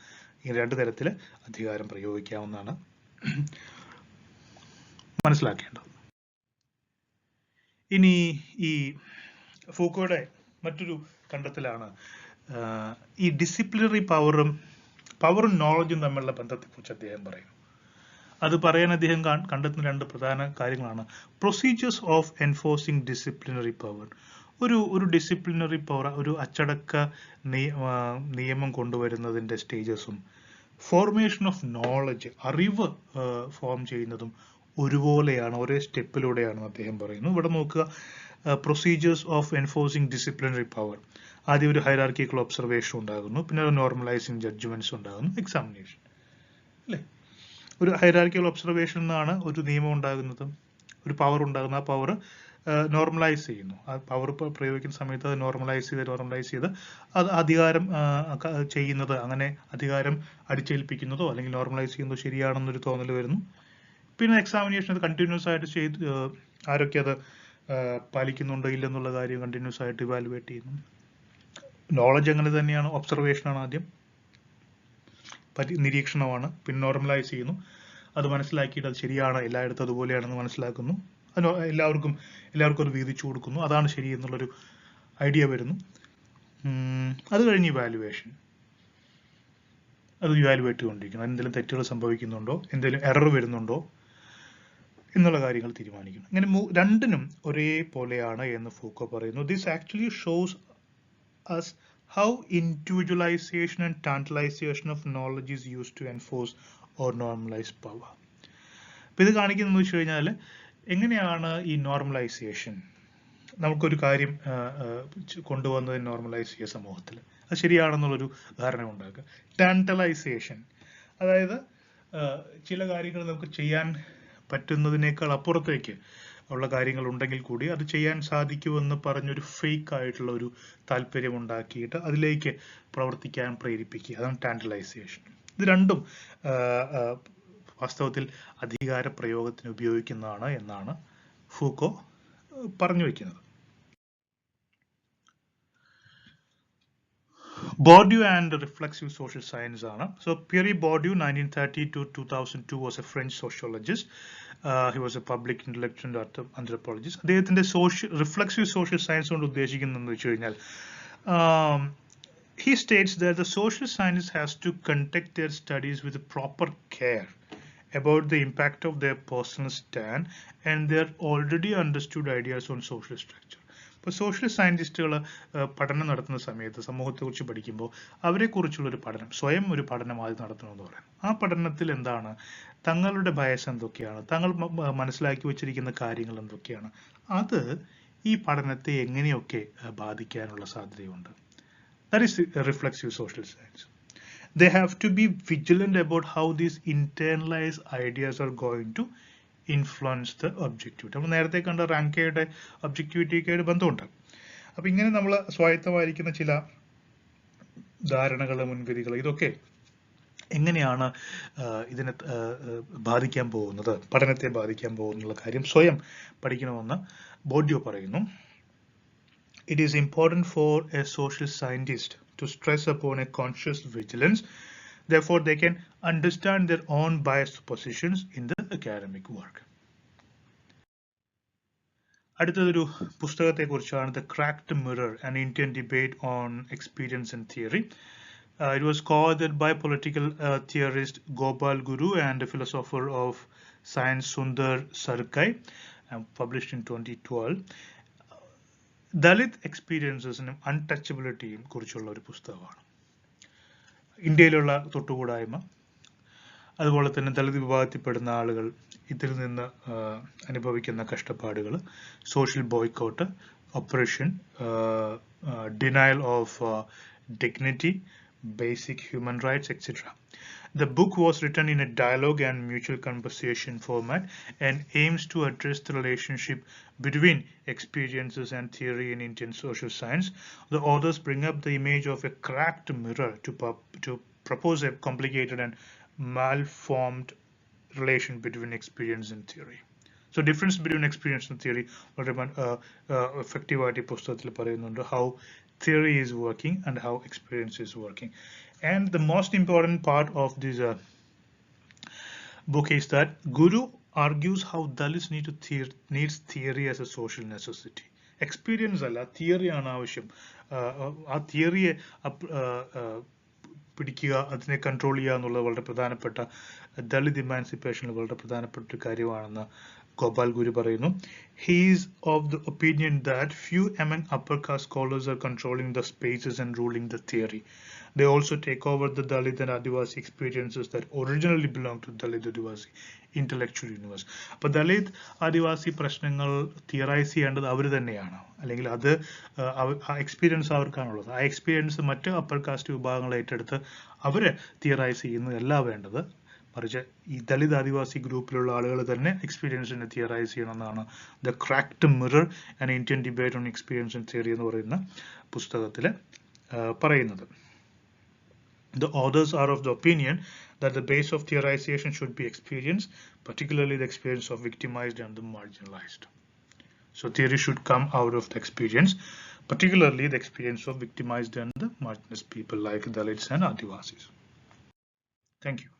ഈ രണ്ടു തരത്തിൽ അധികാരം പ്രയോഗിക്കാവുന്നതാണ് മനസ്സിലാക്കേണ്ടത്. ഇനി ഈ ഫൂക്കോയുടെ മറ്റൊരു കണ്ടെത്തലാണ് ഈ ഡിസിപ്ലിനറി പവറും നോളജും തമ്മിലുള്ള ബന്ധത്തെക്കുറിച്ച് അദ്ദേഹം പറയുന്നു. അത് പറയാൻ അദ്ദേഹം കണ്ടെത്തുന്ന രണ്ട് പ്രധാന കാര്യങ്ങളാണ്. Procedures of enforcing disciplinary power. ഒരു ഡിസിപ്ലിനറി പവർ, ഒരു അച്ചടക്ക നിയമം കൊണ്ടുവരുന്നതിന്റെ സ്റ്റേജസും ഫോർമേഷൻ ഓഫ് നോളജ്, അറിവ് ഫോം ചെയ്യുന്നതും ഒരുപോലെയാണ്, ഒരേ സ്റ്റെപ്പിലൂടെയാണെന്ന് അദ്ദേഹം പറയുന്നു. ഇവിടെ നോക്കുക, procedures of enforcing disciplinary power. ആദ്യം ഒരു ഹൈറാർക്കിക്കൽ ഒബ്സർവേഷൻ ഉണ്ടാകുന്നു, പിന്നെ ഒരു നോർമലൈസിങ് ജഡ്ജ്മെന്റ്സ് ഉണ്ടാകുന്നു, എക്സാമിനേഷൻ. അല്ലേ? ഒരു ഹൈറാർക്കിക്കൽ ഒബ്സർവേഷൻ എന്നാണ് ഒരു നിയമം ഉണ്ടാകുന്നത്, ഒരു പവർ ഉണ്ടാകുന്നത്. ആ പവർ നോർമലൈസ് ചെയ്യുന്നു. ആ പവർ പ്രയോഗിക്കുന്ന സമയത്ത് അത് നോർമലൈസ് ചെയ്ത് അത് അധികാരം ചെയ്യുന്നത്, അങ്ങനെ അധികാരം അടിച്ചേൽപ്പിക്കുന്നതോ അല്ലെങ്കിൽ നോർമലൈസ് ചെയ്യുന്നതോ ശരിയാണെന്നൊരു തോന്നൽ വരുന്നു. പിന്നെ എക്സാമിനേഷൻ, അത് കണ്ടിന്യൂസ് ആയിട്ട് ആരൊക്കെ അത് പാലിക്കുന്നുണ്ടോ ഇല്ലെന്നുള്ള കാര്യം കണ്ടിന്യൂസ് ആയിട്ട് ഇവാലുവേറ്റ് ചെയ്യുന്നു. നോളജ് അങ്ങനെ തന്നെയാണ്. ഒബ്സർവേഷനാണ് ആദ്യം, നിരീക്ഷണമാണ്, പിന്നെ നോർമലൈസ് ചെയ്യുന്നു, അത് മനസ്സിലാക്കിയിട്ട് അത് ശരിയാണ്, എല്ലായിടത്തും അതുപോലെയാണെന്ന് മനസ്സിലാക്കുന്നു, അത് എല്ലാവർക്കും അത് വീതിച്ചു കൊടുക്കുന്നു, അതാണ് ശരി എന്നുള്ളൊരു ഐഡിയ വരുന്നു. അത് കഴിഞ്ഞ് ഇവാലുവേഷൻ, അത് ഇവാലുവേറ്റ് ചെയ്തുകൊണ്ടിരിക്കുന്നു. എന്തെങ്കിലും തെറ്റുകൾ സംഭവിക്കുന്നുണ്ടോ, എന്തെങ്കിലും എറർ വരുന്നുണ്ടോ എന്നുള്ള കാര്യങ്ങൾ തീരുമാനിക്കുന്നു. ഇങ്ങനെ രണ്ടിനും ഒരേപോലെയാണ് എന്ന് ഫൂക്കോ പറയുന്നു. This actually shows us how individualization and tantalization of knowledge is used to enforce or normalized power. അപ്പോൾ ഇത് കാണിക്കുന്നതെന്ന് വെച്ച് കഴിഞ്ഞാൽ എങ്ങനെയാണ് ഈ നോർമലൈസേഷൻ നമുക്കൊരു കാര്യം കൊണ്ടുവന്നത് നോർമലൈസ് ചെയ്യുക സമൂഹത്തിൽ, അത് ശരിയാണെന്നുള്ളൊരു ധാരണ ഉണ്ടാക്കുക. ടാൻറ്റലൈസേഷൻ, അതായത് ചില കാര്യങ്ങൾ നമുക്ക് ചെയ്യാൻ പറ്റുന്നതിനേക്കാൾ അപ്പുറത്തേക്ക് ഉള്ള കാര്യങ്ങൾ ഉണ്ടെങ്കിൽ കൂടി അത് ചെയ്യാൻ സാധിക്കുമെന്ന് പറഞ്ഞൊരു ഫേക്ക് ആയിട്ടുള്ള ഒരു താല്പര്യം ഉണ്ടാക്കിയിട്ട് അതിലേക്ക് പ്രവർത്തിക്കാൻ പ്രേരിപ്പിക്കുക, അതാണ് ടാൻറ്റലൈസേഷൻ. ഇത് രണ്ടും വാസ്തവത്തിൽ അധികാര പ്രയോഗത്തിന് ഉപയോഗിക്കുന്നതാണ് എന്നാണ് ഫൂക്കോ പറഞ്ഞു വയ്ക്കുന്നത്. Bourdieu and reflexive social science ആണ്. So Pierre Bourdieu, 1930 to 2002, was a French sociologist. He was a public intellectual and anthropologist. അദ്ദേഹത്തിന്റെ reflexive social science കൊണ്ട് ഉദ്ദേശിക്കുന്നതെന്ന് വെച്ച് കഴിഞ്ഞാൽ he states that the social scientist has to conduct their studies with proper care about the impact of their personal stand and their already understood ideas on social structure. ഇപ്പോൾ social സയൻറ്റിസ്റ്റുകൾ പഠനം നടത്തുന്ന സമയത്ത് സമൂഹത്തെക്കുറിച്ച് പഠിക്കുമ്പോൾ അവരെക്കുറിച്ചുള്ളൊരു പഠനം, സ്വയം ഒരു പഠനം ആദ്യം നടത്തണമെന്ന് പറയാം. ആ പഠനത്തിൽ എന്താണ്, തങ്ങളുടെ ബയസ് എന്തൊക്കെയാണ്, തങ്ങൾ മനസ്സിലാക്കി വെച്ചിരിക്കുന്ന കാര്യങ്ങൾ എന്തൊക്കെയാണ്, അത് ഈ പഠനത്തെ എങ്ങനെയൊക്കെ ബാധിക്കാനുള്ള സാധ്യതയുണ്ട്. That is reflexive social science. They have to be vigilant about how these internalized ideas are going to influence the objectivity. നമ്മൾ നേരത്തെ കണ്ട റാങ്കയുടെ ഒബ്ജക്റ്റിവിറ്റിയൊക്കെ ബന്ധമുണ്ട്. അപ്പം ഇങ്ങനെ നമ്മൾ സ്വായത്തമായിരിക്കുന്ന ചില ധാരണകൾ, മുൻവിധികൾ, ഇതൊക്കെ എങ്ങനെയാണ് ഇതിനെ ബാധിക്കാൻ പോകുന്നത്, പഠനത്തെ ബാധിക്കാൻ പോകുന്നുള്ള കാര്യം സ്വയം പഠിക്കണമെന്ന് ബോർഡിയോ പറയുന്നു. It is important for a social scientist to stress upon a conscious vigilance. Therefore, they can understand their own biased positions in the academic work. അടുത്തതൊരു പുസ്തകത്തെക്കുറിച്ചാണ്, The Cracked Mirror, an Indian debate on experience and theory. It was co-authored by political theorist Gopal Guru and a philosopher of science Sundar Sarkai, published in 2012. Dalit എക്സ്പീരിയൻസസിനും അൺടച്ചബിലിറ്റിയും കുറിച്ചുള്ള ഒരു പുസ്തകമാണ്. ഇന്ത്യയിലുള്ള തൊട്ടുകൂടായ്മ, അതുപോലെ തന്നെ ദളിത് വിഭാഗത്തിൽപ്പെടുന്ന ആളുകൾ ഇതിൽ നിന്ന് അനുഭവിക്കുന്ന കഷ്ടപ്പാടുകൾ, social boycott, oppression, denial of dignity, basic human rights, etc. The book was written in a dialogue and mutual conversation format and aims to address the relationship between experiences and theory in Indian social science. The authors bring up the image of a cracked mirror to propose a complicated and malformed relation between experience and theory. So difference between experience and theory വളരെ effectively പുസ്തകത്തിൽ പറയുന്നുണ്ട്, how theory is working and how experience is working. And the most important part of this book is that Guru argues how Dalits needs theory as a social necessity. Experience അല്ല, theory ആണ് ആവശ്യം. ആ തിയറിയെ പിടിക്കുക, അതിനെ control ചെയ്യുക എന്നുള്ളത് വളരെ പ്രധാനപ്പെട്ട ദളിത് ഇമാൻസിപ്പേഷനിൽ വളരെ പ്രധാനപ്പെട്ട ഒരു കാര്യമാണെന്ന് Gopal Guru പറയുന്നു. He is of the opinion that few among upper caste scholars are controlling the spaces and ruling the theory. They also take over the Dalit and Adivasi experiences that originally belonged to Dalit Adivasi intellectual universe. അപ്പോൾ ദളിത് ആദിവാസി പ്രശ്നങ്ങൾ theorise ചെയ്യേണ്ടത് അവർ തന്നെയാണ്, അല്ലെങ്കിൽ അത് ആ experience അവർക്കാണുള്ളത്. ആ experience മറ്റ് upper cast വിഭാഗങ്ങൾ ഏറ്റെടുത്ത് അവർ തിയറൈസ് ചെയ്യുന്നതല്ല വേണ്ടത്, മറിച്ച് ഈ ദളിത് ആദിവാസി ഗ്രൂപ്പിലുള്ള ആളുകൾ തന്നെ എക്സ്പീരിയൻസിനെ തിയറൈസ് ചെയ്യണമെന്നാണ് the cracked mirror and Indian debate on experience and theory എന്ന് പറയുന്ന പുസ്തകത്തിൽ പറയുന്നത്. The authors are of the opinion that the base of theorization should be experience, particularly the experience of victimized and the marginalized. So theory should come out of the experience, particularly the experience of victimized and the marginalized people like Dalits and Adivasis. Thank you.